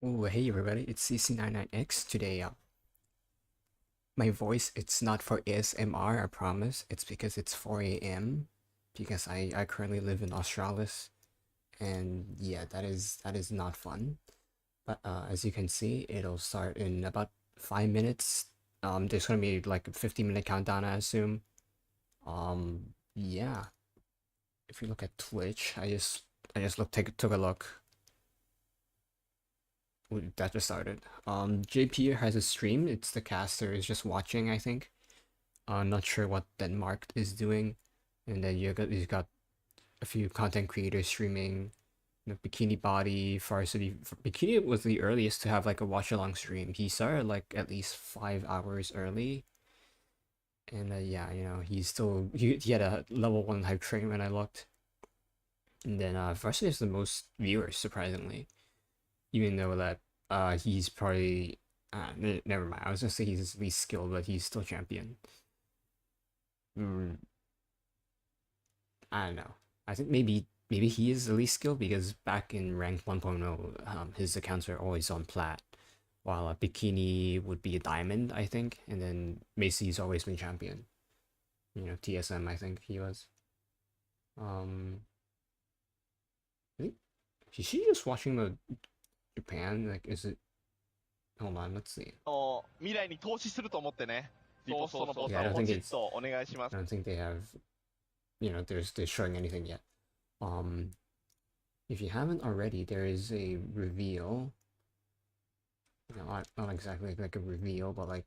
Oh, hey everybody, it's CC99X. Today, my voice, it's not for ASMR, I promise. It's because it's 4 a.m. because I currently live in Australis. And yeah, that is not fun. But as you can see, it'll start in about 5 minutes. There's gonna be like a 15-minute countdown, I assume. Yeah. If you look at Twitch, I just took a look. Ooh, that just started. JP has a stream. It's the caster is just watching, I think. Not sure what Denmark is doing. And then you got a few content creators streaming. Bikini Body, Varsity. Bikini was the earliest to have like a watch along stream. He started like at least 5 hours early. And yeah, he had a level 1 hype train when I looked. And then Varsity is the most viewers, surprisingly. Even though that he's probably never mind. I was gonna say he's least skilled, but he's still champion. Mm, I don't know. I think maybe he is the least skilled because back in rank 1.0, his accounts are always on plat, while a bikini would be a diamond, I think, and then Macy's always been champion. TSM, I think he was. Um, I think is she just watching the Japan? Like, is it? Hold on, let's see. 未来に投資すると思ってね、リポストのボ Yeah, タンをポチッとお願いしま I す。don't think they have. They're showing anything yet. Um, if you haven't already, there is a reveal. Not exactly like a reveal, but like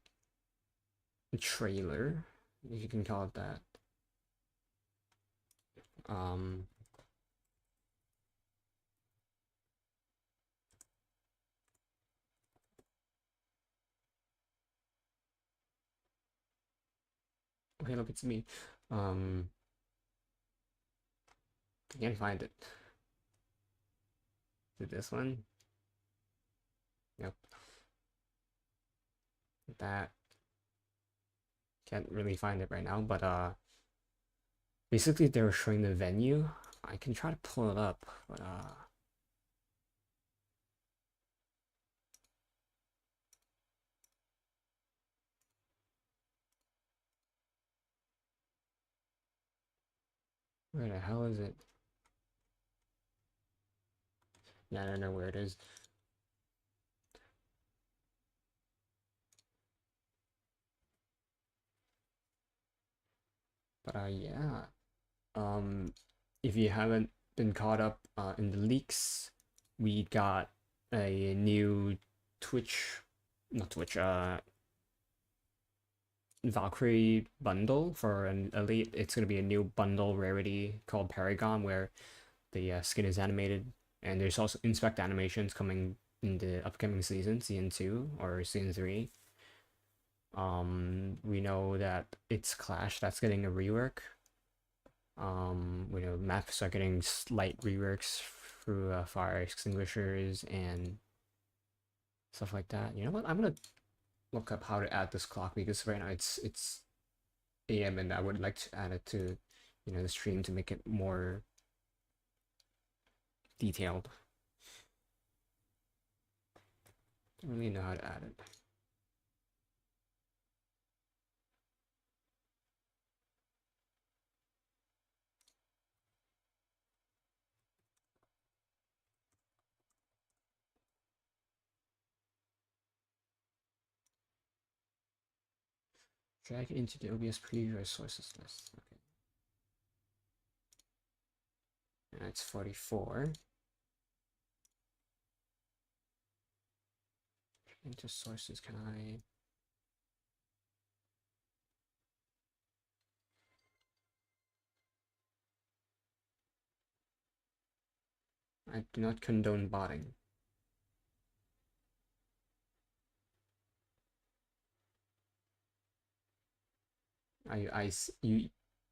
a trailer, if you can call it that. Um, okay, look, it's me. Um, I can't find it. Is it this one? Yep. That can't really find it right now, but basically they were showing the venue. I can try to pull it up, but where the hell is it? Yeah, I don't know where it is. But yeah. Um, if you haven't been caught up in the leaks, we got a new Twitch, not Twitch, Valkyrie bundle for an elite. It's going to be a new bundle rarity called Paragon, where the skin is animated, and there's also inspect animations coming in the upcoming season 2 or season 3. We know that it's Clash that's getting a rework. Maps are getting slight reworks through fire extinguishers and stuff like that. You know what? I'm gonna look up how to add this clock because right now it's AM and I would like to add it to the stream to make it more detailed. Don't really know how to add it. Drag it into the OBS preview resources list. Okay. And it's 44. Into sources, can I do not condone botting.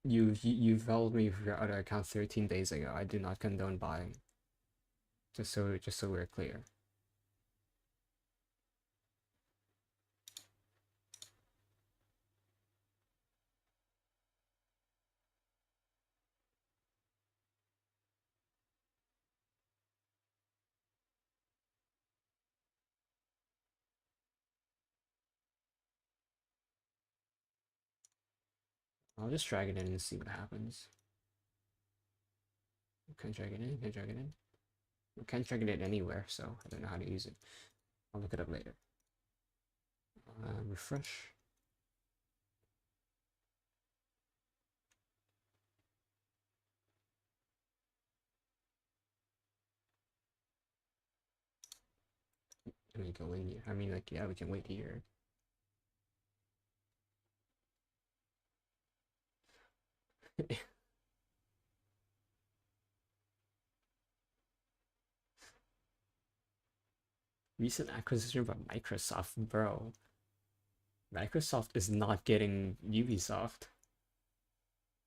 You followed me with your other account 13 days ago. I do not condone buying. Just so we're clear. I'll just drag it in and see what happens. Can't drag it in, can't drag it in. I can't drag it in anywhere, so I don't know how to use it. I'll look it up later. Refresh. Let me go in here. I mean, like, yeah, we can wait here. Recent acquisition by Microsoft, bro. Microsoft is not getting Ubisoft.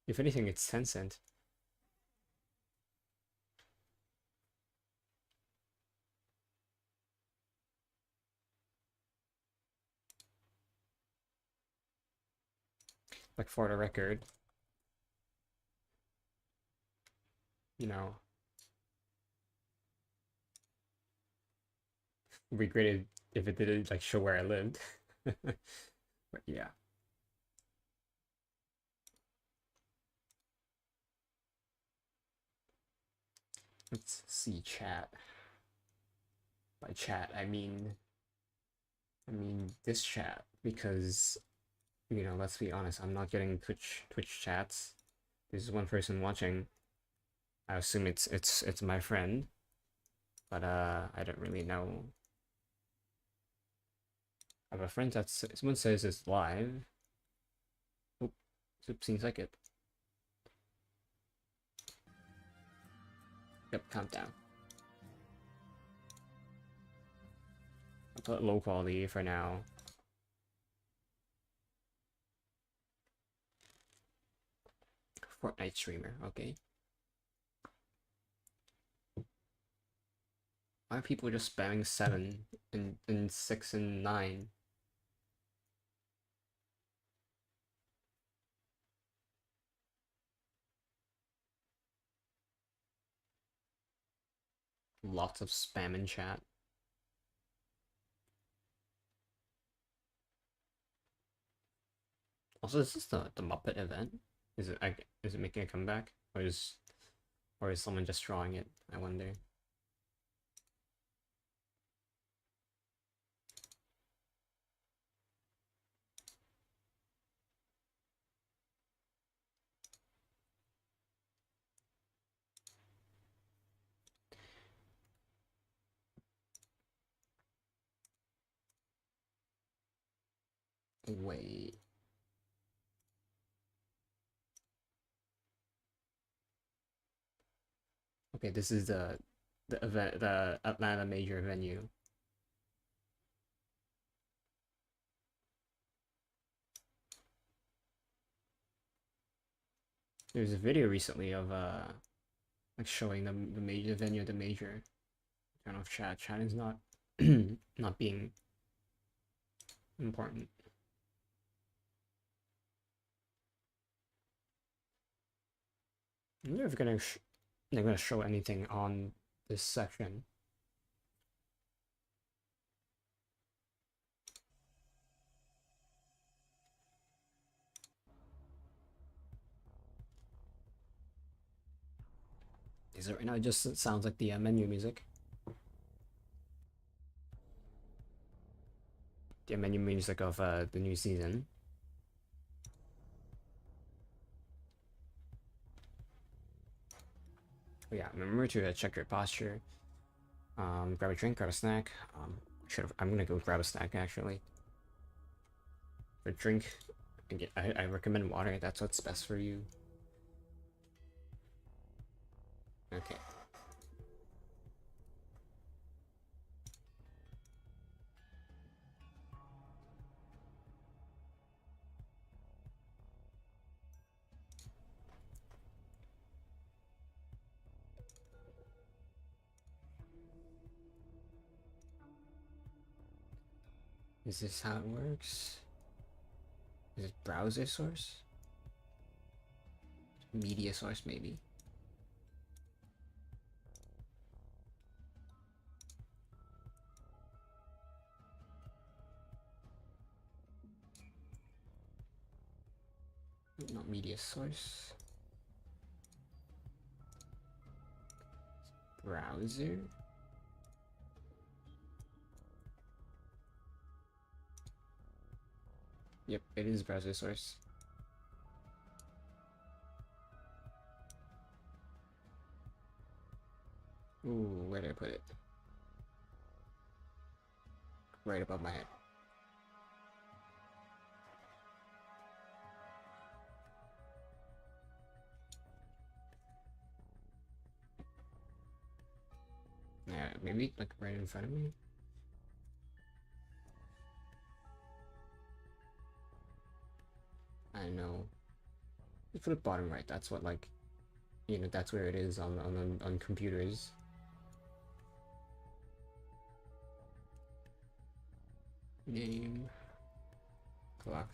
If anything, it's Tencent. Like, for the record, you know, it'd be great if it didn't like show where I lived. But yeah. Let's see chat. By chat, I mean this chat because let's be honest, I'm not getting Twitch chats. There's one person watching. I assume it's my friend, but I don't really know. I have a friend that someone says it's live. Oh, seems like it. Yep, countdown. I'll put low quality for now. Fortnite streamer, okay. Why are people just spamming 7 and 6 and 9? Lots of spam in chat. Also, is this the Muppet event? Is it making a comeback? Or is someone just drawing it? I wonder. Wait. Okay, this is the Atlanta major venue. There's a video recently of like showing the major venue of the major. I don't know if chat is not not being important. I wonder if they're gonna show anything on this section. Is it right now? It just sounds like the menu music. The menu music of the new season. But yeah, remember to check your posture. Grab a drink, grab a snack. I'm gonna go grab a snack actually. For drink, I recommend water. That's what's best for you. Okay. Is this how it works? Is it browser source? Media source, maybe? not media source. Browser. Yep, it is browser source. Ooh, where did I put it? Right above my head. Yeah, maybe like right in front of me. I know. You put it bottom right. That's what like, you know, that's where it is on computers. Name. Clock.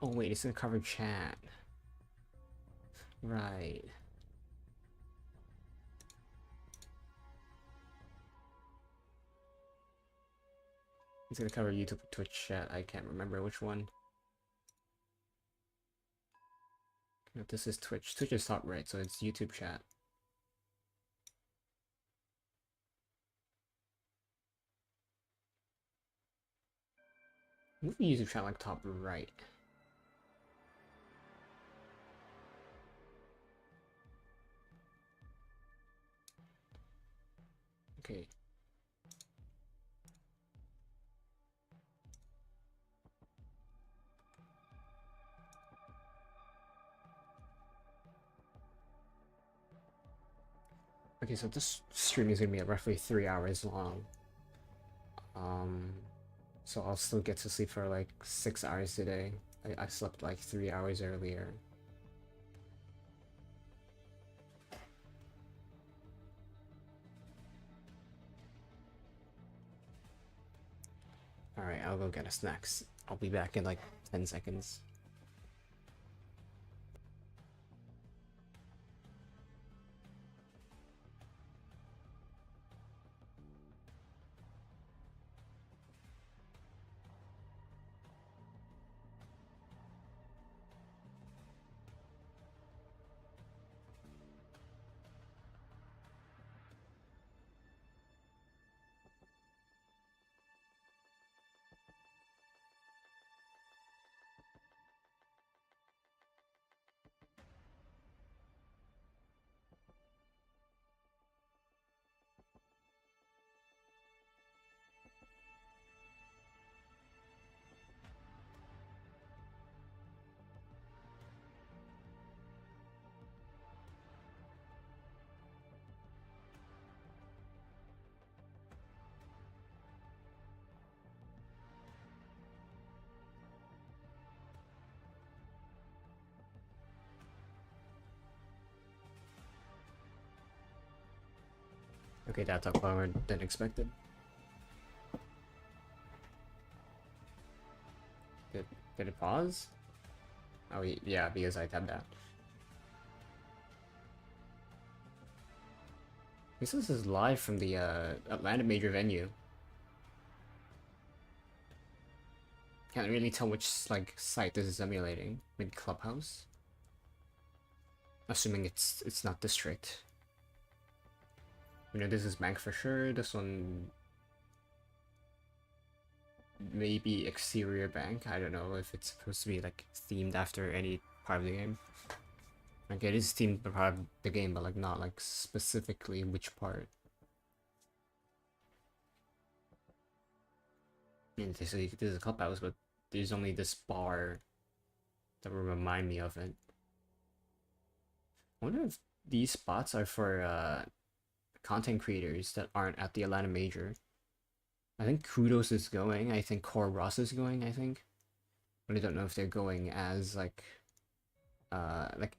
Oh wait, it's gonna cover chat. Right. It's gonna cover YouTube, Twitch chat. I can't remember which one. No, this is Twitch. Twitch is top right, so it's YouTube chat. Move YouTube chat like top right. Okay. Okay, so this stream is gonna be roughly 3 hours long. So I'll still get to sleep for like 6 hours today. I slept like 3 hours earlier. Alright, I'll go get a snacks. I'll be back in like 10 seconds. Okay, that took longer than expected. Did it pause? Oh yeah, because I tabbed out. This is live from the Atlanta major venue. Can't really tell which like site this is emulating. Maybe Clubhouse. Assuming it's not district. You know, this is bank for sure. This one maybe exterior bank. I don't know if it's supposed to be like themed after any part of the game. Like it is themed for part of the game, but like not like specifically which part. And this is a clubhouse, but there's only this bar that will remind me of it. I wonder if these spots are for content creators that aren't at the Atlanta Major. I think Kudos is going. I think Core Ross is going. I think, but I don't know if they're going as like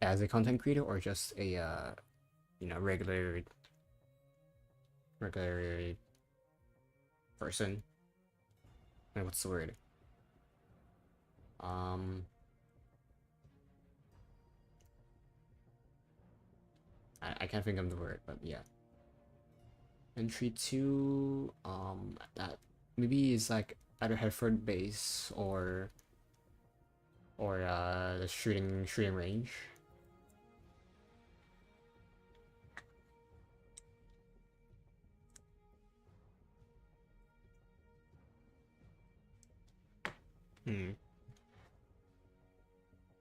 as a content creator or just a you know regular person. And what's the word? I can't think of the word, but yeah. Entry to that maybe it's like either Hereford base or the shooting range. Hmm.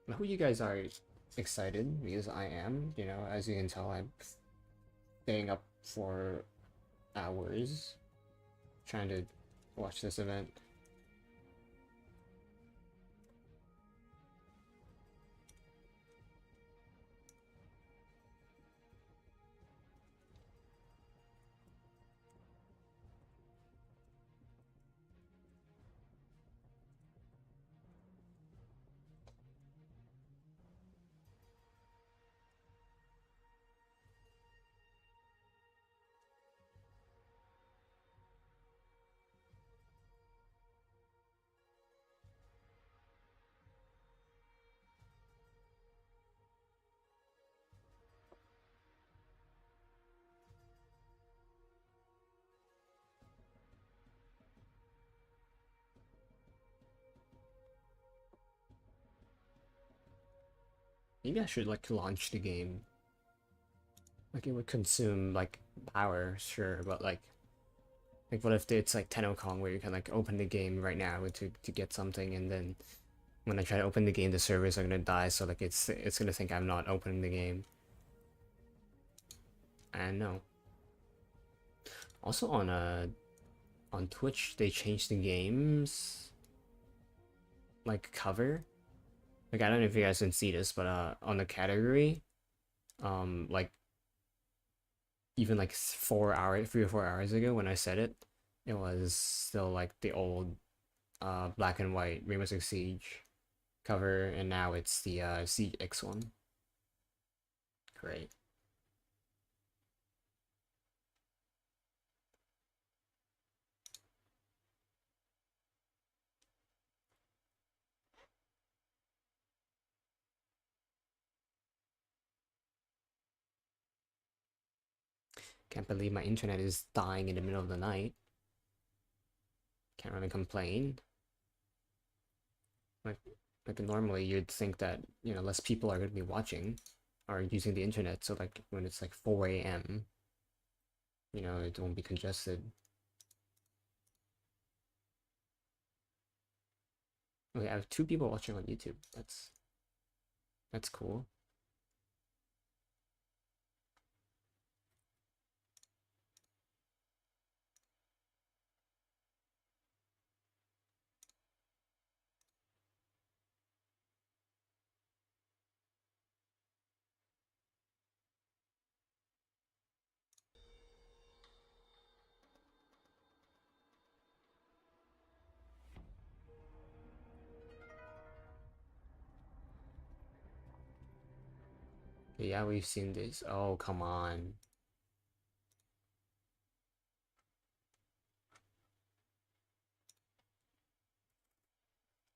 I hope you guys are excited because I am. You know, as you can tell, I'm staying up for hours trying to watch this event. Maybe I should like launch the game. Like it would consume like power, sure, but like what if it's like Tenokong where you can like open the game right now to get something, and then when I try to open the game the servers are gonna die, so like it's gonna think I'm not opening the game. And no. Also on Twitch they changed the games like cover. Like I don't know if you guys can see this, but on the category, like even like 4 hours, 3 or 4 hours ago when I said it, it was still like the old black and white Rainbow Six Siege cover, and now it's the Siege X one. Great. Can't believe my internet is dying in the middle of the night. Can't really complain. Like like normally you'd think that, you know, less people are gonna be watching or using the internet, so like when it's like 4 a.m., you know, it won't be congested. Okay, I have 2 people watching on YouTube. That's cool. Yeah, we've seen this. Oh, come on.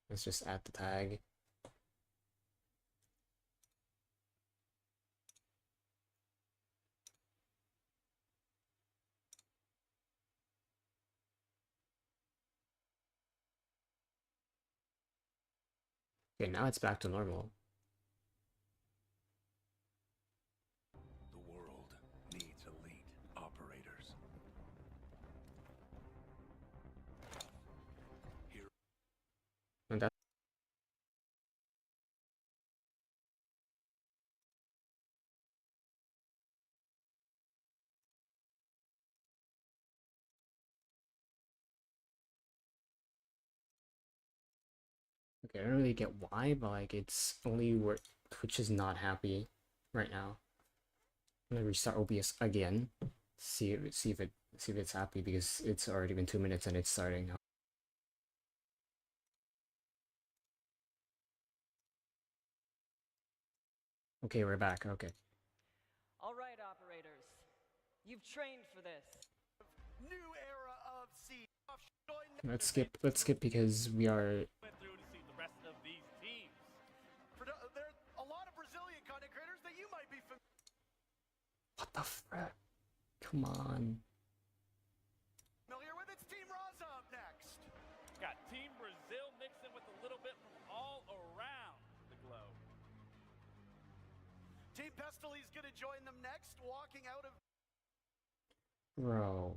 Let's just add the tag. Okay, now it's back to normal. The world needs elite operators. Here. And that okay, I don't really get why, but like it's only where Twitch is not happy right now. I'm gonna restart OBS again. See if it's happy because it's already been 2 minutes and it's starting now. Okay, we're back. Okay. All right, operators. You've trained for this. New era of siege. Let's skip because we are Went through to see the rest of these teams. There's a lot of Brazilian content creators that you might be what the frick? Come on. familiar with. It's Team Raza up next. Team Pestale's gonna join them next, walking out of. Bro.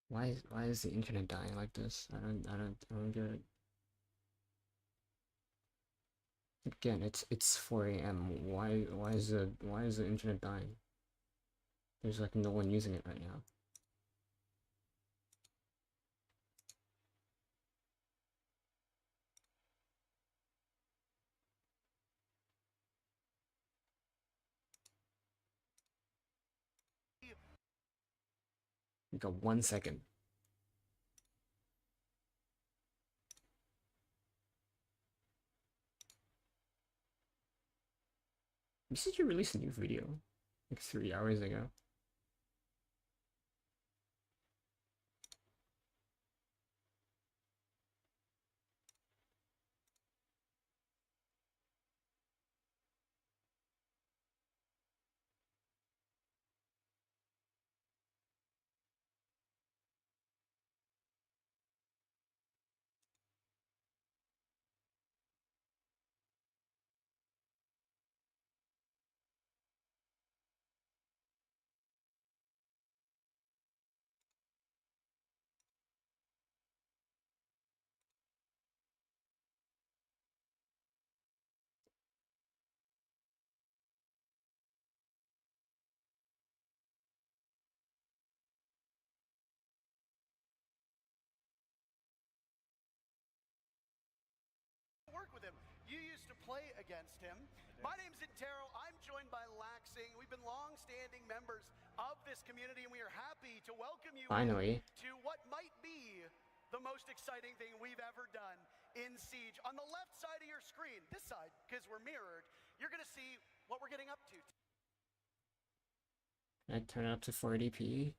Why is the internet dying like this? I don't get it. Again, it's 4 a.m. Why is the internet dying? There's like no one using it right now. We got 1 second. You said you released a new video like 3 hours ago. Work with him. You used to play against him. My name's Intero. I'm joined by Laxing. We've been long-standing members of this community, and we are happy to welcome you Finally. to what might be the most exciting thing we've ever done in Siege. On the left side of your screen, this side, because we're mirrored, you're going to see what we're getting up to. Can I turn it up to 480p?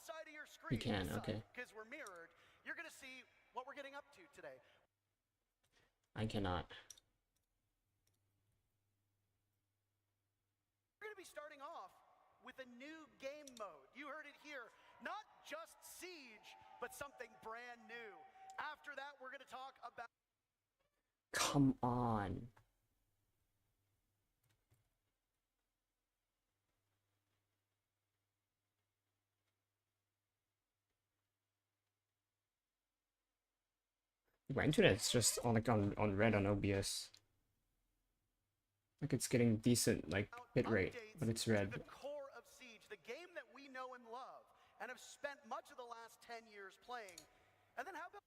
Side of your screen, You can, okay. Because we're mirrored, you're going to see what we're getting up to today. I cannot. We're going to be starting off with a new game mode. You heard it here. Not just Siege, but something brand new. After that, we're going to talk about... Come on. My internet's just on like on red on OBS. Like it's getting decent like bitrate, but it's red. The core of Siege, the game that we know and love, and have spent much of the last 10 years playing. And then how about...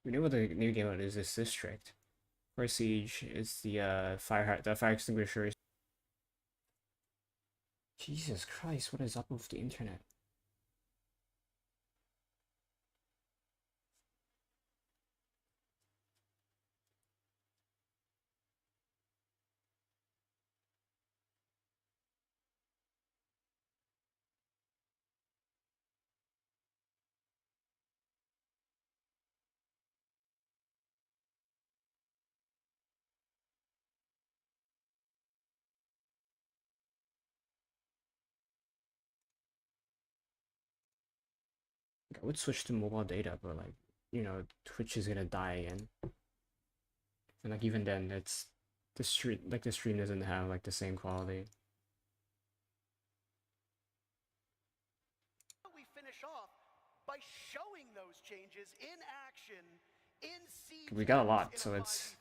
We know what the new game mode is. This district. For Siege is the fire extinguisher. Jesus Christ, what is up with the internet? I would switch to mobile data, but like, you know, Twitch is gonna die again. And like even then, it's the stream doesn't have like the same quality. We finish off by showing those changes in action in Siege. We got a lot, so it's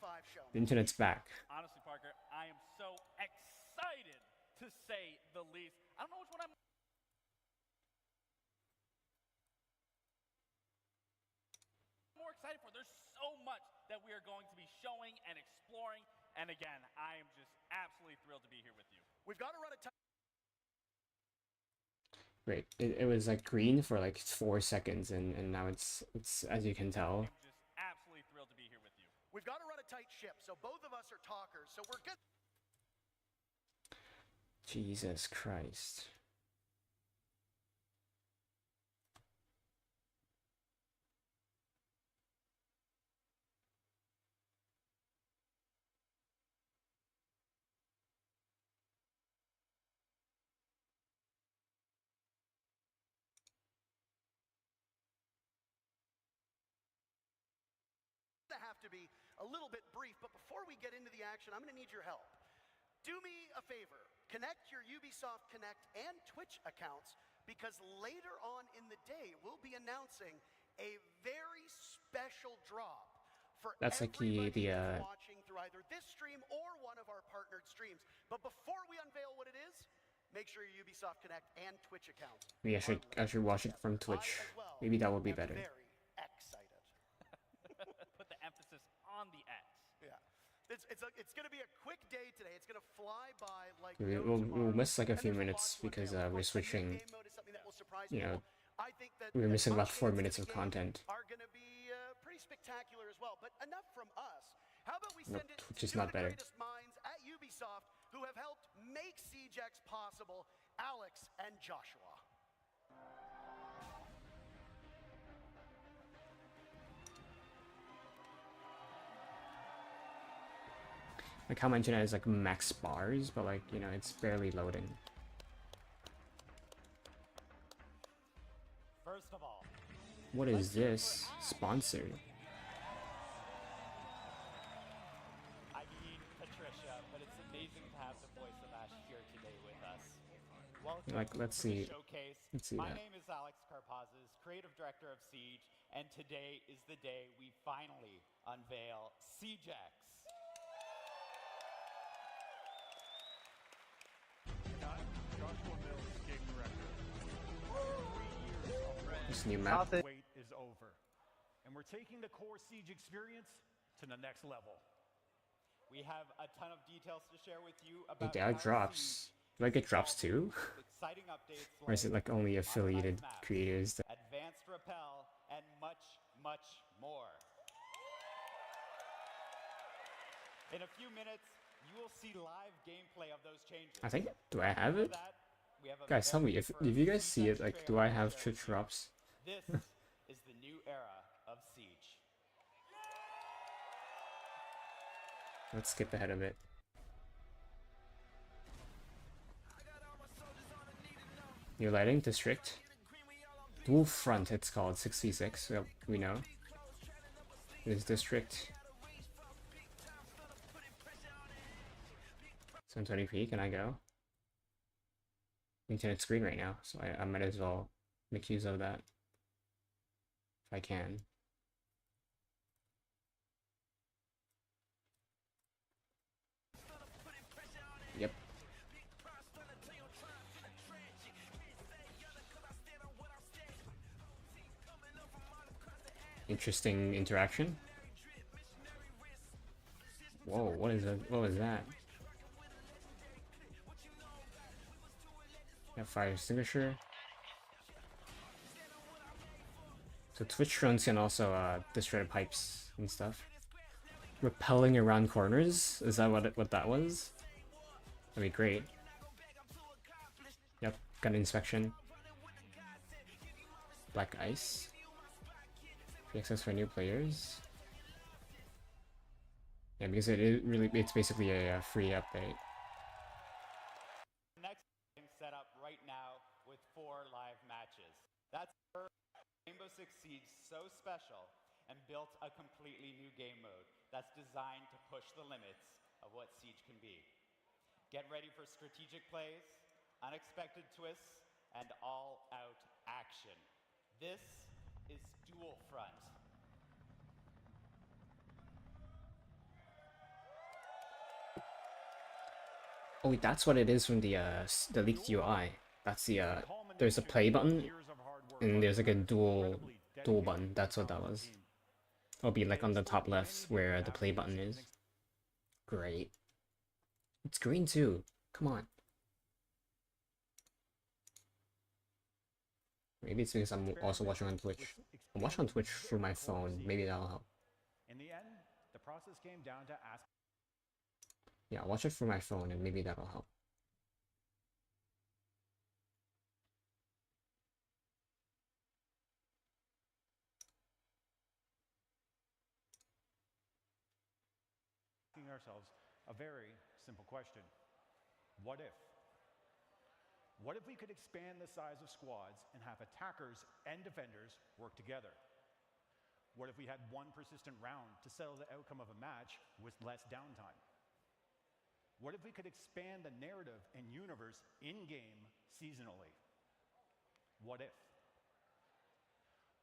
the internet's back. Honestly, Parker, I am so excited to say the least. I don't know which one I'm more excited for. There's so much that we are going to be showing and exploring. And again, I am just absolutely thrilled to be here with you. We've got to run a time. Great. It was like green for like 4 seconds, and now it's as you can tell. I'm just absolutely thrilled to be here with you. We've got to run a tight ship, so both of us are talkers, so we're good. Jesus Christ. Have to be a little bit brief, but before we get into the action, I'm going to need your help. Do me a favor, connect your Ubisoft Connect and Twitch accounts, because later on in the day, we'll be announcing a very special drop for That's like everybody that's watching through either this stream or one of our partnered streams. But before we unveil what it is, make sure your Ubisoft Connect and Twitch accounts. Maybe I should watch it from Twitch. Maybe that would be better. Very excited. Put the emphasis on the X. Yeah. It's going to be a quick day today. It's going to fly by like We'll miss like a few minutes because we're switching. You know, I think that we're missing about 4 updates minutes to of the game content. are going to be pretty spectacular as well. But enough from us. How about we Nope, send it Twitch to is two not of the better. greatest minds at Ubisoft who have helped make Siege X possible, Alex and Joshua. Like how mentioned it has like max bars, but like, you know, it's barely loading. First of all, What is this? Sponsored. I mean Patricia, but it's amazing to have the voice of Ash here today with us. Welcome Like, let's to the see. showcase. Let's see My that. name is Alex Karpazis, creative director of Siege, and today is the day we finally unveil Siege X. Joshua Mills, game director. 3 years of This new map. wait is over, and we're taking the core Siege experience to the next level. We have a ton of details to share with you Hey, about there are how drops. Siege Do I get is drops too? evolving with exciting updates Or is it like only affiliated modernized maps, creators that advanced rappel, and much, much more. In a few minutes, you will see live gameplay of those changes. I think, do I have For it? that, we have a Guys, tell me very if first you guys see Siege it, like, X do I trailer have to share Twitch with you. drops? This is the new era of Siege. Let's skip ahead of it. New lighting district. Dual front, it's called 6v6. Yep, we know. This district. 720p, can I go? Internet screen right now, so I might as well make use of that. If I can. Yep. Interesting interaction. Whoa, what is that? What was that? Got fire extinguisher. So Twitch drones can also destroy pipes and stuff. Rappelling around corners? Is that what that was? That'd be great. Yep, gun inspection. Black ice. Free access for new players. Yeah, because it's basically a free update. Next game set up right now with 4 live matches. That's Rainbow Six Siege so special and built a completely new game mode that's designed to push the limits of what Siege can be. Get ready for strategic plays, unexpected twists, and all-out action. This is Dual Front. Oh, wait, that's what it is from the leaked UI. That's the there's a play button and there's like a dual button. That's what that was. It'll be like on the top left where the play button is. Great. It's green too. Come on. Maybe it's because I'm also watching on Twitch. I'm watching on Twitch through my phone. Maybe that'll help. In the end, the process came down to Yeah, I'll watch it through my phone and maybe that'll help. asking ourselves a very simple question. What if? What if we could expand the size of squads and have attackers and defenders work together? What if we had one persistent round to settle the outcome of a match with less downtime? What if we could expand the narrative and universe in-game seasonally? What if?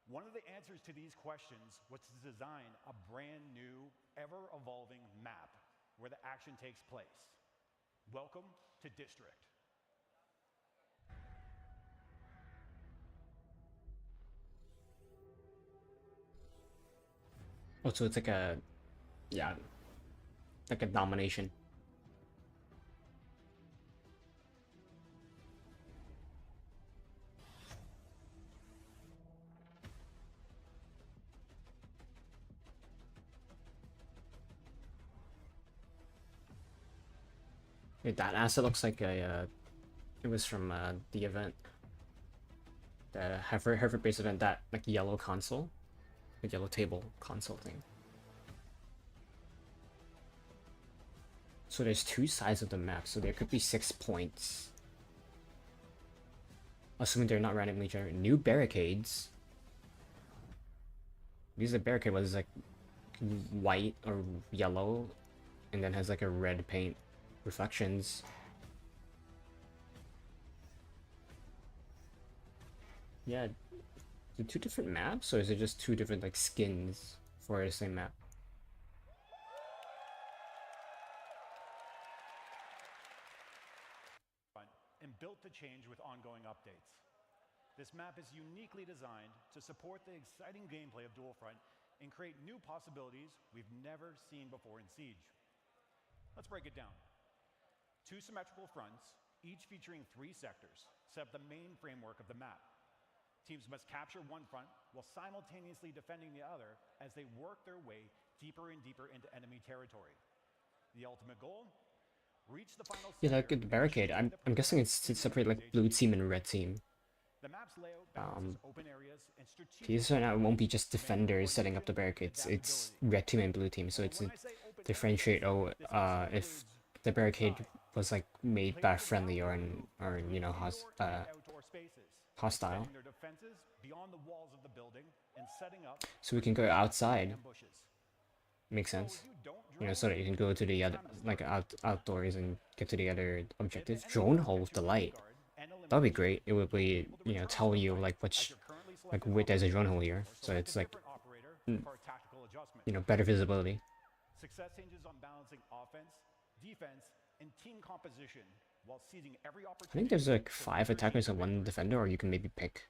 One of the answers to these questions was to design a brand new, ever-evolving map where the action takes place. Welcome to District. Oh, so it's like a, yeah, like a domination. Wait, that asset looks like a, it was from the event. The Harvard based event, that like yellow console, the yellow table console thing. So there's two sides of the map, so there could be 6 points. Assuming they're not randomly generated. New barricades. Because the barricade was like white or yellow, and then has like a red paint reflections. Yeah, the two different maps, or is it just two different like skins for the same map? And built to change with ongoing updates. This map is uniquely designed to support the exciting gameplay of Dual Front and create new possibilities we've never seen before in Siege. Let's break it down. 2 symmetrical fronts, each featuring 3 sectors, set up the main framework of the map. Teams must capture one front while simultaneously defending the other as they work their way deeper and deeper into enemy territory. The ultimate goal? Reach the final Yeah, like the barricade. I'm guessing it's to separate like blue team and red team. The map's layout balances open areas and Because right now it won't be just defenders setting up the barricades. It's red team and blue team, so it's a differentiate. Oh, if the barricade was like made by friendly or you know hostile. So we can go outside. Makes sense. You know, so that you can go to the other, like outdoors and get to the other objective. Drone hole with the light. That'd be great. It would be, you know, tell you like which, like wait, there's a drone hole here, so it's like, you know, better visibility. Success hinges on balancing offense, defense, and team composition while seizing every opportunity. I think there's like 5 attackers and 1 defender, or you can maybe pick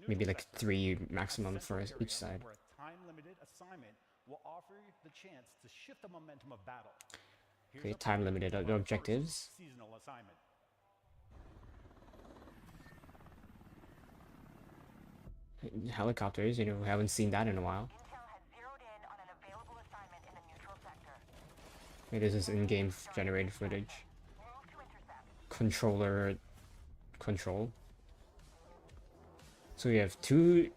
maybe like 3 maximum for each side. Where a time-limited assignment will offer you the chance to shift the momentum of battle. Okay, time limited objectives. Seasonal assignment. Helicopters, you know, we haven't seen that in a while. Intel has zeroed in on an available assignment in the neutral sector. Okay, this is in-game generated footage. Move to intercept. Controller control. So we have two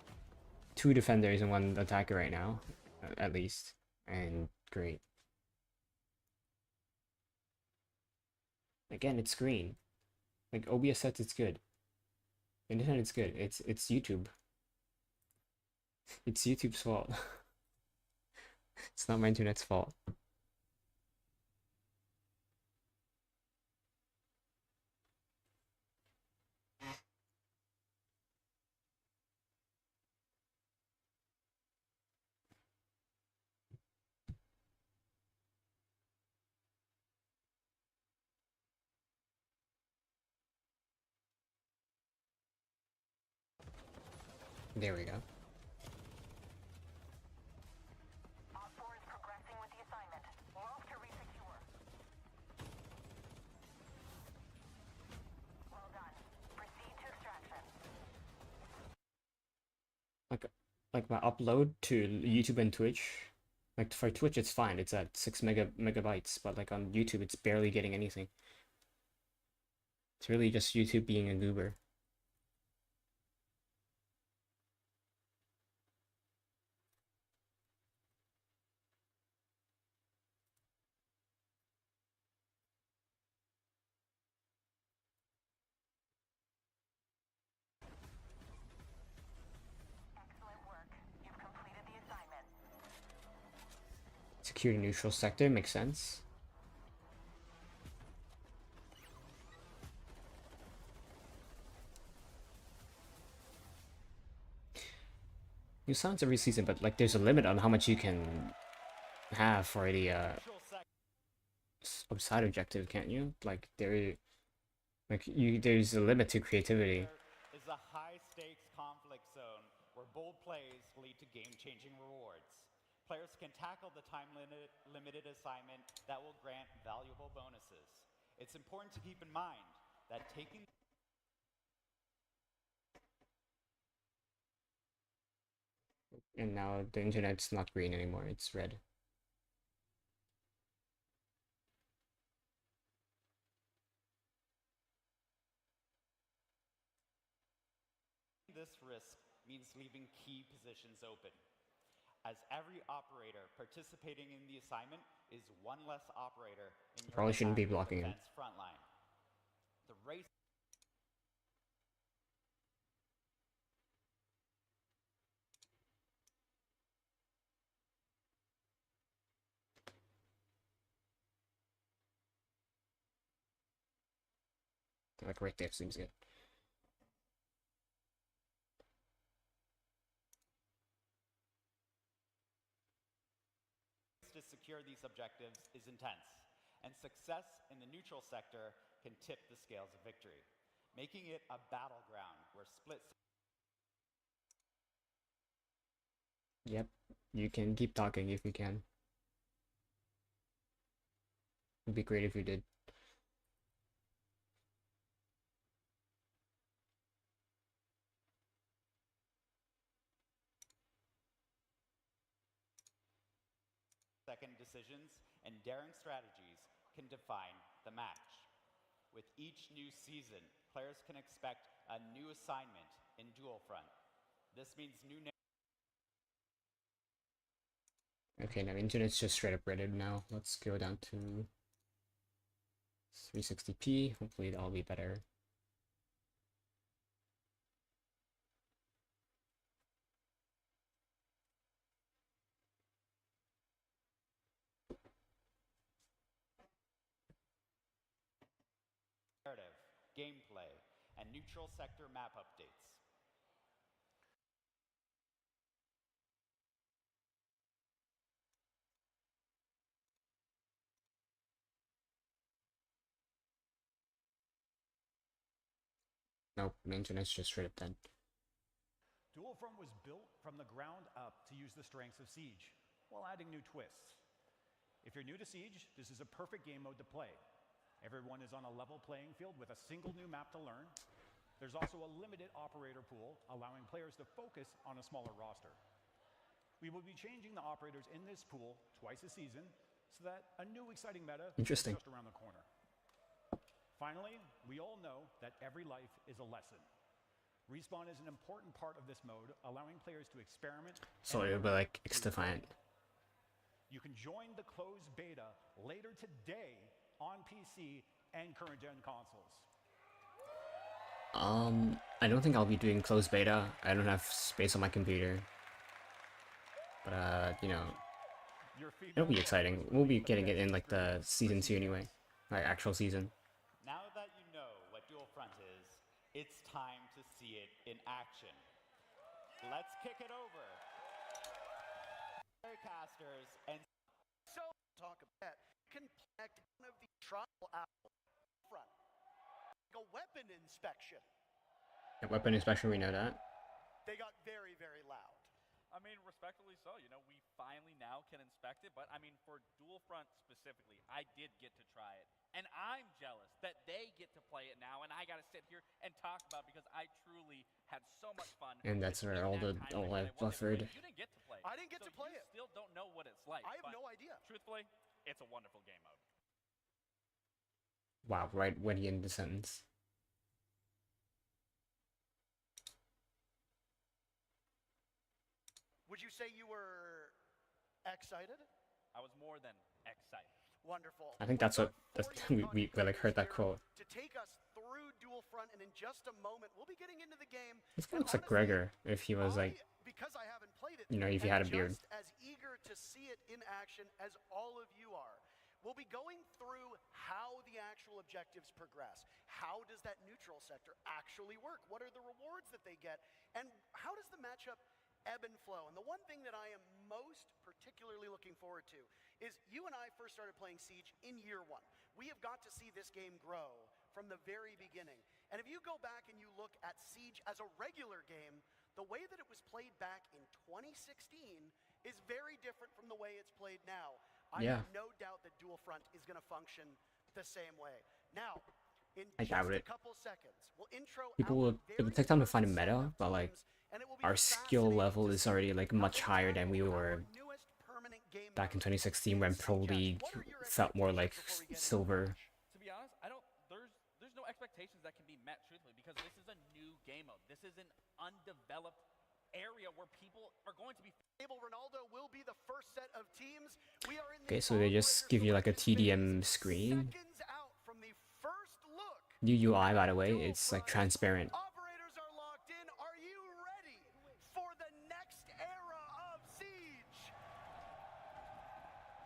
defenders and 1 attacker right now, at least, and great. Again, it's green. Like OBS sets, it's good. Internet, it's good. It's YouTube. It's YouTube's fault. It's not my internet's fault. There we go. Op 4 is progressing with the assignment. Move to resecure. Well done. Proceed to extraction. like my upload to YouTube and Twitch. Like for Twitch, it's fine. It's at 6 megabytes, but like on YouTube, it's barely getting anything. It's really just YouTube being a goober. Excellent work. You've completed the assignment. Secure the neutral sector makes sense. New sounds every season, but like there's a limit on how much you can have for the side objective, can't you? Like there's a limit to creativity. Is a high-stakes conflict zone where bold plays lead to game-changing rewards. Players can tackle the time-limited assignment that will grant valuable bonuses. It's important to keep in mind that taking And now the internet's not green anymore, it's red. this risk means leaving key positions open, as every operator participating in the assignment is one less operator in your Probably shouldn't be attack or blocking him. defense front line. The race Like right there seems good. to secure these objectives is intense, and success in the neutral sector can tip the scales of victory, making it a battleground where split. Yep, you can keep talking if you can. It'd be great if you did. Second decisions and daring strategies can define the match. With each new season, players can expect a new assignment in Dual Front. This means new. Okay, now internet's just straight up Reddit now. Let's go down to 360p. Hopefully that'll be better. Narrative, gameplay, and neutral sector map updates. Nope, the internet's just straight up dead. Dual Front was built from the ground up to use the strengths of Siege, while adding new twists. If you're new to Siege, this is a perfect game mode to play. Everyone is on a level playing field with a single new map to learn. There's also a limited operator pool, allowing players to focus on a smaller roster. We will be changing the operators in this pool twice a season, so that a new exciting meta is Interesting. just around the corner. Finally, we all know that every life is a lesson. Respawn is an important part of this mode, allowing players to experiment. So it'll be like X-Defiant. You can join the closed beta later today on PC and current gen consoles. I don't think I'll be doing closed beta. I don't have space on my computer. But you know, it'll be exciting. We'll be getting it in like the season 2 anyway. Like actual season. Now that you know what Dual Front is, it's time to see it in action. Let's kick it over. Casters and So, talk about that. Can connect one of the trial out front. Like a weapon inspection. Yeah, weapon inspection, we know that. They got very, very loud. I mean, respectively so. You know, we finally now can inspect it. But I mean, for Dual Front specifically, I did get to try it, and I'm jealous that they get to play it now, and I got to sit here and talk about it because I truly had so much fun. And that's where all I've buffered. You didn't get to play it. I didn't get to play you it. Still don't know what it's like. I have no idea. Truthfully, it's a wonderful game mode. Wow, right when he ended the sentence. Would you say you were excited? I was more than excited. Wonderful. I think that's what we like heard that quote. To take us through Dual Front, and in just a moment, we'll be getting into the game. This guy looks like Gregor if he was like, because I haven't played it, you know, if he had a beard. Just as eager to see it in action as all of you are. We'll be going through how the actual objectives progress. How does that neutral sector actually work? What are the rewards that they get? And how does the matchup ebb and flow? And the one thing that I am most particularly looking forward to is you and I first started playing Siege in year 1. We have got to see this game grow from the very beginning. And if you go back and you look at Siege as a regular game, the way that it was played back in 2016 is very different from the way it's played now. I have no doubt that Dual Front is going to function the same way. Now, in I doubt it. a couple seconds, we'll intro People will, it will take time to find a meta, but like our skill level is already like much higher than we were back in 2016 when Pro League felt more like silver. To be honest, there's no expectations that can be met truthfully because this is a new game mode. This is an undeveloped area where people are going to be Ronaldo will be the first set of teams. We are in Okay, so they just give you like a TDM screen. New UI, by the way, it's like transparent. Operators are locked in. Are you ready for the next era of Siege?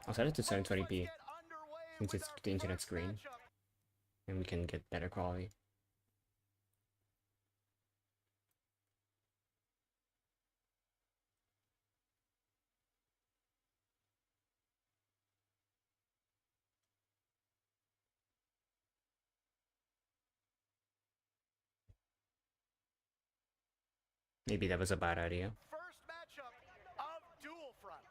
I'll set it to 720p since it's the internet screen, and we can get better quality. Maybe that was a bad idea. First matchup of Dual Front.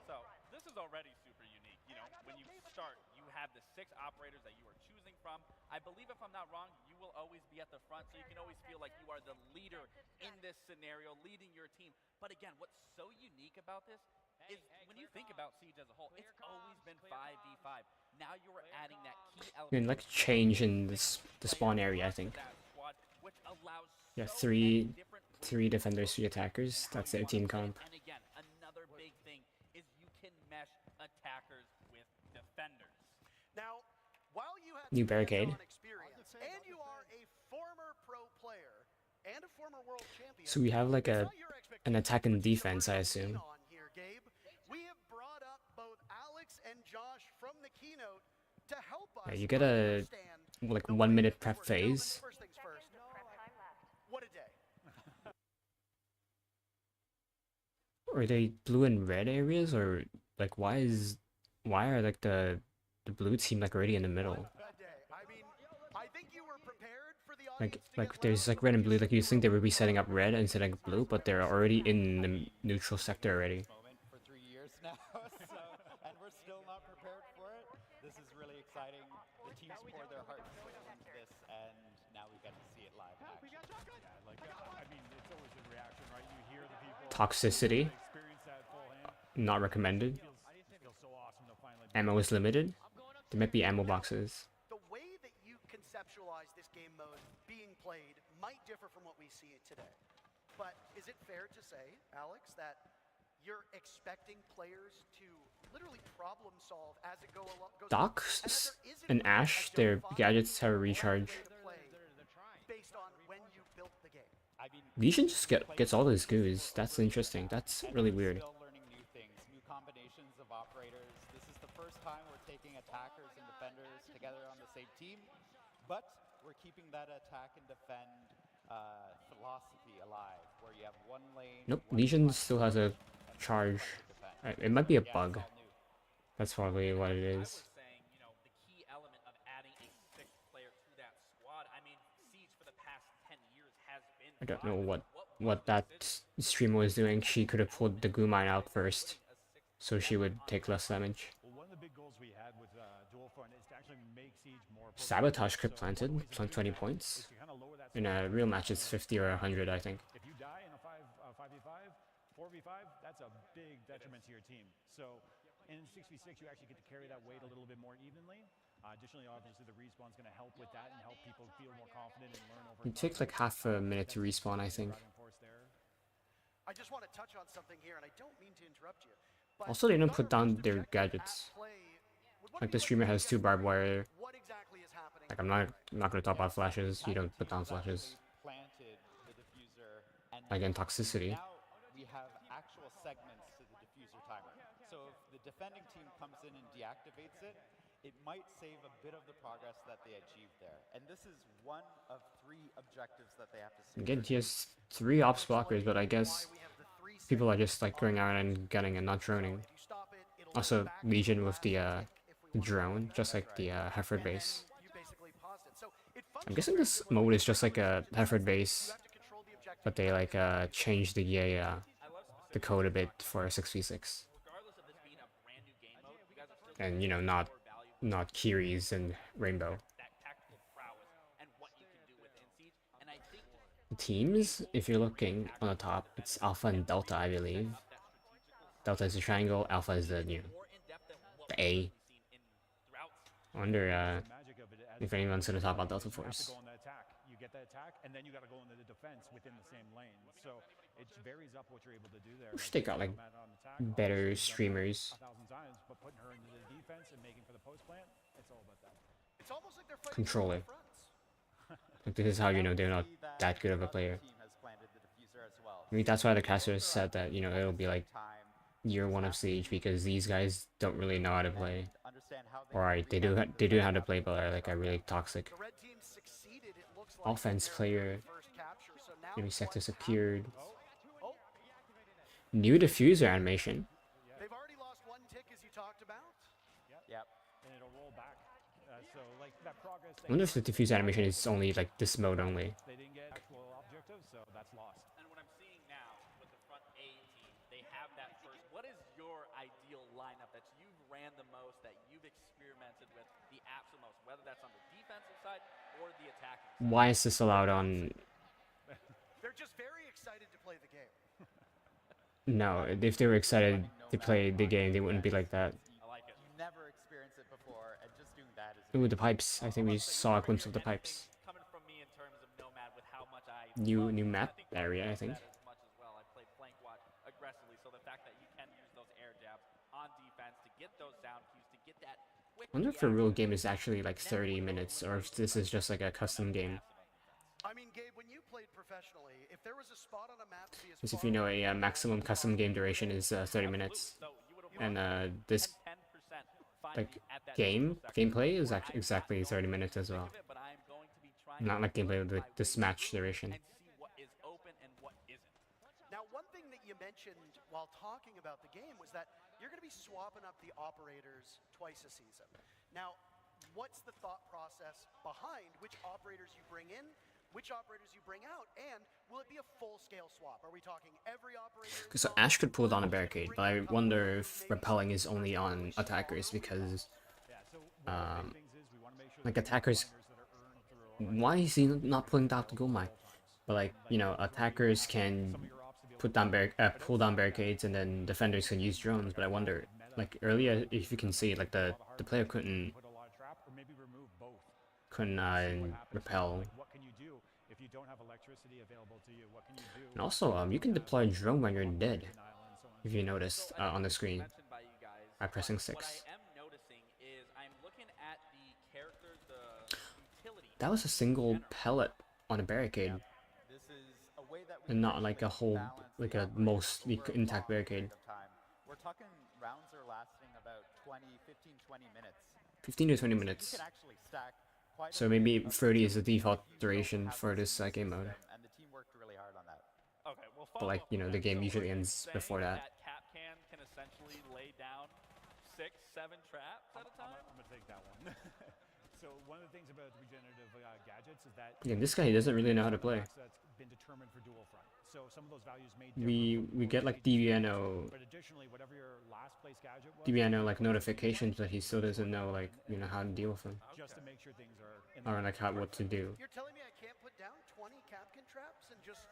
So this is already super unique. You know, when you start, you have the 6 operators that you are choosing from. I believe if I'm not wrong, you will always be at the front, so you can always feel like you are the leader in this scenario, leading your team. But again, what's so unique about this is when you think about Siege as a whole, it's always been 5v5. Now you are adding that key element. You can like change in this the spawn area, I think. Yeah, three defenders, 3 attackers. That's their team comp. And again, another big thing is you can mesh attackers with defenders. Now, while you have New barricade. experience and you are a former pro player and a former world champion, So we have like an attack and defense, I assume. on here, Gabe. We have brought up both Alex and Josh from the keynote to help us. Yeah, you get a like 1 minute prep phase. First things first. What a day. Are they blue and red areas, or like why are like the blue team like already in the middle? I mean, I think you were prepared for the Like there's like red and blue. Like you think they would be setting up red and setting up blue, but they're already in the neutral sector already. Moment for 3 years now, and we're still not prepared for it. This is really exciting. The teams pour their hearts into this, and now we get to see it live in action. I mean, it's always a reaction, right? You hear the people Toxicity, experience that full hand. not recommended. Feels so awesome to finally. Ammo is limited. There might be ammo boxes. The way that you conceptualize this game mode being played might differ from what we see today. But is it fair to say, Alex, that you're expecting players to literally problem solve as it goes along? Doc and Ash, their gadgets have a recharge. Based on when you built the game. I mean, Legion just gets all those goos. That's interesting. That's really weird. Still learning new things, new combinations of operators. This is the first time we're taking attackers and defenders together on the same team, but we're keeping that attack and defend philosophy alive, where you have one lane. Nope, one Legion front, still has a charge. defend. It might be a Yeah, it's bug. all new. That's probably what it I is. was saying, you know, the key element of adding a 6th player to that squad. I mean, Siege for the past 10 years has been. I don't know what what that streamer was doing, she could have pulled the goo mine out first, so she would take less damage. Well, one of the big goals we had with Dual Front is to actually make Siege more Sabotage crit So planted, one of the ways to plus do 20 that points. is to kind of lower that In a real match, it's 50 or 100, I think. If you die in a 5v5, 4v5, that's a big detriment to your team. So in 6v6, you actually get to carry that weight a little bit more evenly. Additionally, obviously, the respawn's going to help with that and help people feel more confident and learn over. It takes like half a minute to respawn, I think. I just want to touch on something here, and I don't mean to interrupt you. But Also, they don't put Gunner down versus their Objective gadgets. at play, would Like be the streamer has 2 barbed wire. what exactly is happening Like I'm not gonna talk about flashes. You don't put down flashes. Planted the diffuser and Again, toxicity. now we have actual segments to the diffuser timer. So if the defending team comes in and deactivates it, it might save a bit of the progress that they achieved there. And this is one of 3 objectives that they have to see. Again, he has 3 ops blockers, but I guess people are just like going around and gunning and not droning. Also, Legion with the drone, just like the Heifer base. I'm guessing this mode is just like a Heifer base, but they like changed the code a bit for 6v6. And you know, not Kiri's and Rainbow. The teams, if you're looking on the top, it's Alpha and Delta, I believe. Delta is the triangle, Alpha is the, you know, the A. I wonder if anyone's gonna talk about Delta Force. You get the attack, and then you got to go into the defense within the same lane. So it varies up what you're able to do there. Wish they got like better streamers. 1,000 times, but putting her into the defense and making for the post plant, it's all about that. It's almost like they're fighting Controlling. on all fronts. Like this is how you know they're not that good of a player. Team has planted the diffuser as well. I mean, that's why the casters said that, you know, it'll be like year 1 of Siege, because these guys don't really know how to play. Alright, they do know how to play, but are really toxic. The red team succeeded, it looks like, Offense in their player, first capture, so now enemy sector what's secured. happened? Oh, New diffuser animation. they've already lost 1 tick, as you talked about. Yep. And it'll roll back. So like that progress. I wonder if the diffuse animation is only like this mode only. They didn't get actual objectives, so that's lost. And what I'm seeing now with the front A team, they have that first. What is your ideal lineup that you've ran the most, that you've experimented with the absolute most, whether that's on the defensive side or the attacking side? Why is this allowed on? They're just very excited to play the game. No, if they were excited to play the game, they wouldn't be like that. I like it. Never experienced it before, and just doing that is Ooh, the pipes. I think we saw a glimpse of the pipes. Coming from me in terms of Nomad, with how much I New love map that area, I think. as much as well. I played flank watch aggressively, so the fact that you can use those air jabs on defense to get those sound cues, to get that quick I wonder if a real game is actually like 30 minutes, or if this is just like a custom game. I mean, Gabe, when you played professionally, if there was a spot on a map to be as Because if far you know, away a from maximum the custom ball game as duration is 30 minutes, and this like gameplay is actually exactly 30 minutes as well. Not like gameplay with this match duration. and see what is open and what isn't. Now, one thing that you mentioned while talking about the game was that you're going to be swapping up the operators twice a season. Now, what's the thought process behind which operators you bring in, which operators you bring out, and will it be a full-scale swap? Are we talking every operator? So Ash could pull down a barricade, but I wonder if rappelling is only on attackers, because like attackers, why is he not pulling down the gold mine? But like, you know, attackers can pull down barricades, and then defenders can use drones. But I wonder, like earlier, if you can see, like the player couldn't repel. What can you do if you don't have electricity available to you? What can you do? And also, you can deploy a drone when you're dead, if you noticed on the screen Mentioned by you guys, by pressing what 6. I am noticing is I'm looking at the characters, the utility. That was a single pellet on a barricade, This is a way that we and not can like a actually whole, balance like the a operators mostly over a intact long barricade. period of time. We're talking rounds are lasting about 15, 20 minutes. 15 to 20 So minutes. you can actually stack quite a So bit maybe of 30 is the diffuses default if you don't duration have for the this game mode. system, and the team worked really hard on that. Okay, well, But like, you know, the game usually ends before that. Cap can essentially lay down 6, 7 traps at a time. I'm gonna take that one. So one of the things about regenerative gadgets is that Yeah, this guy doesn't really know how to play. that's been determined for dual front. So some of those values may differ We get like DBNO but additionally, whatever your last place gadget was, like notifications, but he still doesn't know like how to deal with them just to make sure things are in or like what to do. You're telling me I can't put down 20 Capcan traps and just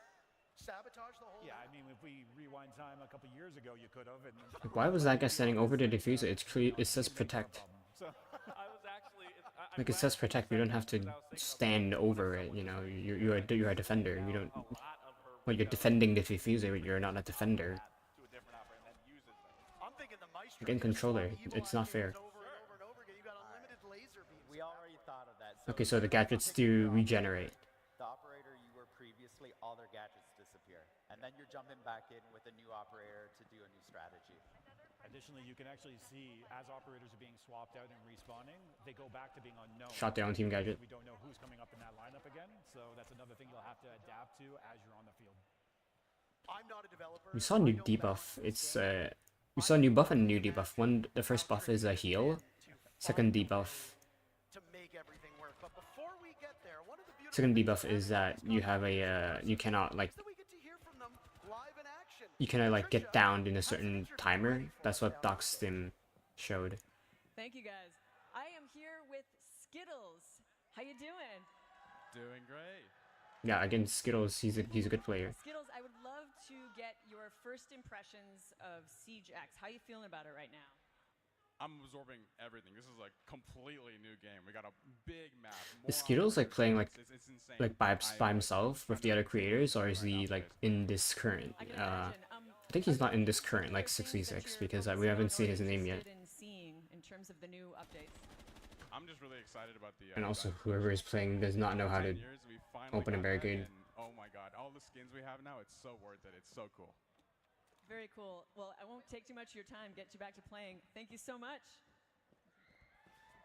sabotage the whole Yeah, I map? mean, if we rewind time a couple years ago, you could have. And Like, why was that guy standing over the diffuser? It says protect. So I was actually. Like it says protect. You don't have to stand over it. You know, you're a defender. You don't. Well, you're defending the diffuser, but you're not a defender. I'm thinking the Maestro Again, can just controller. swap evil It's not eye fair. games over and over and over again. You got unlimited laser beams. We already thought of that. Okay, so the gadgets do regenerate. The operator you were previously, all their gadgets disappear. And then you're jumping back in with a new operator to do a new strategy. additionally, you can actually see as operators are being swapped out and respawning, they go back to being unknown. Shot their own team gadget. We don't know who's coming up in that lineup again, so that's another thing you'll have to adapt to as you're on the field. I'm not a developer. We saw a new debuff. It's we saw a new buff and a new debuff. The first buff is a heal. Second debuff. To make everything work. But before we get there, one of the beautiful Second debuff is that you have a you cannot like that we get to hear from them live in action. you cannot like get downed in a certain timer. That's what DocStim showed. Thank you guys. I am here with Skittles. How you doing? Doing great. Yeah, against Skittles, he's a good player. Skittles, I would love to get your first impressions of Siege X. How you feeling about it right now? I'm absorbing everything. This is like completely new game. We got a big map. Is Skittles like playing like it's insane. by himself with the other creators, or is he like in this current? I can imagine. I think he's not in this current like 6v6 because we haven't seen his name yet. In terms of the new updates. I'm just really excited about the. And also, whoever is playing does not know how to open a barricade. Oh my god, all the skins we have now, it's so worth it. It's so cool. Very cool. Well, I won't take too much of your time. Get you back to playing. Thank you so much.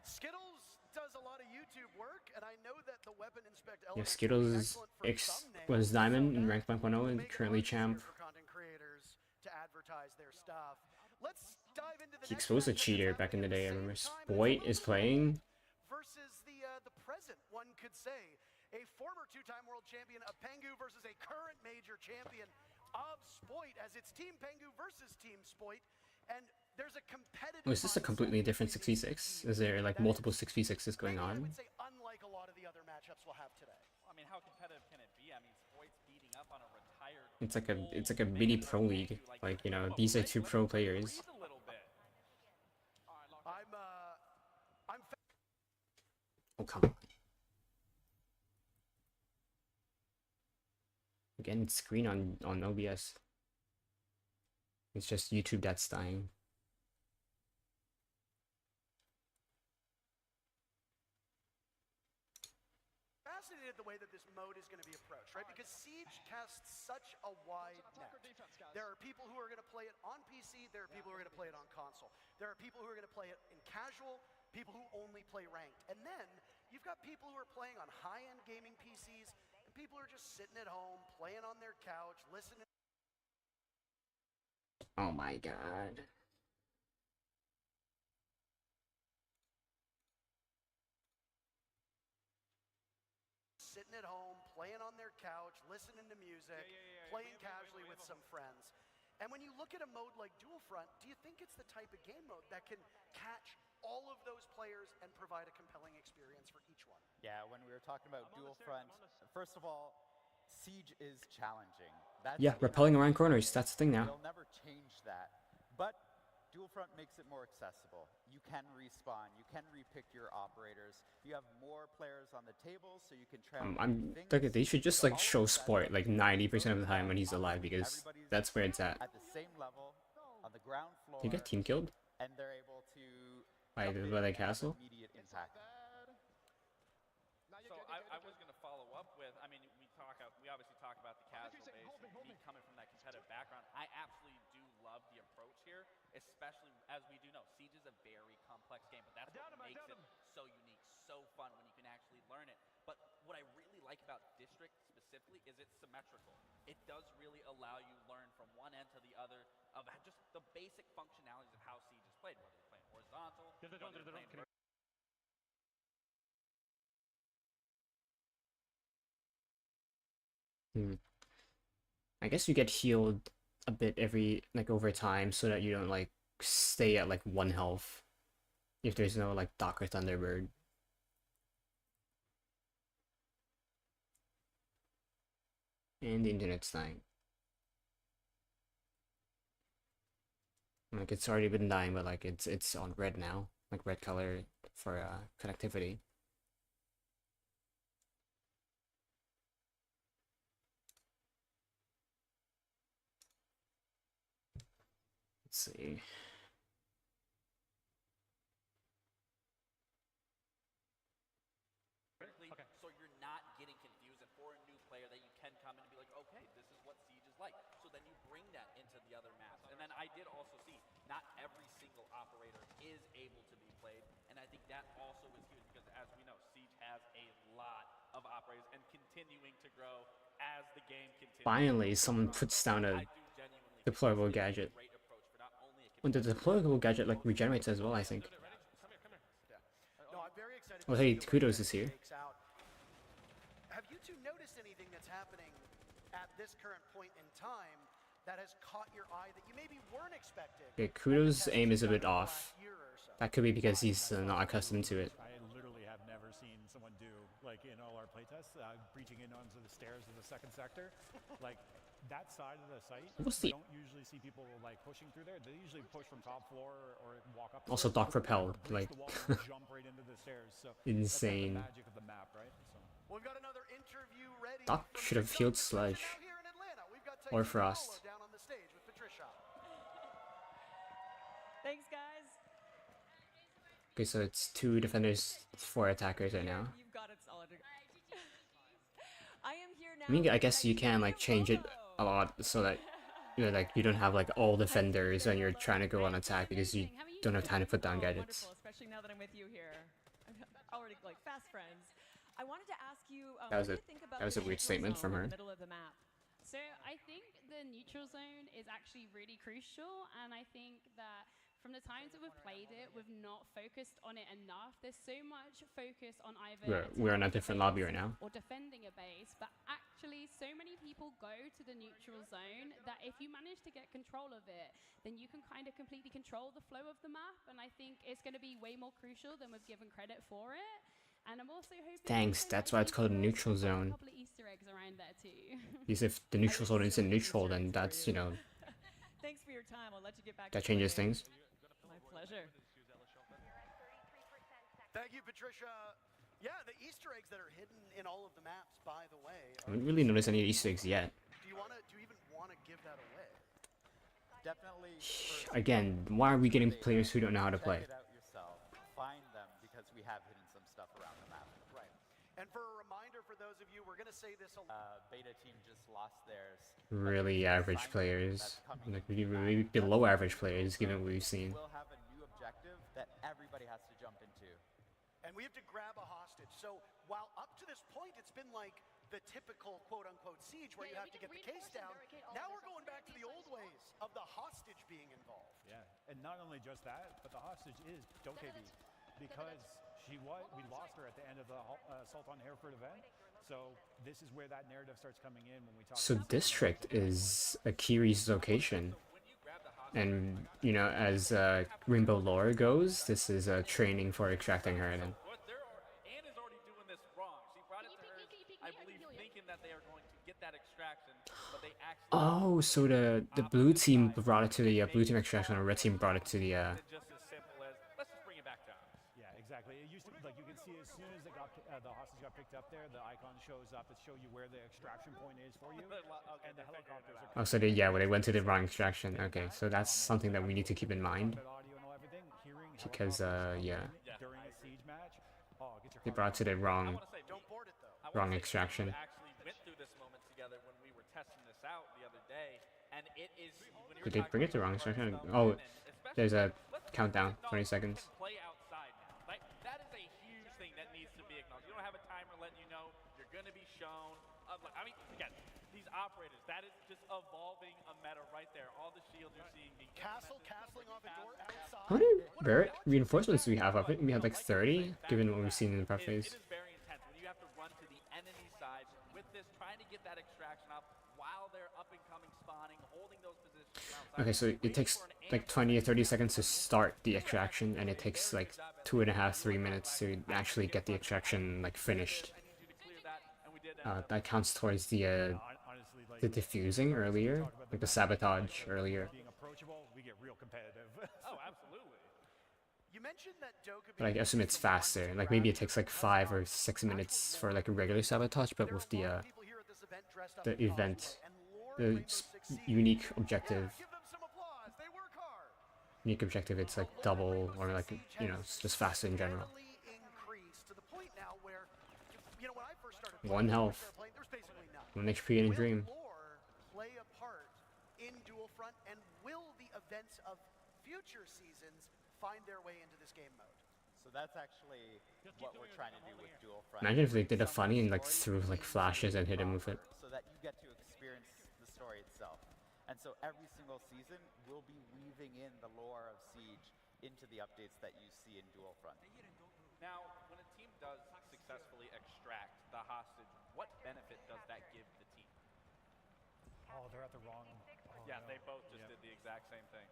Skittles does a lot of YouTube work, and I know that the weapon inspect Yeah, element is Skittles excellent for was thumbnails, diamond so in that ranked 1.0 will and make it currently much easier champ. for content creators to advertise their stuff. Let's dive into the He next exposed a matchup that's cheater back in the happening day. I at the remember same time, and Spoit it's is a little playing. versus the present, one could say. A former two-time world champion of Pengu versus a current major champion of Spoit, as it's Team Pengu versus Team Spoit, and there's a competitive. Oh, is this a completely different 6v6? Is there like multiple 6v6s going I on? would say unlike a lot of the other matchups we'll have today. I mean, how competitive can it be? I mean, Spoit's beating up on a retired. It's like a mini pro league. Like, you know, these are two pro players. Breathe a little bit. I'm Oh, come on. Again, it's screen on OBS. It's just YouTube that's dying. fascinated at the way that this mode is going to be approached, right? Because Siege casts such a wide net. There are people who are going to play it on PC, there are people who are going to play it on console. There are people who are going to play it in casual, people who only play ranked. And then you've got people who are playing on high-end gaming PCs, and people who are just sitting at home, playing on their couch, listening. Oh my god. Sitting at home, playing on their couch, listening to music, playing casually with some friends. And when you look at a mode like Dual Front, do you think it's the type of game mode that can catch all of those players and provide a compelling experience for each one? Yeah, when we were talking about Dual Front, first of all, Siege is challenging. That's Yeah, rappelling around corners, that's the thing now. They'll never change that. But Dual Front makes it more accessible. You can respawn, you can repick your operators. You have more players on the table, so you can try. They should just like show Sport like 90% of the time when he's alive, because that's where it's at. At the same level, on the ground floor. Did he get team killed And they're able to by jump in the and have castle? immediate impact. So I was going to follow up with, I mean, we obviously talk about the casual base and me coming from that competitive background. I absolutely do love the approach here, especially as we do know, Siege is a very complex game, but that's what makes it so unique, so fun when you can actually learn it. But what I really like about District specifically is it's symmetrical. It does really allow you to learn from one end to the other of just the basic functionalities of how Siege is played, whether you're playing horizontal, whether you're playing I guess you get healed a bit every like over time so that you don't like stay at like 1 health if there's no like Doc or Thunderbird. And the internet's dying. Like it's already been dying, but like it's on red now, like red color for connectivity. Let's see. Okay. So you're not getting confused, and for a new player that you can come in and be like, okay, this is what Siege is like. So then you bring that into the other maps. And then I did also see not every single operator is able to be played, and I think that also is huge because as we know, Siege has a lot of operators and continuing to grow as the game continues. Finally, someone puts down a deployable gadget. And the deployable gadget like regenerates as well, I think. No, I'm very excited. Oh hey, Kudos is here. Have you two noticed anything that's happening at this current point in time that has caught your eye that you maybe weren't expecting? Okay, Kudos' aim is a bit off. That could be because he's not accustomed to it. I literally have never seen someone do, like in all our playtests, breaching in onto the stairs of the second sector. Like, that side of the site, you don't usually see people like pushing through there. They usually push from top floor or walk up. Also, Doc Propel, like jump right into the stairs. So insane. that's kind of the magic of the map, right? So. We've got another interview ready. Doc should have healed Sludge or Frost. Down on the stage with Patricia. Thanks, guys. Okay, so it's 2 defenders, 4 attackers right now. You've got it solid. I am here now. I mean, I guess you can like change it a lot so that like you don't have like all defenders when you're trying to go on attack because you don't have time to put down gadgets. Especially now that I'm with you here. I'm already like fast friends. I wanted to ask you. That was a weird statement from her. Middle of the map. So I think the neutral zone is actually really crucial, and I think that from the times that we've played it, we've not focused on it enough. There's so much focus on either We're in a different lobby right now. or defending a base, but actually so many people go to the neutral zone that if you manage to get control of it, then you can kind of completely control the flow of the map, and I think it's going to be way more crucial than we've given credit for it. And I'm also hoping Thanks, that's why it's called a neutral zone. A couple of Easter eggs around there too. Because if the neutral zone isn't neutral, then that's, you know, Thanks for your time. I'll let you get back. that changes things. My pleasure. Thank you, Patricia. Yeah, the Easter eggs that are hidden in all of the maps, by the way. I haven't really noticed any Easter eggs yet. Do you even want to give that away? Definitely. Again, why are we getting players who don't know how to play? Check it out yourself. Find them because we have hidden some stuff around the map. Right. And for a reminder for those of you, we're going to say this a lot. Beta team just lost theirs. Really average players, like really below average players, given what we've seen. We'll have a new objective that everybody has to jump into. And we have to grab a hostage. So while up to this point it's been like the typical quote-unquote siege where you have to get the case down, now we're going back to the old ways of the hostage being involved. Yeah, and not only just that, but the hostage is Dokebe, because we lost her at the end of the Assault on Hereford event. So this is where that narrative starts coming in when we talk. So District is Akiri's location, and you know, as Rainbow lore goes, this is training for extracting her. Then. Anne is already doing this wrong. She brought it to her, I believe, thinking that they are going to get that extraction, but they actually. Oh, so the blue team brought it to the blue team extraction, and red team brought it to the. Just as simple as let's just bring it back down. Yeah, exactly. It used to like you can see as soon as it got the hostage got picked up there, the icon shows up to show you where the extraction point is for you, and the helicopters are. Oh, so they they went to the wrong extraction. Okay, so that's something that we need to keep in mind. Because yeah, during a siege match, they brought it to the wrong extraction. Actually went through this moment together when we were testing this out the other day, and it is. Did they bring it to the wrong extraction? Oh, there's a countdown, 20 seconds. Play outside now. Like, that is a huge thing that needs to be acknowledged. You don't have a timer letting you know you're going to be shown. I mean, again, these operators, that is just evolving a meta right there. All the shields you're seeing being Castling off a door outside. How many barrett reinforcements do we have? I think we have like 30, given what we've seen in the prep phase. It is very intense when you have to run to the enemy side with this, trying to get that extraction up while they're up and coming. Okay, so it takes like 20 or 30 seconds to start the extraction, and it takes like 2.5, 3 minutes to actually get the extraction like finished. That counts towards Honestly, like the diffusing earlier, talk about like the match sabotage earlier. being approachable, we get real competitive. Oh, absolutely. You mentioned that Dokkaebi But I assume it's faster. Like maybe it takes like 5 or 6 minutes for like a regular sabotage, but with the event, the unique objective, it's like double, or like, you know, it's just faster in general. One health, 1 HP in a dream. Lore play a part in Dual Front, and will the events of future seasons find their way into this game mode? So that's actually what we're trying to do with Dual Front. Imagine if they did a funny and like threw like flashes and hit him with it. So that you get to experience the story itself. And so every single season, we'll be weaving in the lore of Siege into the updates that you see in Dual Front. Now, when a team does successfully extract the hostage, what benefit does that give the team? Oh, they're at the wrong. Yeah, they both just did the exact same thing.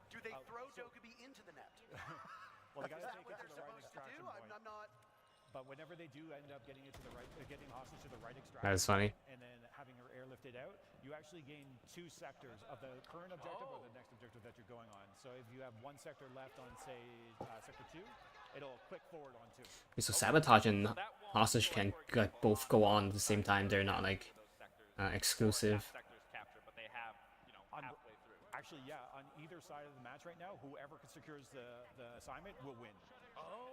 Do they throw Dokkaebi into the net? Well, they got Is to that take what it to they're the right supposed to extraction do? point. I'm not. But whenever they do end up getting it to the right, getting hostage to the right extraction, That is funny. and then having her airlifted out, you actually gain 2 sectors of the current objective or the next objective that you're going on. So if you have 1 sector left on, say, sector 2, it'll click forward on 2. So sabotage and hostage can both go on at the same time. They're not like exclusive. Sectors captured, but they have, you know, halfway through. Actually, yeah, on either side of the match right now, whoever secures the assignment will win. Oh.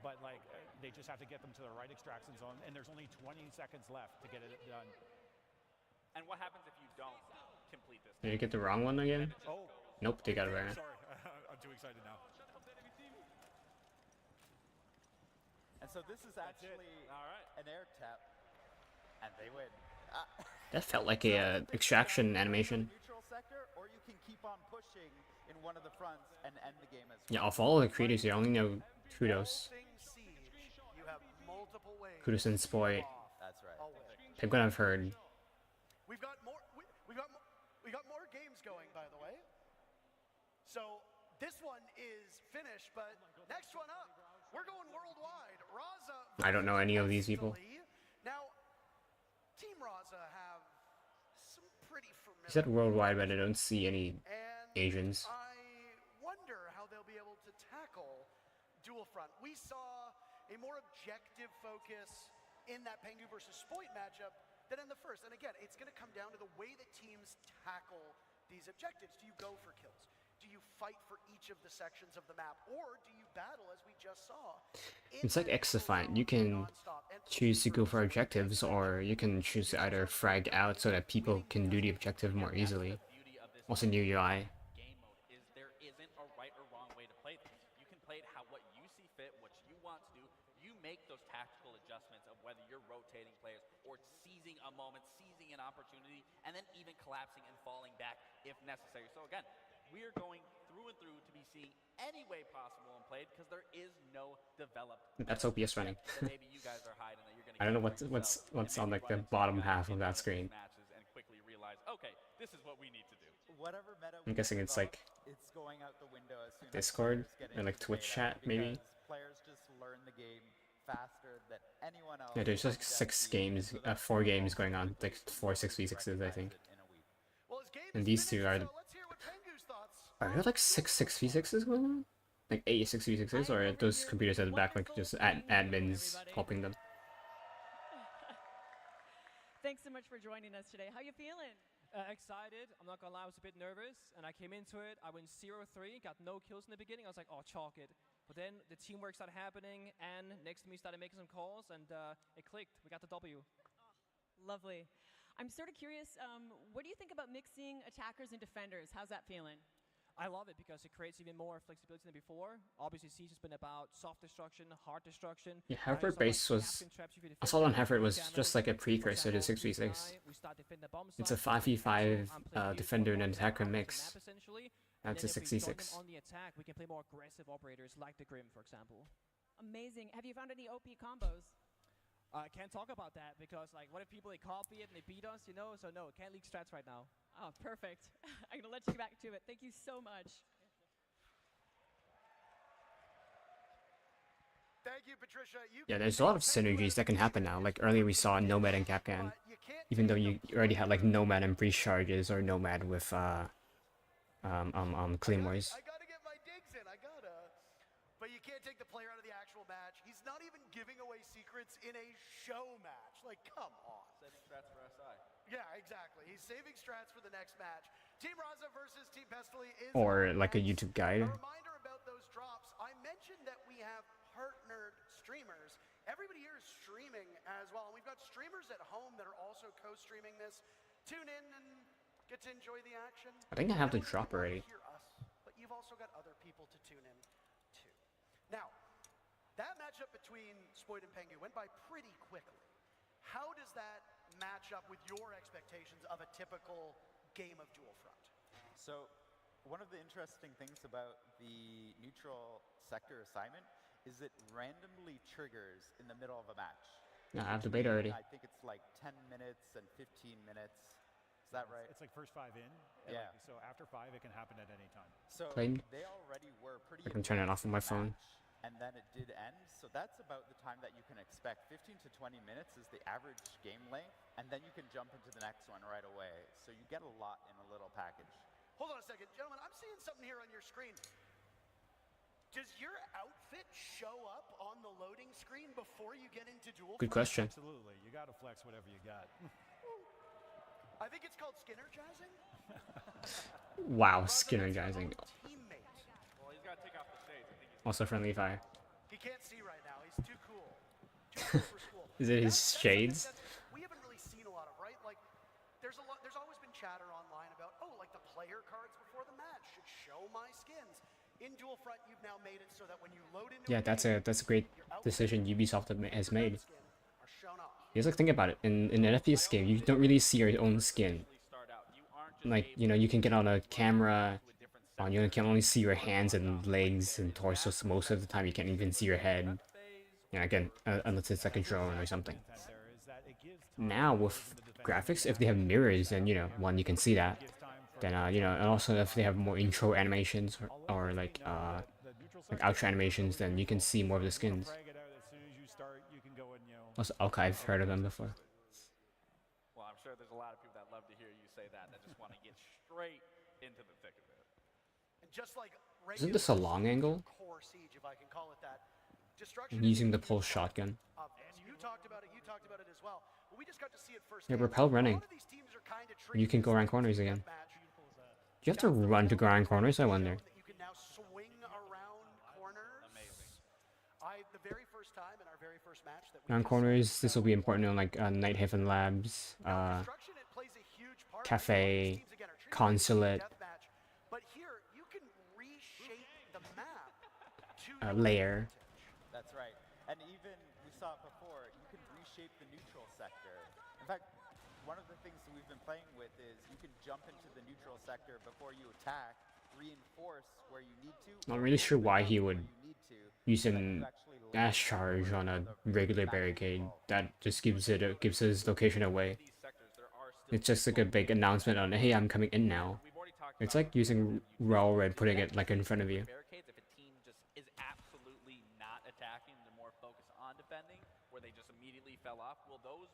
But like, they just have to get them to the right extraction zone, and there's only 20 seconds left to get it done. And what happens if you don't complete this? Did you get the wrong one again? Oh. Nope, they got it right. Sorry, I'm too excited now. And so this is actually an air tap, and they win. That felt like a extraction animation. Neutral sector, or you can keep on pushing in one of the fronts and end the game as well. Yeah, of all the creators here, I only know Kudos. You have multiple ways. Kudos and Spoy. That's right. Penguin I've heard. We've got more. We got more games going, by the way. So this one is finished, but next one up, we're going worldwide. Raza. I don't know any of these people. Now, Team Raza have some pretty familiar. He said worldwide, but I don't see any Asians. I wonder how they'll be able to tackle Dual Front. We saw a more objective focus in that Pengu versus Spoit matchup than in the first. And again, it's going to come down to the way that teams tackle these objectives. Do you go for kills? Do you fight for each of the sections of the map? Or do you battle, as we just saw? It's like X-Defiant. You can choose to go for objectives, or you can choose to either frag out so that people can do the objective more easily. Also new UI. Game mode is there isn't a right or wrong way to play this. You can play it what you see fit, what you want to do. You make those tactical adjustments of whether you're rotating players or seizing a moment, seizing an opportunity, and then even collapsing and falling back if necessary. So again, we are going through and through to be seeing any way possible and played because there is no developed. That's OPS running. Maybe you guys are hiding that you're going to. I don't know what's on like the bottom half of that screen. Matches and quickly realize, okay, this is what we need to do. Whatever meta I'm guessing it's like it's going out the window as soon Discord as players get or like into Twitch beta, chat maybe. because players just learn the game faster than anyone else. Yeah, there's like 4 games going on, like 4 6v6s I think. And these two are there like 6 6v6s going on? Like 8 6v6s, or are those computers at the back like just admins helping them? Thanks so much for joining us today. How you feeling? Excited. I'm not gonna lie, I was a bit nervous, and I came into it. I went 0-3, got no kills in the beginning. I was like, oh, chalk it. But then the teamwork started happening, and next to me started making some calls, and it clicked. We got the W. Lovely. I'm sort of curious, what do you think about mixing attackers and defenders? How's that feeling? I love it because it creates even more flexibility than before. Obviously, Siege has been about soft destruction, hard destruction. Yeah, Hereford base was... Assault on Hereford was just like a precursor to 6v6. It's a 5v5 defender and attacker mix. That's a 6v6. On the attack, we can play more aggressive operators like the Grim, for example. Amazing. Have you found any OP combos? I can't talk about that because, like, what if people they copy it and they beat us, you know? So no, can't leak strats right now. Oh, perfect. I'm gonna let you get back to it. Thank you so much. Thank you, Patricia. Yeah, there's a lot of synergies that can happen now. Like earlier we saw Nomad and Capcan. Even though you already had like Nomad and breach charges or Nomad with claymores. I gotta get my digs in. I gotta. But you can't take the player out of the actual match. He's not even giving away secrets in a show match. Like, come on. Saving strats for SI. Yeah, exactly. He's saving strats for the next match. Team Raza versus Team Pestily is Or like a YouTube guide. A reminder about those drops. I mentioned that we have partnered streamers. Everybody here is streaming as well. And we've got streamers at home that are also co-streaming this. Tune in and get to enjoy the action. I think I have the drop already. Hear us, but you've also got other people to tune in too. Now, that matchup between Spoid and Pengu went by pretty quickly. How does that match up with your expectations of a typical game of Dual Front? So, one of the interesting things about the neutral sector assignment is it randomly triggers in the middle of a match. No, I have the beta already. I think it's like 10 minutes and 15 minutes. Is that right? It's like first 5 in. Yeah. Like, so after 5, it can happen at any time. So Claimed. they already were pretty. I can turn it off on my phone. And then it did end. So that's about the time that you can expect. 15 to 20 minutes is the average game length, and then you can jump into the next one right away. So you get a lot in a little package. Hold on a second, gentlemen. I'm seeing something here on your screen. Does your outfit show up on the loading screen before you get into Dual Good Front? question. Absolutely. You got to flex whatever you got. I think it's called Skinnergizing. Wow, Skinnergizing. Teammate. Well, he's got to take off the shades. I think he's Also friendly fire. He can't see right now. He's too cool. Too cool for school. Is it his That's shades? something that we haven't really seen a lot of, right? Like, there's always been chatter online about, oh, like the player cards before the match should show my skins. In Dual Front, you've now made it so that when you load into Yeah, that's a great decision Ubisoft has made. are shown off. Because like think about it, in an FPS game, you don't really see your own skin. Like, you know, you can get on a camera, you can only see your hands and legs and torso, so most of the time you can't even see your head. Yeah, again, unless it's like a drone or something. Now with graphics, if they have mirrors, then, you know, one, you can see that. Then, you know, and also if they have more intro animations or like outro animations, then you can see more of the skins. Also, okay, I've heard of them before. Well, I'm sure there's a lot of people that love to hear you say that just want to get straight into the thick of it. And just like Isn't this a long angle? core siege, if I can call it that. I'm using the pulse shotgun. You talked about it as well. But we just got to see it first. Yeah, rappel running. You can go around corners again. Do you have to run to go around corners, I wonder? You can now swing around corners. Amazing. The very first time in our very first match that we Around corners, this will be important on like Night Haven Labs, Destruction, it plays a huge part. Cafe, Teams again are treated Consulate, like a deathmatch. But here you can reshape the map to your Lair. That's right. And even, we saw it before, you can reshape the neutral sector. In fact, one of the things that we've been playing with is you can jump into the neutral sector before you attack, reinforce where you need to. Not really sure why he would use an dash charge on a regular barricade. That just gives his location away. It's just like a big announcement on, hey, I'm coming in now. It's like using railroad, putting it like in front of you. Barricades, if a team just is absolutely not attacking, they're more focused on defending, where they just immediately fell off. Well, those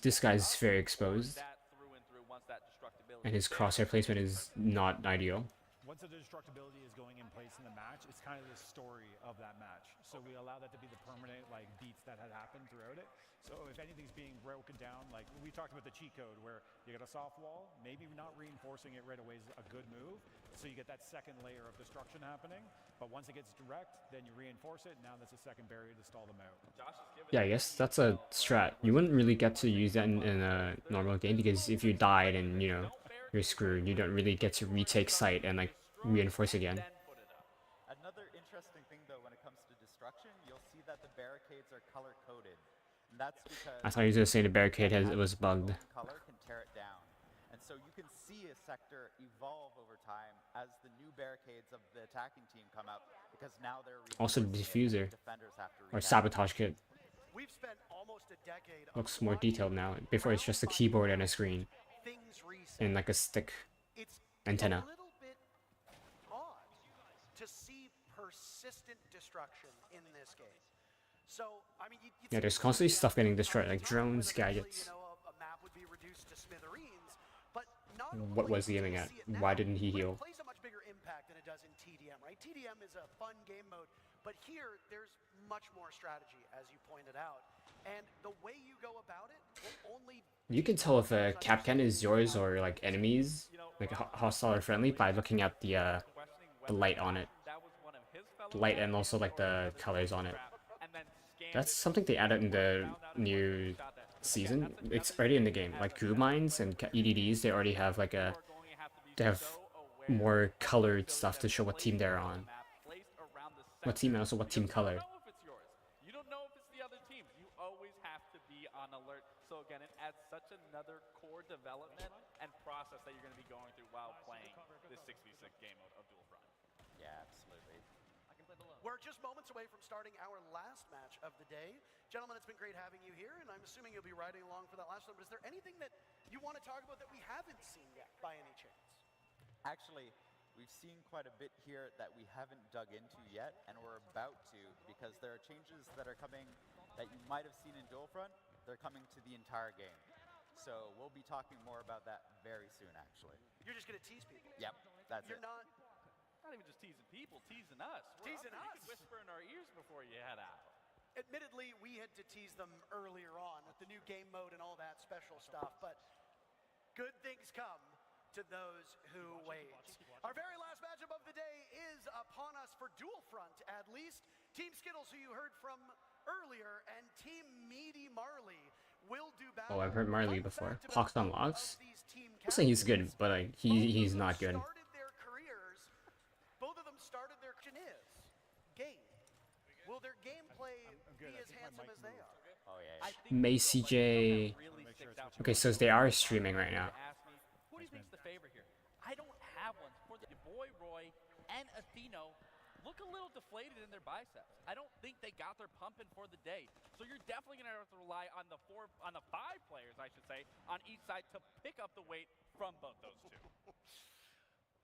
This guy's very exposed, that through and through once that destructibility and his crosshair placement is not ideal. Once the destructibility is going in place in the match, it's kind of the story of that match. So we allow that to be the permanent like beats that had happened throughout it. So if anything's being broken down, like we talked about the cheat code where you got a soft wall, maybe not reinforcing it right away is a good move. So you get that second layer of destruction happening. But once it gets direct, then you reinforce it. Now that's a second barrier to stall them out. Yeah, I guess that's a strat. You wouldn't really get to use that in a normal game because if you died and, you know, you're screwed, you don't really get to retake site and like reinforce again. Another interesting thing though, when it comes to destruction, you'll see that the barricades are color coded. And that's because I thought you were gonna say the barricade was bugged. color can tear it down. And so you can see a sector evolve over time as the new barricades of the attacking team come up because now they're Also the reinforcing it and diffuser defenders have to or react. sabotage kit. We've spent almost a decade of Looks more watching detailed now. Before it's just a keyboard and a screen things reset. and like a stick It's antenna. a little bit odd to see persistent destruction in this game. So, I mean, you'd Yeah, see there's this constantly again stuff getting time destroyed, and like time, drones, where eventually, gadgets. You know, a map would be reduced to smithereens, but not What only was he do aiming we at? see it Why now, didn't he but heal? It plays a much bigger impact than it does in TDM, right? TDM is a fun game mode, but here there's much more strategy, as you pointed out. And the way you go about it will only... You can tell if a Capcan is yours or like enemies, like hostile or friendly, by looking at the light on it. The light and also like the colors on it. That's something they added in the new season. It's already in the game. Like group mines and EDDs, they already have like they have more colored stuff to show what team they're on. What team and also what team color. You don't know if it's the other team. You always have to be on alert. So again, it adds such another core development and process that you're going to be going through while playing this 6v6 game of Dual Front. Yeah, absolutely. We're just moments away from starting our last match of the day. Gentlemen, it's been great having you here, and I'm assuming you'll be riding along for that last one. But is there anything that you want to talk about that we haven't seen yet, by any chance? Actually, we've seen quite a bit here that we haven't dug into yet, and we're about to, because there are changes that are coming that you might have seen in Dual Front. They're coming to the entire game. So we'll be talking more about that very soon, actually. You're just going to tease people. Yep, that's You're it. not... Not even just teasing people, teasing us. Teasing us. You can whisper in our ears before you head out. Admittedly, we had to tease them earlier on with the new game mode and all that special stuff, but good things come to those who wait. Our very last matchup of the day is upon us for Dual Front, at least. Team Skittles, who you heard from earlier, and Team Meaty Marley will do battle. Oh, I've heard Marley before. Hawks on Logs? I'll say he's good, but like he's not good. Both of them started their game. Will their gameplay be as handsome as they are? Oh yeah. May CJ. Okay, so they are streaming right now. Who do you think's the favorite here? I don't have one. For the boy Roy and Atheno look a little deflated in their biceps. I don't think they got their pumping for the day. So you're definitely gonna have to rely on the 5 players, I should say, on each side to pick up the weight from both those two.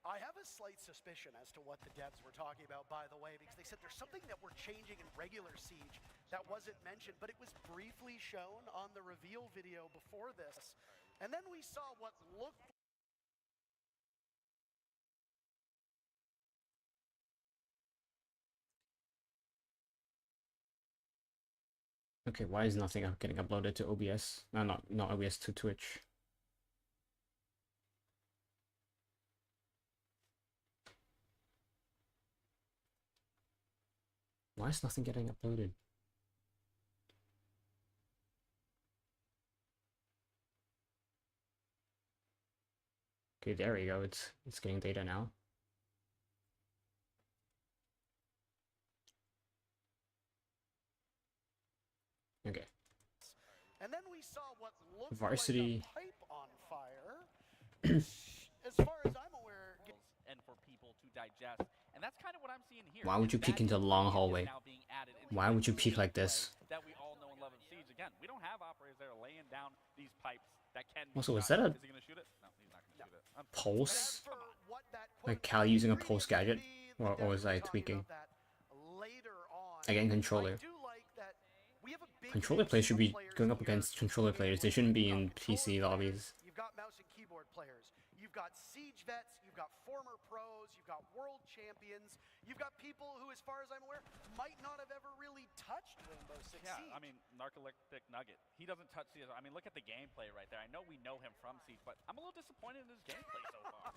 I have a slight suspicion as to what the devs were talking about, by the way, because they said there's something that we're changing in regular Siege that wasn't mentioned, but it was briefly shown on the reveal video before this. And then we saw what looked Okay, why is nothing getting uploaded to OBS? No, not OBS, to Twitch. Why is nothing getting uploaded? Okay, there we go. It's getting data now. Okay. And then we saw what looked Varsity. like a pipe on fire. As far as I'm aware, and for people to digest. And that's kind of what I'm seeing here. Why would you peek into the long hallway? Why would you peek like this? That we all know and love in Siege. Again, we don't have operators that are laying down these pipes that can be Also, is shot. that a Is he gonna shoot it? No, he's not gonna shoot it. pulse? Like Cal using a pulse gadget? Or was I tweaking? Again, controller. Controller players should be going up against controller players. They shouldn't be in PC lobbies. You've got mouse and keyboard players. You've got Siege vets. You've got former pros. You've got world champions. You've got people who, as far as I'm aware, might not have ever really touched Rainbow Six Siege. Yeah, I mean, Narcoleptic Nugget. He doesn't touch Siege. I mean, look at the gameplay right there. I know we know him from Siege, but I'm a little disappointed in his gameplay so far.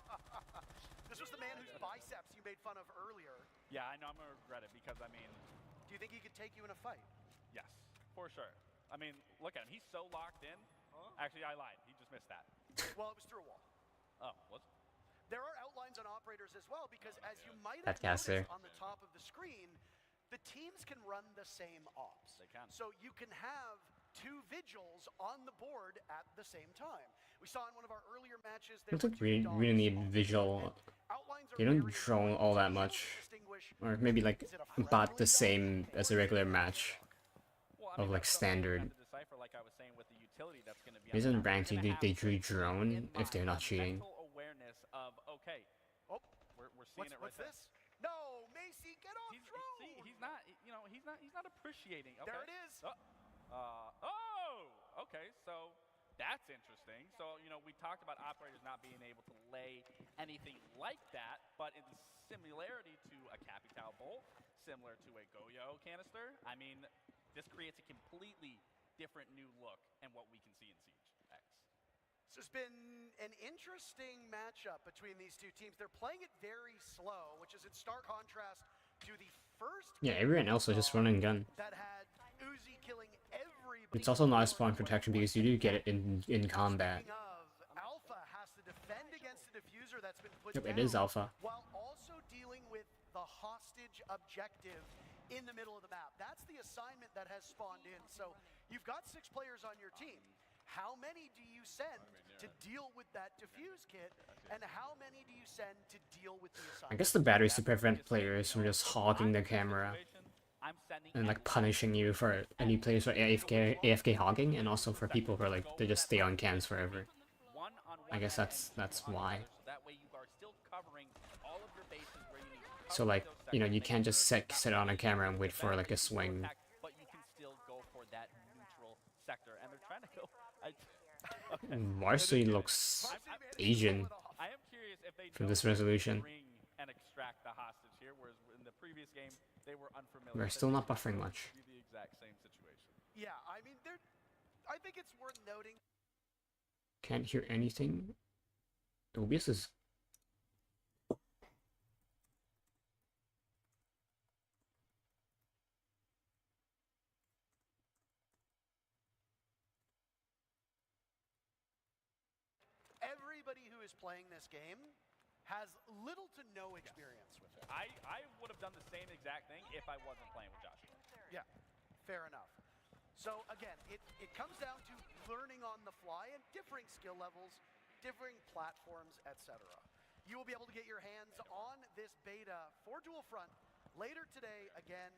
This was the man whose biceps you made fun of earlier. Yeah, I know. I'm going to regret it because, I mean... Do you think he could take you in a fight? Yes, for sure. I mean, look at him. He's so locked in. Actually, I lied. He just missed that. Well, it was through a wall. Oh, what? There are outlines on operators as well, because as you might That have caster. noticed on the top of the screen, the teams can run the same ops. They can. So you can have 2 vigils on the board at the same time. We saw in one of our earlier matches. I don't think we really need visual. They don't drone all that much. Or maybe like about the same as a regular match. of like standard. Decipher, like I was saying, with the utility that's going to be. Isn't ranked they drew drone if they're not cheating. Awareness of okay. Oh, we're seeing it right what's there. this? No, Macy, get off drone. See, he's not. You know, he's not appreciating. Okay. There it is. Okay. So that's interesting. So we talked about operators not being able to lay anything like that, but in similarity to a Capital bolt, similar to a Goyo canister, I mean, this creates a completely different new look and what we can see in Siege X. So it's been an interesting matchup between these two teams. They're playing it very slow, which is in stark contrast to the first. Yeah, everyone else was just run and gun. That had Uzi killing everybody. It's also not a spawn protection because you do get it in combat. Speaking of, Alpha has to defend against the diffuser that's been put Yep, down, it is Alpha. while also dealing with the hostage objective in the middle of the map. That's the assignment that has spawned in. So you've got 6 players on your team. How many do you send to deal with that diffuse kit, and how many do you send to deal with the assignment? I guess the battery is to prevent players from just hogging the camera and like punishing you for any players for AFK hogging, and also for people who are like they just stay on cams forever. I guess that's why. So like you can't just sit on a camera and wait for like a swing. But you can still go for that neutral sector, and they're trying to go. Marcy looks Asian I am curious if they from this resolution. bring and extract the hostage here, whereas in the previous game they were unfamiliar. We're still not buffering much. The exact same situation. Yeah, I mean, I think it's worth noting. Can't hear anything. OBS is. Everybody who is playing this game has little to no experience with it. I would have done the same exact thing if I wasn't playing with Josh. Yeah, fair enough. So again, it comes down to learning on the fly and differing skill levels, differing platforms, etc. You will be able to get your hands on this beta for Dual Front later today. Again,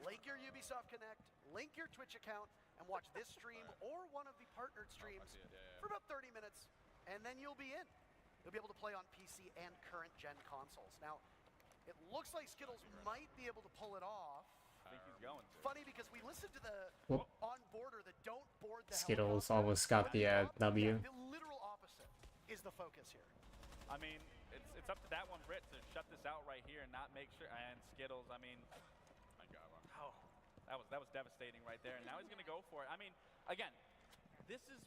link your Ubisoft Connect, link your Twitch account, and watch this stream or one of the partnered streams for about 30 minutes, and then you'll be in. You'll be able to play on PC and current-gen consoles. Now, it looks like Skittles might be able to pull it off. I think he's going to. Funny because we listened to the on-boarder, the don't board the Skittles helicopter. almost got the W. The literal opposite is the focus here. I mean, it's up to that one Brit to shut this out right here and not make sure. And Skittles, I mean, my God, wow, that was devastating right there. And now he's gonna go for it. I mean, again, this is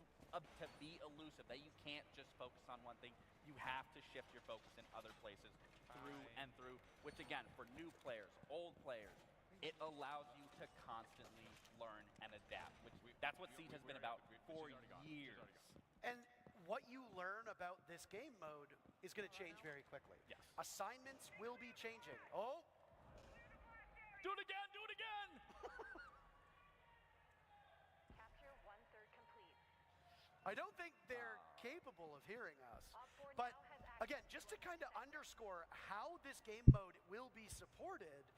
to be elusive. That you can't just focus on one thing. You have to shift your focus in other places through and through. Which again, for new players, old players, it allows you to constantly learn and adapt. That's what Siege has been about for years. And what you learn about this game mode is going to change very quickly. Yes. Assignments will be changing. Oh! Do it again! Do it again! Capture 1/3 complete. I don't think they're capable of hearing us. But again, just to kind of underscore how this game mode will be supported,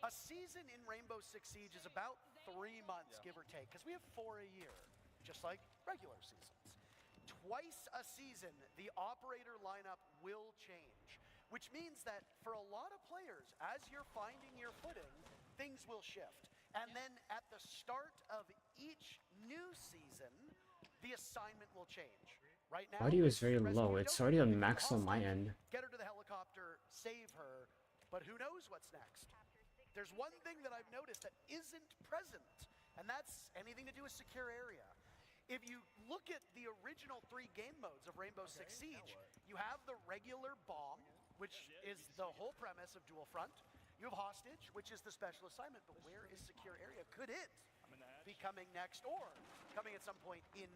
a season in Rainbow Six Siege is about 3 months, give or take, because we have 4 a year, just like regular seasons. Twice a season, the operator lineup will change, which means that for a lot of players, as you're finding your footing, things will shift. And then at the start of each new season, the assignment will change. Right now, Audio is very low. It's already on max on my end. Get her to the helicopter, save her, but who knows what's next? There's one thing that I've noticed that isn't present, and that's anything to do with secure area. If you look at the original 3 game modes of Rainbow Six Siege, you have the regular bomb, which is the whole premise of Dual Front. You have Hostage, which is the special assignment, but where is secure area? Could it be coming next, or coming at some point in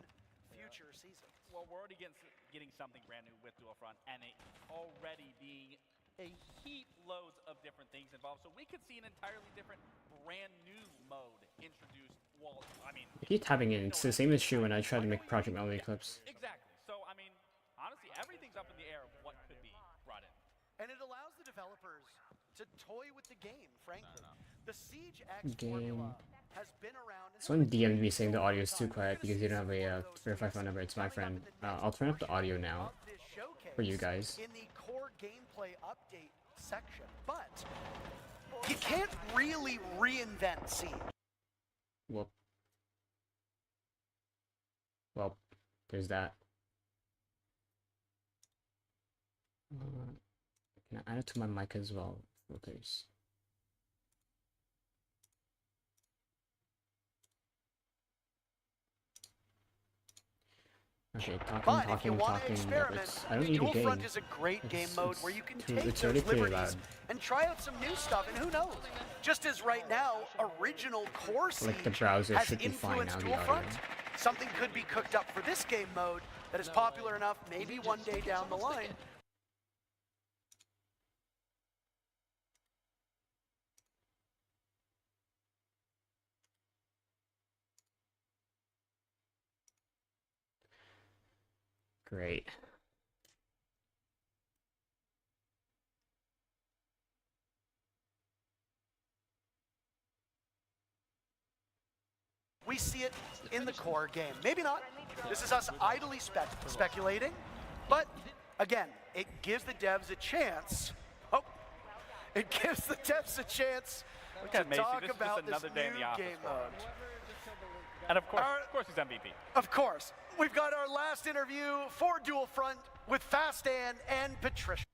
future seasons? Well, we're already getting something brand new with Dual Front, and it already being a heap loads of different things involved. So we could see an entirely different, brand new mode introduced. Well, I mean, I keep tapping in. It's the same issue when I try to make Project Melody clips. Exactly. So I mean, honestly, everything's up in the air of what could be brought in. And it allows the developers to toy with the game, frankly. The Siege X formula has been around. Someone DM'd me saying the audio is too quiet because you don't have a verify phone number. It's my friend. I'll turn up the audio now for you guys. In the core gameplay update section, but you can't really reinvent Siege. Well, there's that. Can I add it to my mic as well? Filters. Okay, But if you want to talking. experiment, I don't need a Dual game. Front is a great game mode where you can take it's those already pretty liberties loud. and try out some new stuff, and who knows? Just as right now, original core Siege Like the browser has should be fine influenced now, the Dual audio. Front. Something could be cooked up for this game mode that is popular enough, maybe one day down the line. Great. We see it in the core game. Maybe not. This is us idly speculating. But again, it gives the devs a chance. Oh, it gives the devs a chance to talk about this new game mode. And of course he's MVP. Of course. We've got our last interview for Dual Front with Fastan and Patricia.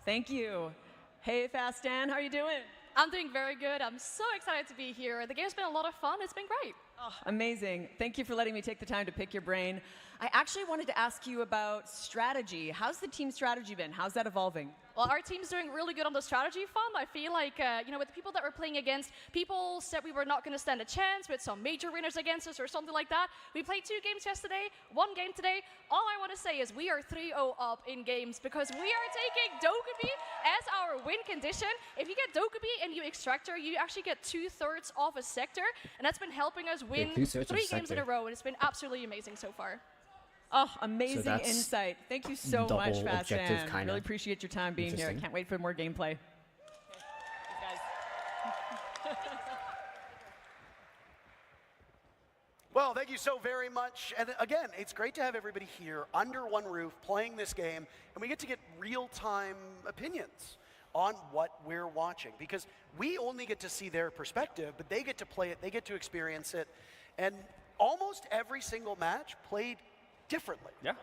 Thank you. Hey, Fastan, how are you doing? I'm doing very good. I'm so excited to be here. The game's been a lot of fun. It's been great. Oh, amazing. Thank you for letting me take the time to pick your brain. I actually wanted to ask you about strategy. How's the team strategy been? How's that evolving? Well, our team's doing really good on the strategy front. I feel like, with the people that we're playing against, people said we were not going to stand a chance with some major winners against us or something like that. We played 2 games yesterday, 1 game today. All I want to say is we are 3-0 up in games because we are taking Dokkaebi as our win condition. If you get Dokkaebi and you Extractor, you actually get 2/3 of a sector, and that's been helping us win 3 games in a row, and it's been absolutely amazing so far. Oh, amazing So that's insight. Thank you so double much, objective, Fastan. kinda. Really appreciate your time being here. I Interesting. can't wait for more gameplay. Well, thank you so very much. And again, it's great to have everybody here under one roof playing this game, and we get to get real-time opinions on what we're watching, because we only get to see their perspective, but they get to play it, they get to experience it, and almost every single match played differently. Yeah.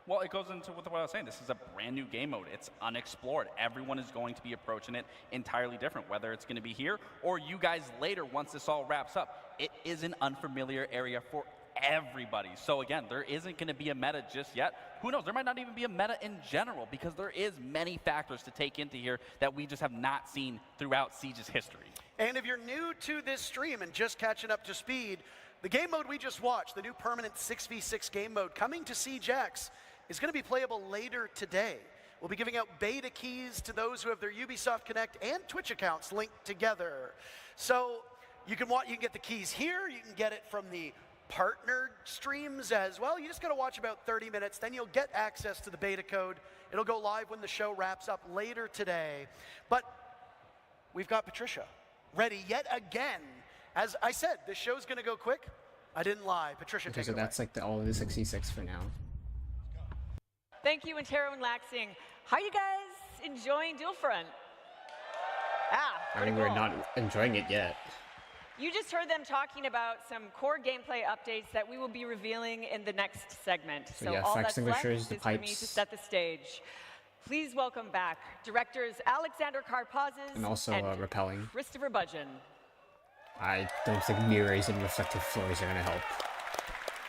Well, it goes into what I was saying. This is a brand new game mode. It's unexplored. Everyone is going to be approaching it entirely different, whether it's going to be here or you guys later once this all wraps up. It is an unfamiliar area for everybody. So again, there isn't going to be a meta just yet. Who knows? There might not even be a meta in general because there is many factors to take into here that we just have not seen throughout Siege's history. And if you're new to this stream and just catching up to speed, the game mode we just watched, the new permanent 6v6 game mode coming to Siege X, is going to be playable later today. We'll be giving out beta keys to those who have their Ubisoft Connect and Twitch accounts linked together. So you can get the keys here, you can get it from the partnered streams as well. You just got to watch about 30 minutes, then you'll get access to the beta code. It'll go live when the show wraps up later today. But we've got Patricia ready yet again. As I said, this show's going to go quick. I didn't lie. Patricia, Okay, take so it away. that's like all of the 66 for now. Thank you, Antero and Laxing. How are you guys enjoying Dual Front? I mean, we're not enjoying it yet. You just heard them talking about some core gameplay updates that we will be revealing in the next segment. So yeah, all fire that's left extinguishers, the is for me to pipes. set the stage. Please welcome back directors Alexander Karpazes And also rappelling. Christopher Budgeon. I don't think mirrors and reflective floors are going to help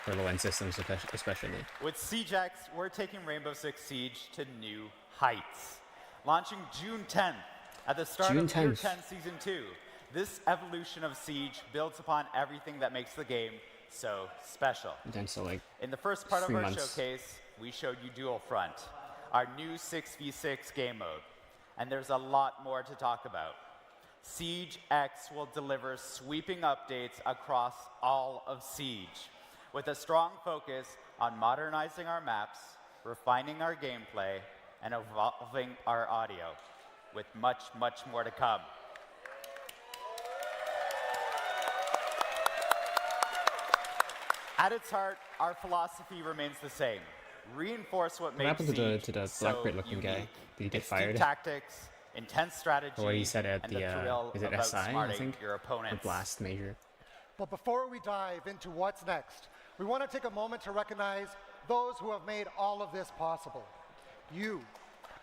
for low-end systems especially. With Siege X, we're taking Rainbow Six Siege to new heights. Launching June 10th at the start June of Year 10th. 10 Season 2. This evolution of Siege builds upon everything that makes the game so special. Then so like In the first part of 3 our months. showcase, we showed you Dual Front, our new 6v6 game mode. And there's a lot more to talk about. Siege X will deliver sweeping updates across all of Siege, with a strong focus on modernizing our maps, refining our gameplay, and evolving our audio, with much, much more to come. At its heart, our philosophy remains the same. Reinforce what makes happened Siege to the so Blackbeard-looking guy? unique. Did he get It's deep fired? tactics, intense strategy, Or what he said at and the the thrill is it of SI, I outsmarting think? your Or opponents. Blast Major. But before we dive into what's next, we want to take a moment to recognize those who have made all of this possible. You,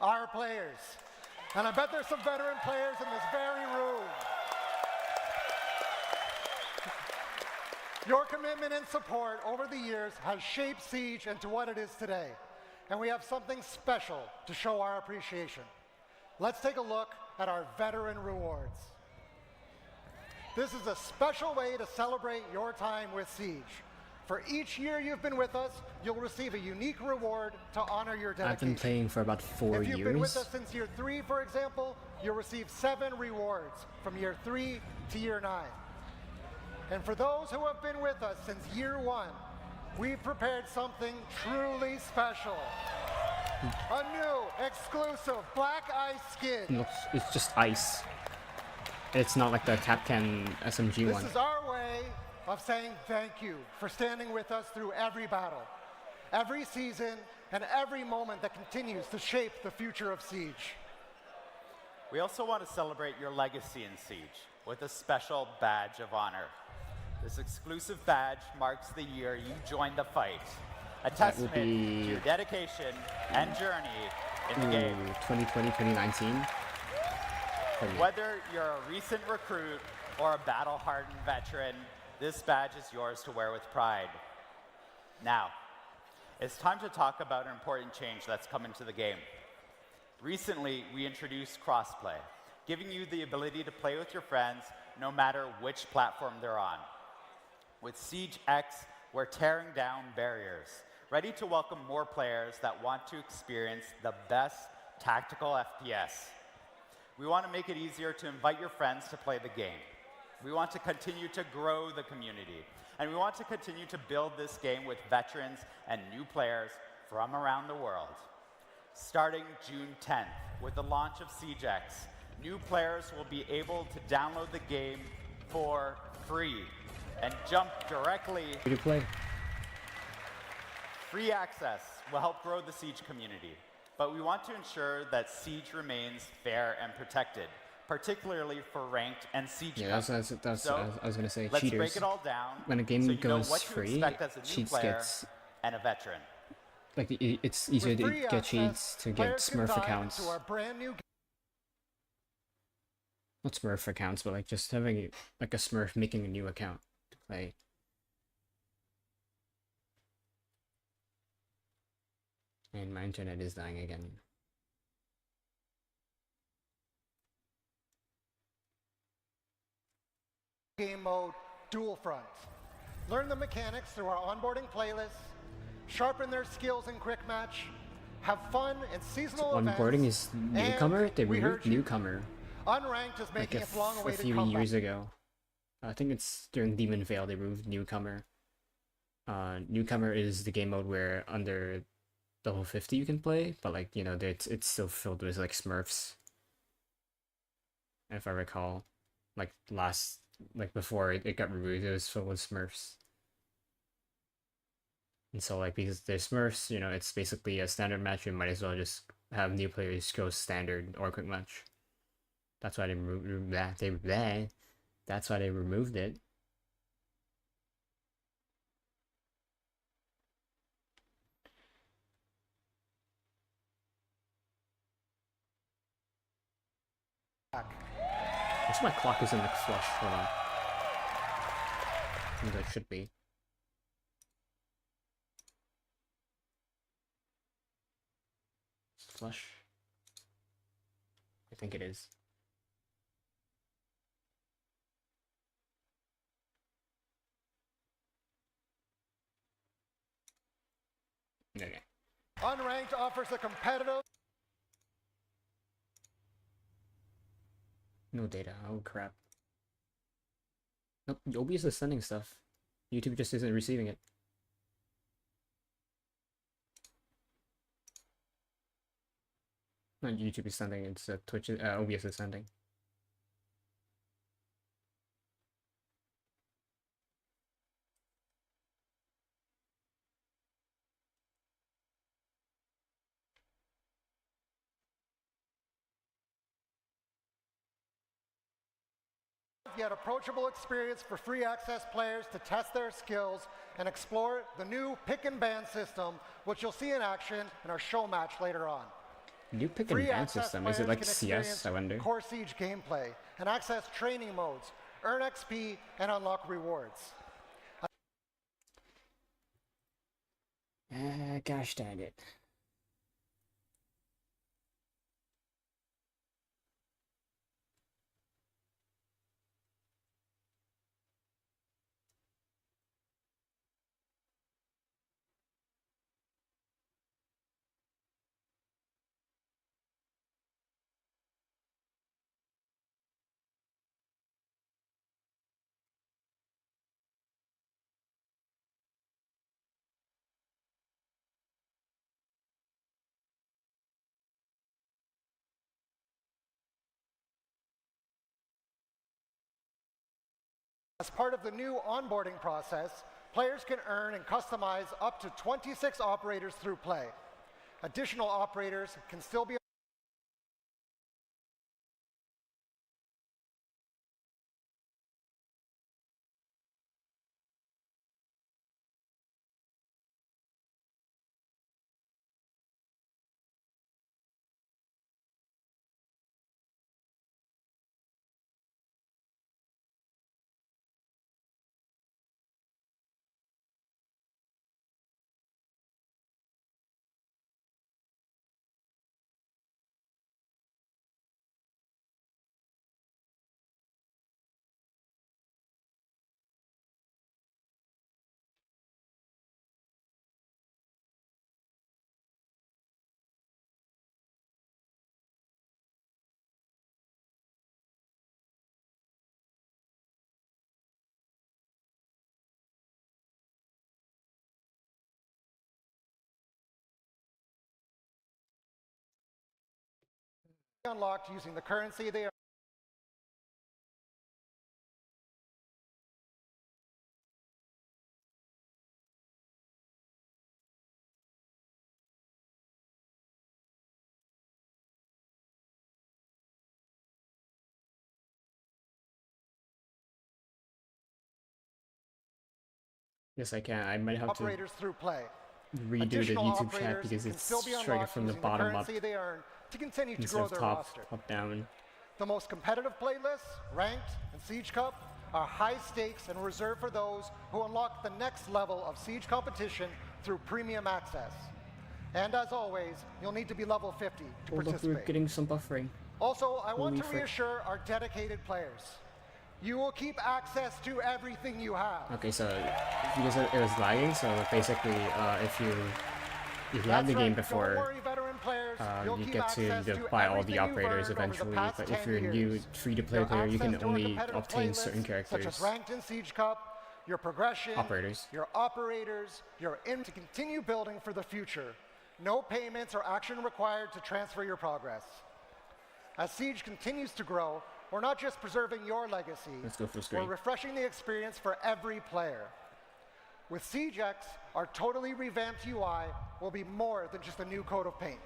our players. And I bet there's some veteran players in this very room. Your commitment and support over the years has shaped Siege into what it is today. And we have something special to show our appreciation. Let's take a look at our veteran rewards. This is a special way to celebrate your time with Siege. For each year you've been with us, you'll receive a unique reward to honor your dedication. I've been playing for about 4 If you've been with years. us since year 3, for example, you'll receive 7 rewards from year 3 to year 9. And for those who have been with us since year 1, we've prepared something truly special. A new, exclusive Black Ice skin. No, it's just ice. It's not like the Capcan SMG This one. is our way of saying thank you for standing with us through every battle, every season, and every moment that continues to shape the future of Siege. We also want to celebrate your legacy in Siege with a special badge of honor. This exclusive badge marks the year you joined the fight, a That testament would to be your dedication and journey in the game. 2020, 2019. Whether you're a recent recruit or a battle-hardened veteran, this badge is yours to wear with pride. Now, it's time to talk about an important change that's come into the game. Recently, we introduced crossplay, giving you the ability to play with your friends no matter which platform they're on. With Siege X, we're tearing down barriers, ready to welcome more players that want to experience the best tactical FPS. We want to make it easier to invite your friends to play the game. We want to continue to grow the community, and we want to continue to build this game with veterans and new players from around the world. Starting June 10th, with the launch of Siege X, new players will be able to download the game for free and jump directly. Free to play. Free access will help grow the Siege community, but we want to ensure that Siege remains fair and protected, particularly for ranked and Siege Yeah, that's so, I was gonna say. let's Cheaters. break it all down When a game so you know goes what to free, expect as a new cheats player gets and a veteran. like it's easier to free get access, cheats to get players can Smurf dive accounts. into our brand new Not Smurf accounts, but like just having like a Smurf making a new account to play. And my internet is dying again. game mode, Dual Front. Learn the mechanics through our onboarding playlists, sharpen their skills in quick match, have fun in seasonal events. Onboarding is newcomer. They we removed heard you. newcomer Unranked is like making a, its long-awaited few comeback. years ago. I think it's during Demon Veil they removed newcomer. Newcomer is the game mode where under level 50 you can play, but like you know it's still filled with like Smurfs. If I recall, like before it got removed, it was filled with Smurfs. And so like because they're Smurfs, you know, it's basically a standard match. You might as well just have new players go standard or quick match. That's why they removed that. That's why they removed it. What's my clock isn't like flush? Hold on. I think it should be. Flush. I think it is. Okay. Unranked offers a competitive. No data. Oh crap. Nope. OBS is sending stuff. YouTube just isn't receiving it. Not YouTube is sending. It's Twitch. OBS is sending. Yet approachable experience for free access players to test their skills and explore the new pick and ban system, which you'll see in action in our show match later on. New pick and ban system? Is it like CS, I wonder? Core Siege gameplay and access training modes, earn XP, and unlock rewards. Gosh dang it. As part of the new onboarding process, players can earn and customize up to 26 operators through play. Additional operators can still be unlocked using the currency they are. Yes, I can. I might have to Operators through play. redo the Additional YouTube chat operators because can it's still be striking unlocked from the using bottom up currency they earn to continue to instead grow of their top roster. down. The most competitive playlists, ranked and Siege Cup, are high stakes and reserved for those who unlock the next level of Siege competition through premium access. And as always, you'll need to be level 50 to Oh look, participate. we're getting some buffering. Also, I want Holy to frick. reassure our dedicated players. You will keep access to everything you have. Okay, so because it was lagging, so basically, if you have the game before, Don't worry, veteran players. You'll you keep get to access buy all everything the you've operators earned over the eventually. past But if 10 you're a new years. free-to-play Your player, you can access to a only competitive obtain playlist, certain characters. such as ranked in Siege Cup, your progression, Operators. your operators, your in to continue building for the future. No payments or action required to transfer your progress. As Siege continues to grow, we're not just preserving your legacy, Let's go full we're screen. refreshing the experience for every player. With SiegeX, our totally revamped UI will be more than just a new coat of paint.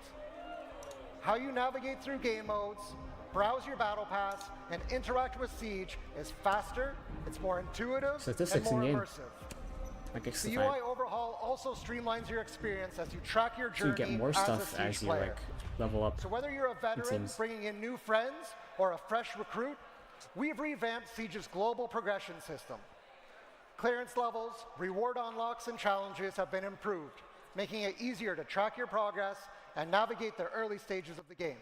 How you navigate through game modes, browse your battle pass, and interact with Siege is faster, it's more intuitive, and Statistics more in-game. immersive. Like The X5. UI overhaul also streamlines your experience as you track your So you journey get more as a stuff Siege as you player. like level up. So whether you're a veteran seems. bringing in new friends or a fresh recruit, we've revamped Siege's global progression system. Clearance levels, reward unlocks, and challenges have been improved, making it easier to track your progress and navigate the early stages of the game.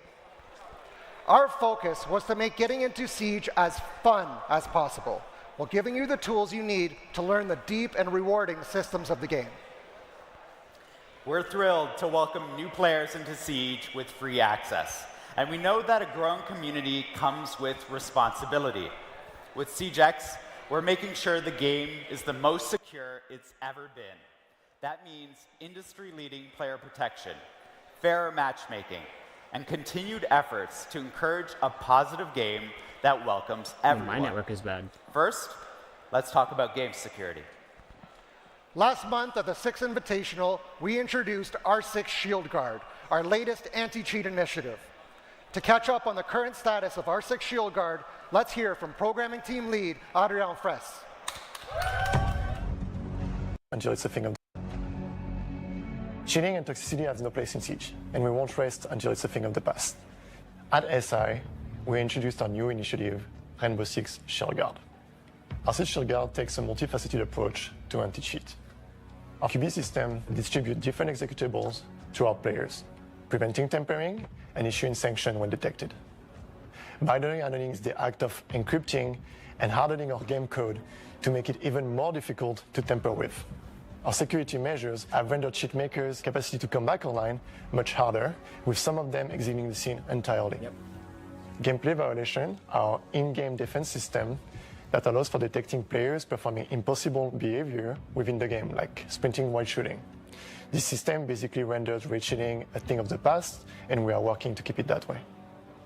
Our focus was to make getting into Siege as fun as possible, while giving you the tools you need to learn the deep and rewarding systems of the game. We're thrilled to welcome new players into Siege with free access. And we know that a growing community comes with responsibility. With SiegeX, we're making sure the game is the most secure it's ever been. That means industry-leading player protection, fairer matchmaking, and continued efforts to encourage a positive game that welcomes everyone. My network is bad. First, let's talk about game security. Last month at the 6 Invitational, we introduced R6 Shield Guard, our latest anti-cheat initiative. To catch up on the current status of R6 Shield Guard, let's hear from programming team lead Adrian Fraisse. Until it's a thing of cheating and toxicity have no place in Siege, and we won't rest until it's a thing of the past. At SI, we introduced our new initiative, Rainbow Six Shield Guard. R6 Shield Guard takes a multifaceted approach to anti-cheat. Our QB system distributes different executables to our players, preventing tampering and issuing sanctions when detected. Binary handling is the act of encrypting and hardening our game code to make it even more difficult to tamper with. Our security measures have rendered cheat makers' capacity to come back online much harder, with some of them exiting the scene entirely. Gameplay violation, our in-game defense system that allows for detecting players performing impossible behavior within the game, like sprinting while shooting. This system basically renders raid cheating a thing of the past, and we are working to keep it that way.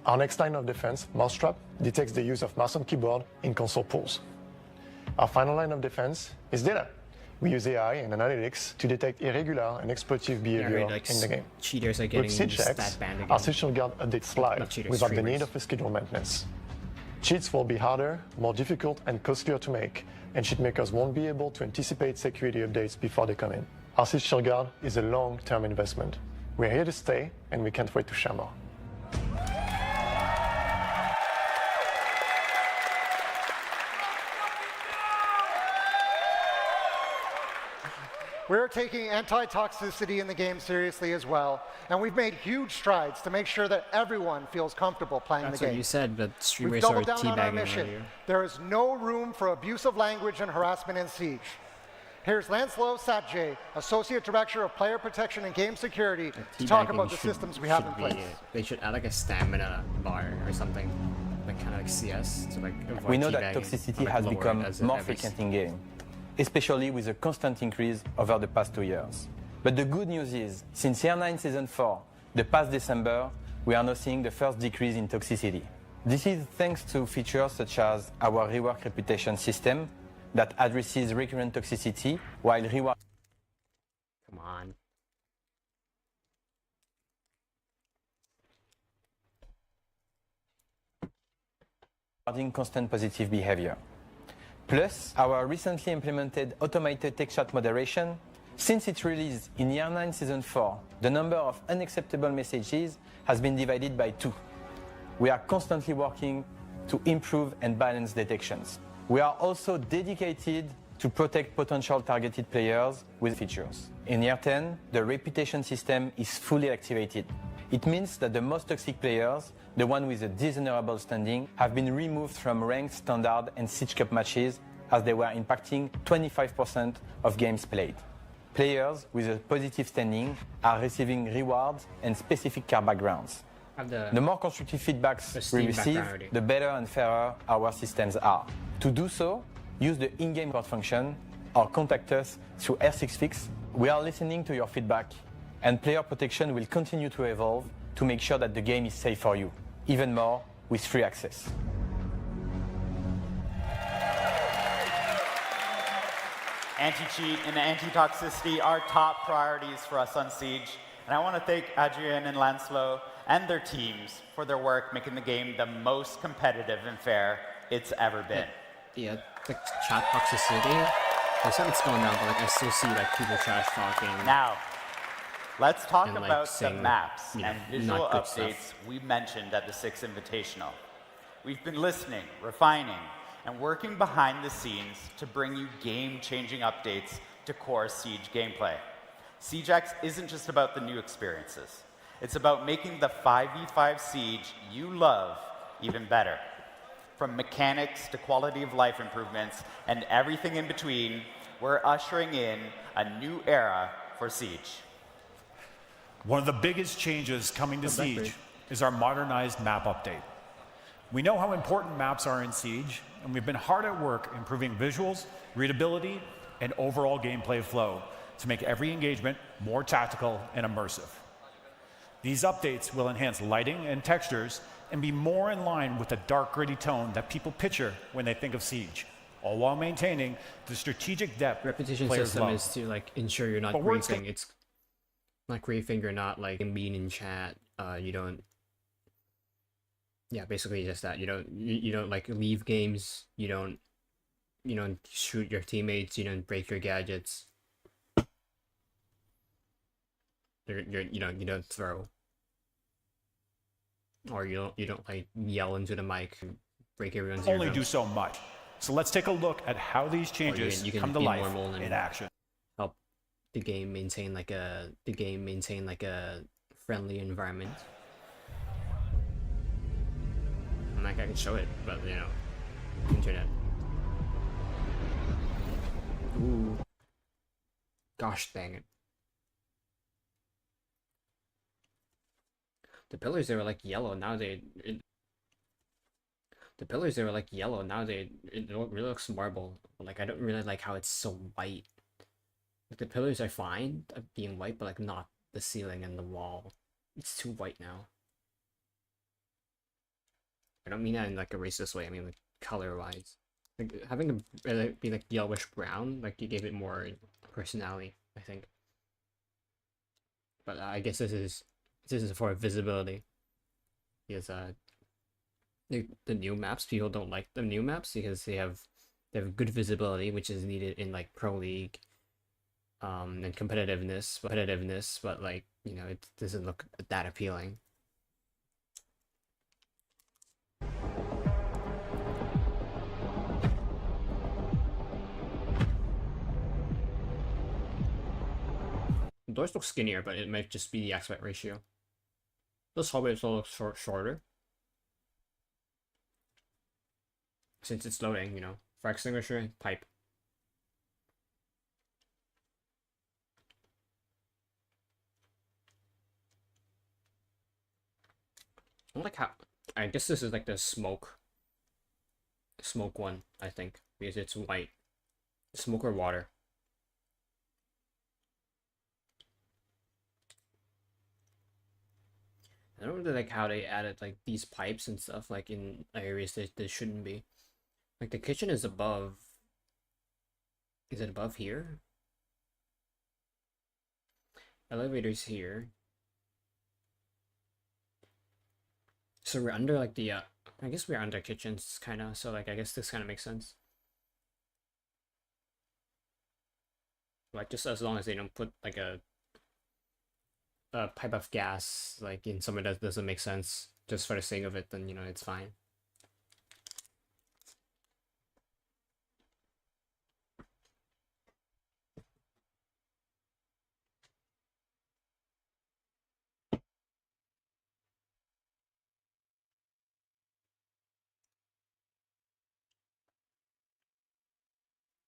Our next line of defense, Mousetrap, detects the use of mouse and keyboard in console pools. Our final line of defense is data. We use AI and analytics to detect irregular and exploitative behavior in the game. Cheaters are getting With Siege stat X, banned again. our Siege Shield Guard updates live cheaters, without the streamers. need of a scheduled maintenance. Cheats will be harder, more difficult, and costlier to make, and cheat makers won't be able to anticipate security updates before they come in. Our Siege Shield Guard is a long-term investment. We're here to stay, and we can't wait to share more. We're taking anti-toxicity in the game seriously as well, and we've made huge strides to make sure that everyone feels comfortable playing That's the game. what you said, but We've streamers are doubled down on our teabagging mission. earlier. There is no room for abusive language and harassment in Siege. Here's Lancelot Satjay, Associate Director of Player Protection and Game Security, to talk about the systems we have in place. They should add like a stamina bar or something, like kind of like CS to like avoid We know that teabagging, toxicity or, like, has lower it become as more every frequent in game, especially with a constant increase over the past 2 years. But the good news is, since Year 9 Season 4, the past December, we are now seeing the first decrease in toxicity. This is thanks to features such as our rework reputation system that addresses recurrent toxicity while rewarding Come on. constant positive behavior. Plus, our recently implemented automated text chat moderation. Since its release in Year 9 Season 4, the number of unacceptable messages has been divided by 2. We are constantly working to improve and balance detections. We are also dedicated to protect potential targeted players with features. In Year 10, the reputation system is fully activated. It means that the most toxic players, the one with a dishonorable standing, have been removed from ranked, standard, and Siege Cup matches as they were impacting 25% of games played. Players with a positive standing are receiving rewards and specific care backgrounds. The more constructive feedbacks we receive, the better and fairer our systems are. To do so, use the in-game report function or contact us through R6Fix. We are listening to your feedback, and player protection will continue to evolve to make sure that the game is safe for you, even more with free access. Anti-cheat and anti-toxicity are top priorities for us on Siege. And I want to thank Adrian and Lancelot and their teams for their work making the game the most competitive and fair it's ever been. Yeah, the chat toxicity. They said it's going down, but like I still see like people trash talking. Now, let's talk and, like, about the saying, maps you know, and visual not good updates stuff. we mentioned at the 6th Invitational. We've been listening, refining, and working behind the scenes to bring you game-changing updates to core Siege gameplay. SiegeX isn't just about the new experiences. It's about making the 5v5 Siege you love even better. From mechanics to quality of life improvements and everything in between, we're ushering in a new era for Siege. One of the biggest changes coming to Siege is our modernized map update. We know how important maps are in Siege, and we've been hard at work improving visuals, readability, and overall gameplay flow to make every engagement more tactical and immersive. These updates will enhance lighting and textures and be more in line with the dark, gritty tone that people picture when they think of Siege, all while maintaining the strategic depth Repetition players system love. is to like ensure you're not But words griefing. It's not griefing. You're not like being in chat. You don't. Yeah, basically just that. You don't like leave games. You don't shoot your teammates. You don't break your gadgets. You don't throw. Or you don't like yell into the mic and break everyone's Only eardrums. do so much. So let's take a look at how these changes you can come to be life normal and in action. help the game maintain like a friendly environment. I'm like I can show it, but you know, internet. Ooh. Gosh dang it. The pillars, they were like yellow, now it really looks marble. Like I don't really like how it's so white. Like the pillars are fine of being white, but like not the ceiling and the wall. It's too white now. I don't mean that in like a racist way, I mean like color wise. Like having it be like yellowish brown, like you gave it more personality, I think. But I guess this is for visibility. Because the new maps, people don't like the new maps because they have good visibility, which is needed in like Pro League and competitiveness, but like, you know, it doesn't look that appealing. The doors look skinnier, but it might just be the aspect ratio. This hallway also looks shorter. Since it's loading, you know. Fire extinguisher, pipe. I don't like how... I guess this is like the smoke one, I think. Because it's white. Smoke or water. I don't really like how they added like these pipes and stuff like in areas that they shouldn't be. Like the kitchen is above. Is it above here? Elevator's here. So we're under like the I guess we're under kitchens kinda, so like I guess this kinda makes sense. Like just as long as they don't put like a pipe of gas like in somewhere that doesn't make sense just for the sake of it, then you know it's fine.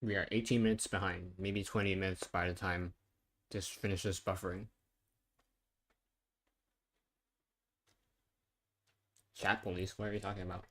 We are 18 minutes behind, maybe 20 minutes by the time this finishes buffering. Chat police, what are you talking about?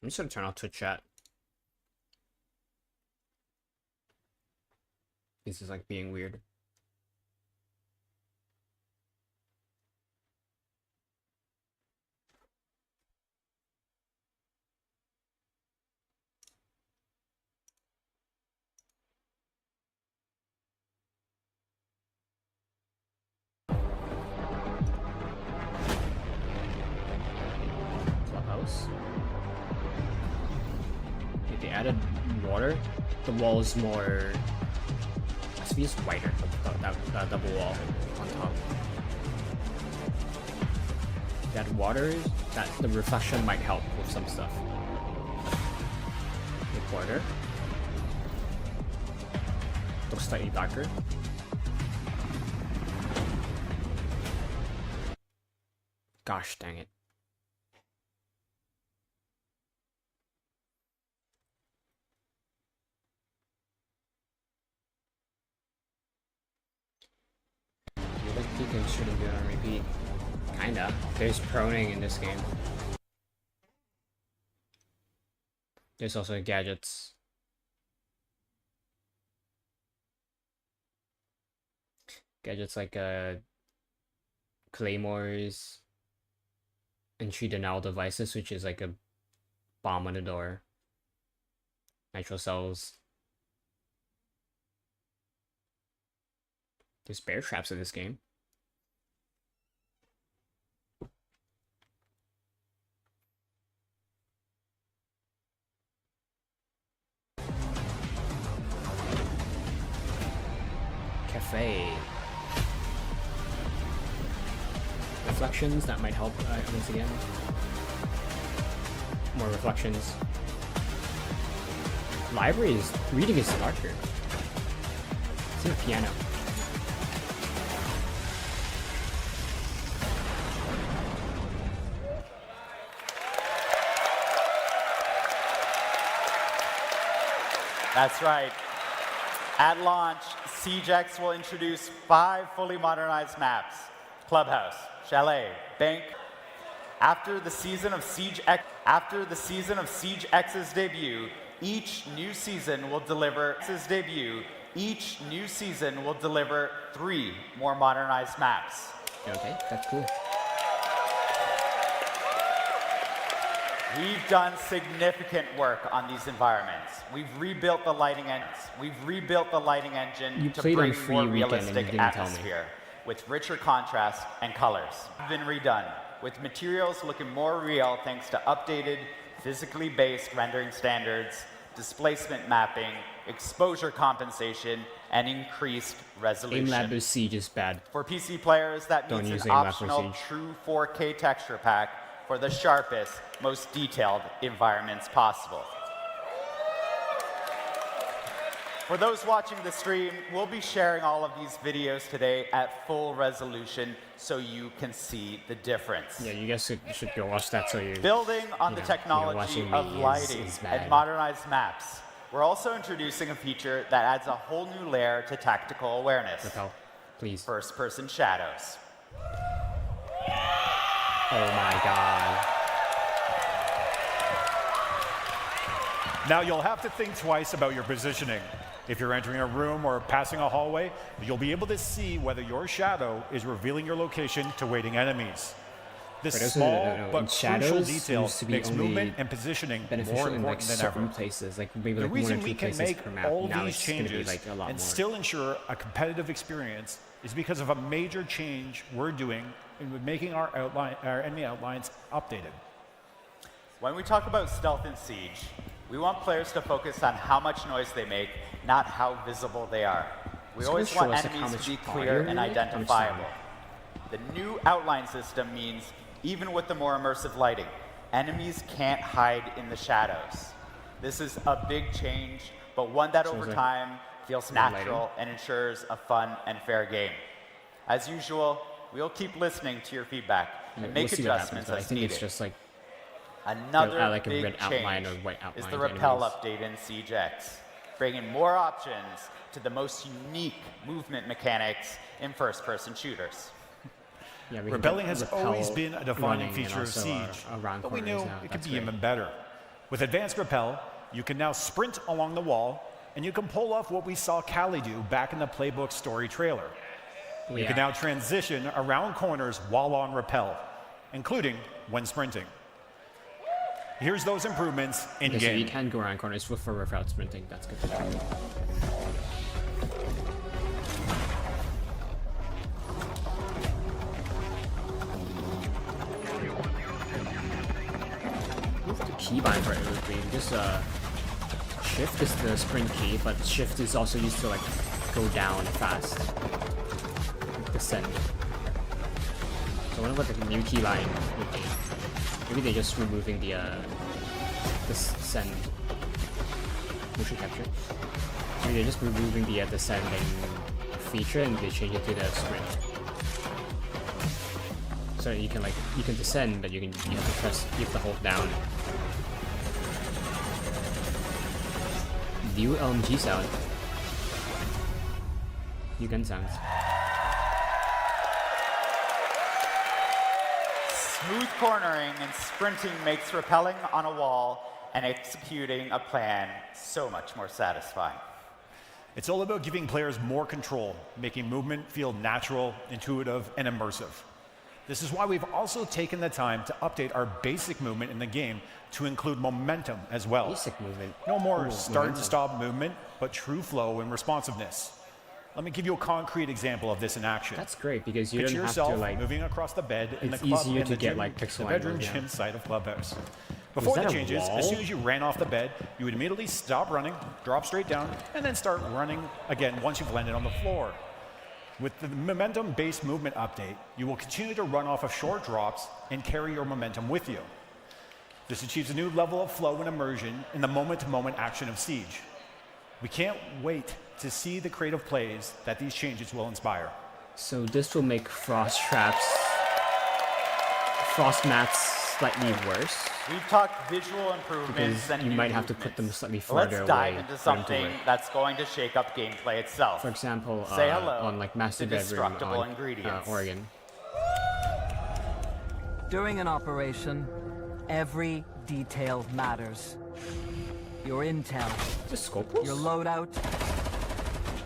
I'm just gonna turn off Twitch chat. This is like being weird. Clubhouse. If they added water, the wall is more. It's just wider. That double wall on top. That water, that the reflection might help with some stuff. Recorder looks slightly darker. Gosh dang it. You think Deacon shouldn't do it on repeat? Kinda. There's proning in this game. There's also gadgets. Gadgets like claymores, entry denial devices, which is like a bomb on the door. Nitro cells. There's bear traps in this game. Cafe. Reflections, that might help once again. More reflections. Library is, reading is darker. It's in a piano. That's right. At launch, SiegeX will introduce 5 fully modernized maps: Clubhouse, Chalet, Bank. After the season of SiegeX's debut, each new season will deliver 3 more modernized maps. Okay, that's cool. We've done significant work on these environments. We've rebuilt the lighting engine. To bring more realistic atmosphere with richer contrast and colors. Been redone with materials looking more real thanks to updated, physically based rendering standards, displacement mapping, exposure compensation, and increased resolution. Aimlab with Siege is bad. For PC players, that Don't means use an Aimlab for optional Siege. true 4K texture pack for the sharpest, most detailed environments possible. For those watching the stream, we'll be sharing all of these videos today at full resolution so you can see the difference. Yeah, you guys should go watch that so you... Building on the know, technology watching of me lighting is bad. and modernized maps, we're also introducing a feature that adds a whole new layer to tactical awareness. Repel, please. First-person shadows. Oh my god. Now you'll have to think twice about your positioning. If you're entering a room or passing a hallway, you'll be able to see whether your shadow is revealing your location to waiting enemies. This small but crucial detail makes movement and positioning more important than ever. Places, like maybe The like reason 1 or 2 we can places make per map. all Now these it's gonna be changes like a lot and more. still ensure a competitive experience is because of a major change we're doing in making our enemy outlines updated. When we talk about stealth in Siege, we want players to focus on how much noise they make, not how visible they are. We always want enemies to be clear and identifiable. The new outline system means, even with the more immersive lighting, enemies can't hide in the shadows. This is a big change, but one that over time feels natural and ensures a fun and fair game. As usual, we'll keep listening to your feedback and make adjustments as needed. It's just like another like a big red outline change or white outline is the Rappel update in SiegeX, bringing more options to the most unique movement mechanics in first-person shooters. Yeah, Rappelling has always been a defining feature of Siege, around but we knew corners now. it could That's be even better. With advanced Rappel, you can now sprint along the wall, and you can pull off what we saw Callie do back in the Playbook story trailer. You can now transition around corners while on rappel, including when sprinting. Here's those improvements in-game. So you can go around corners for without sprinting. That's good to know. What's the keybind for everything? Just shift is the sprint key, but shift is also used to like go down fast, descend. So I wonder what the new keybind would be. Maybe they're just removing the send motion capture. Maybe they're just removing the descending feature and they change it to the sprint. So you can descend, but you have to hold down. New LMG sound. New gun sounds. Smooth cornering and sprinting makes rappelling on a wall and executing a plan so much more satisfying. It's all about giving players more control, making movement feel natural, intuitive, and immersive. This is why we've also taken the time to update our basic movement in the game to include momentum as well. Basic movement? No more start-and-stop movement, but true flow and responsiveness. Let me give you a concrete example of this in action. That's great because you Picture don't have yourself to like moving across the bed in the it's club easier in to the get gym, like pixel the bedroom angles, gym yeah. side of Clubhouse. Before that the a changes, wall? as soon as you ran off the bed, you would immediately stop running, drop straight down, and then start running again once you've landed on the floor. With the momentum-based movement update, you will continue to run off of short drops and carry your momentum with you. This achieves a new level of flow and immersion in the moment-to-moment action of Siege. We can't wait to see the creative plays that these changes will inspire. So this will make frost mats slightly worse. We've talked visual improvements Because and you new might have to movements. put them slightly farther Let's dive away into for them to something work. that's going to shake up gameplay itself. For example, Say hello on like Master to Bedroom destructible on ingredients. Oregon. During an operation, every detail matters. Your intel, your loadout,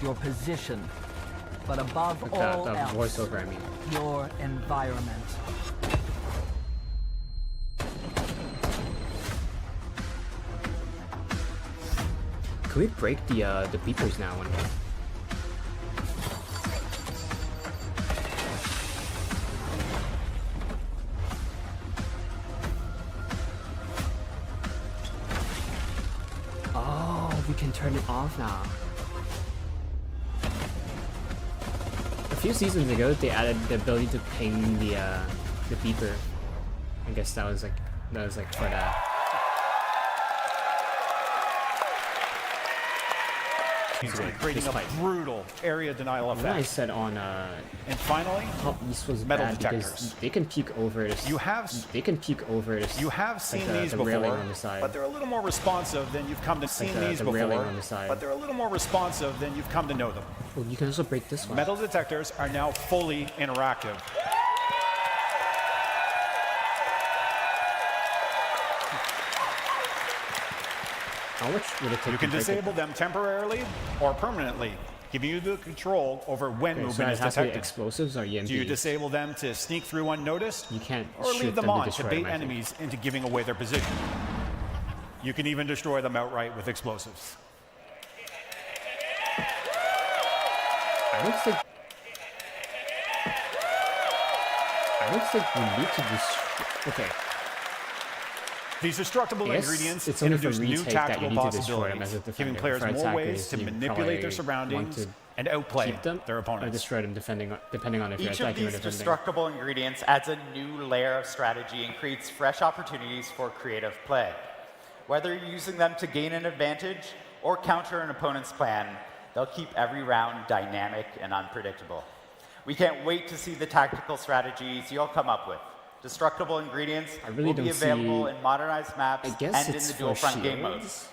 your position, but above Like all the else, voiceover, I mean. your environment. Could we break the beepers now? One day? Oh, we can turn it off now. A few seasons ago, they added the ability to ping the beeper. I guess that was like for that. Creating a brutal area denial What I effect. said on And finally, Top East was metal bad detectors. because they can peek over this. They can peek over this. You have seen like these the railing before, on the side. but they're a little more responsive than you've come to see these the railing before. on the side. But they're a little more responsive than you've come to know them. Well, you can also break this one. Metal detectors are now fully interactive. How much would it take You can to break disable them temporarily or permanently, giving you the control over when Okay, so movement it is has to be detected. explosives or EMPs? Do you disable them to sneak through unnoticed? You can't Or shoot leave them them to on to destroy bait them, I think. enemies into giving away their position. You can even destroy them outright with explosives. I don't think we need to destroy. Okay. These destructible Yes, ingredients it's only for introduce new retake that tactical you need to destroy them as a possibilities, giving defender. players For more attackers, ways to you manipulate their probably surroundings want to and outplay keep them their or opponents. destroy them depending on if you're Each of attacking or these defending. destructible ingredients adds a new layer of strategy and creates fresh opportunities for creative play. Whether you're using them to gain an advantage or counter an opponent's plan, they'll keep every round dynamic and unpredictable. We can't wait to see the tactical strategies you'll come up with. Destructible ingredients really will be don't available see- in modernized maps I guess and in it's the for dual front game shields. modes.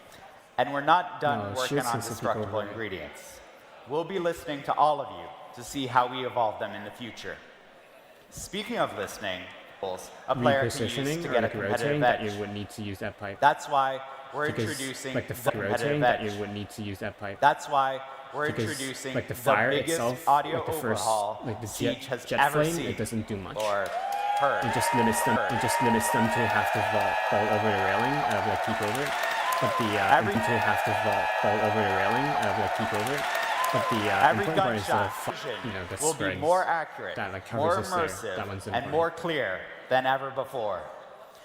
And we're not done No, working shields on and some people destructible over it. ingredients. We'll be listening to all of you to see how we evolve them in the future. Speaking of listening, a player can use repositioning to or get a like competitive rotating that edge. you would need to use that pipe. That's why we're Because, introducing like the the rotating competitive that you edge. would need to use that pipe. That's why we're Because, introducing like the fire biggest itself, audio like the first, overhaul like the Siege has jet ever flame, seen. it doesn't do much. Or heard. It just limits them. It just limits them to have to fall over the railing, like keep over. But the Every- to have to fall over the railing, like keep over. But the Every important part is the gunshot the will be spreads more accurate, that like more covers us there. immersive, That one's and important. more clear than ever before.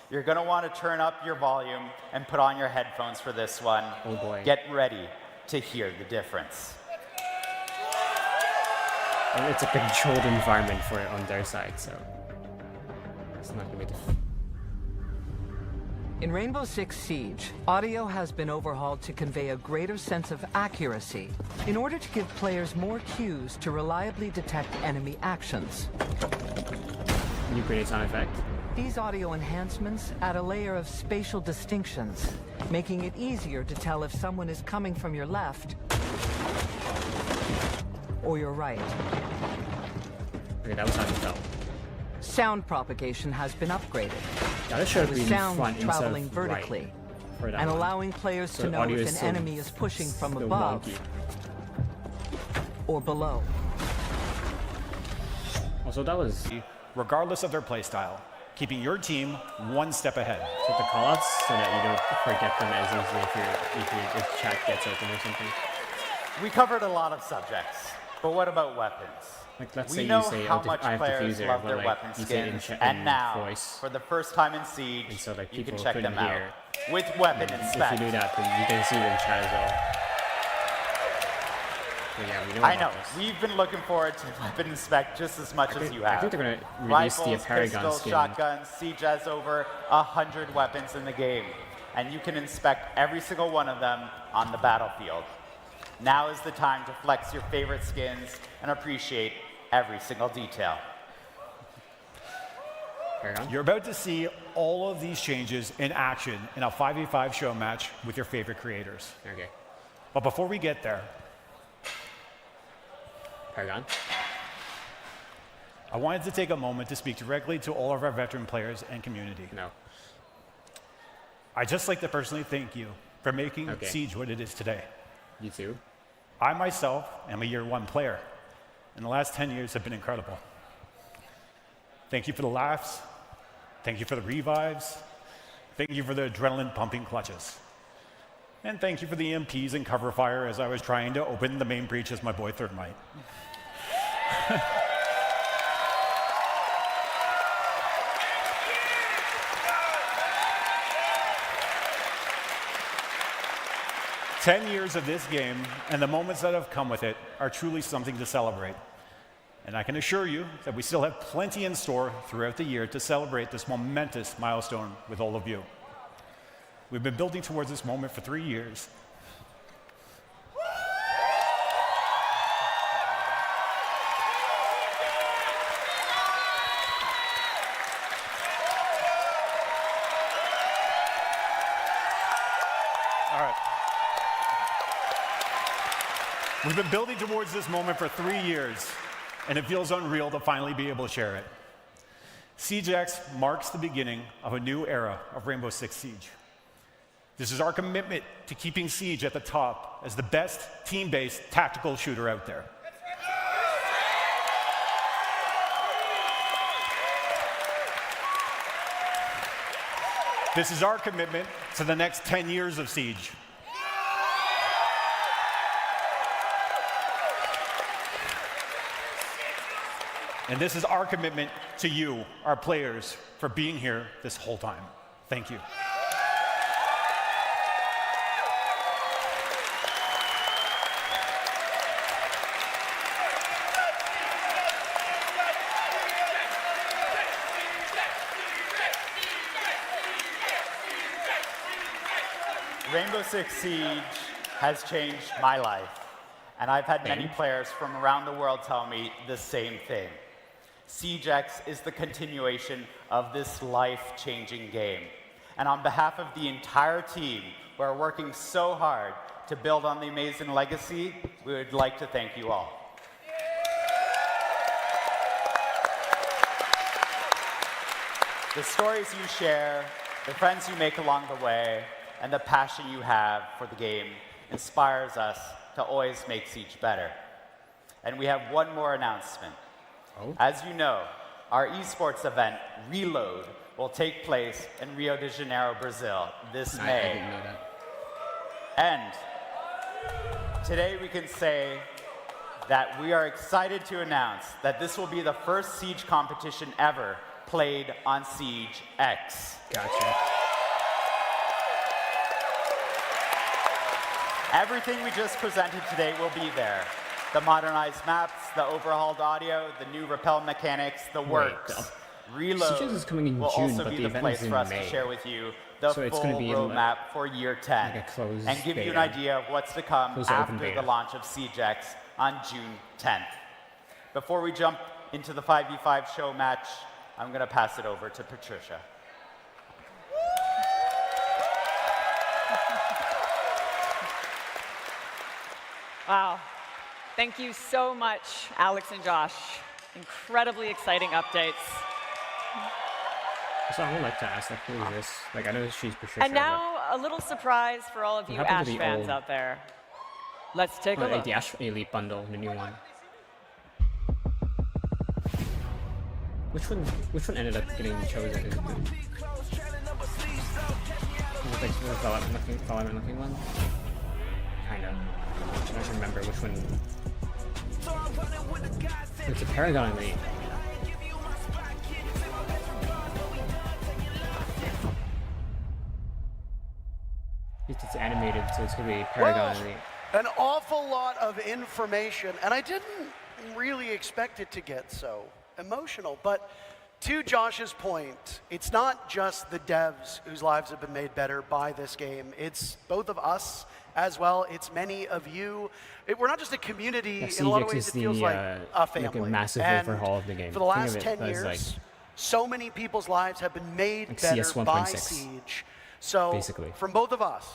You're going to want to turn up your volume and put on your headphones for this one. Oh boy. Get ready to hear the difference. And it's a controlled environment for it on their side, so it's not gonna be In Rainbow Six Siege, audio has been overhauled to convey a greater sense of accuracy in order to give players more cues to reliably detect enemy actions. new grenade sound effect. These audio enhancements add a layer of spatial distinctions, making it easier to tell if someone is coming from your left or your right. Okay, that was how it felt. Sound propagation has been upgraded, That should have with been sound front instead traveling of vertically right for that and one. allowing players So to know audio if is an so- enemy is pushing from so above wonky. or below. Also, that was regardless of their playstyle, keeping your team one step ahead. so the callouts so that you don't forget them as easily if chat gets open or something. We covered a lot of subjects, but what about weapons? Like let's We say know you say how oh, much I have players diffuser, love but their like, weapon you say in skins, chat and now, voice, for the first time in Siege, and so like you can people check them couldn't out hear. with Weapon And Inspect. if you do that, then you can see it in chat as well. So yeah, we know I about know. this. We've been looking forward to Weapon Inspect just as much as you have. I think they're gonna release Rifles, the Paragon pistols, skin. shotguns. Siege has over 100 weapons in the game, and you can inspect every single one of them on the battlefield. Now is the time to flex your favorite skins and appreciate every single detail. Paragon? You're about to see all of these changes in action in a 5v5 show match with your favorite creators. Okay. But before we get there, Paragon? I wanted to take a moment to speak directly to all of our veteran players and community. No. I'd just like to personally thank you for making Okay. Siege what it is today. You too? I myself am a year one player, and the last 10 years have been incredible. Thank you for the laughs. Thank you for the revives. Thank you for the adrenaline pumping clutches. And thank you for the EMPs and cover fire as I was trying to open the main breach as my boy Thermite. "10 years of this game and the moments that have come with it are truly something to celebrate. And I can assure you that we still have plenty in store throughout the year to celebrate this momentous milestone with all of you. We've been building towards this moment for 3 years. All right. We've been building towards this moment for 3 years, and it feels unreal to finally be able to share it. Siege X marks the beginning of a new era of Rainbow Six Siege. This is our commitment to keeping Siege at the top as the best team-based tactical shooter out there. This is our commitment to the next 10 years of Siege. And this is our commitment to you, our players, for being here this whole time. Thank you. Rainbow Six Siege has changed my life, and I've had many players from around the world tell me the same thing. Siege X is the continuation of this life-changing game. And on behalf of the entire team, who are working so hard to build on the amazing legacy, we would like to thank you all. The stories you share, the friends you make along the way, and the passion you have for the game inspires us to always make Siege better. And we have one more announcement. As you know, our esports event, Reload, will take place in Rio de Janeiro, Brazil this May. I didn't know that. And today we can say that we are excited to announce that this will be the first Siege competition ever played on Siege X. Gotcha. Everything we just presented today will be there. The modernized maps, the overhauled audio, the new rappel mechanics, the works. Reload Siege is coming in will June, also but be the the event place is in for us May. to share with you the So it's full gonna be roadmap for year 10 like a closed and give you an beta. idea of what's to come Closed open after beta. the launch of Siege X on June 10th. Before we jump into the 5v5 show match, I'm going to pass it over to Patricia. Wow. Thank you so much, Alex and Josh. Incredibly exciting updates. So I would like to ask, like, who is this? Like, I know she's Patricia. And now, a little surprise for all of What you happened Ash to the fans old- out there. Let's take a look. The Ash Elite bundle, the new one. Which one ended up getting chosen? Is it the Fallout looking one? Kinda. I don't remember which one. It's a Paragon Elite. It's animated, so it's gonna be Paragon Elite. An awful lot of information, and I didn't really expect it to get so emotional. But to Josh's point, it's not just the devs whose lives have been made better by this game. It's both of us as well. It's many of you. We're not just a community. In a lot of ways, it feels like a family. Like a massive and overhaul of the game. For the Think last of it 10 as years, like so many people's lives have been made Like better CS by 1.6, Siege. So basically. from both of us,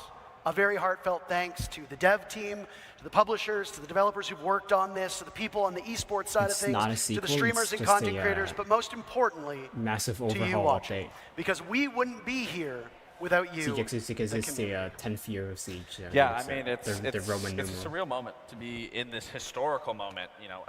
a very heartfelt thanks to the dev team, to the publishers, to the developers who've worked on this, to the people on the esports side It's of things, not a to sequel, the streamers it's and just content a, creators, but most importantly, massive to you overhaul watching. update. Because we wouldn't be here without you. Siege X is because the it's the 10th year of Siege. Yeah, I mean, it's the Roman a numeral. surreal moment to be in this historical moment, you know,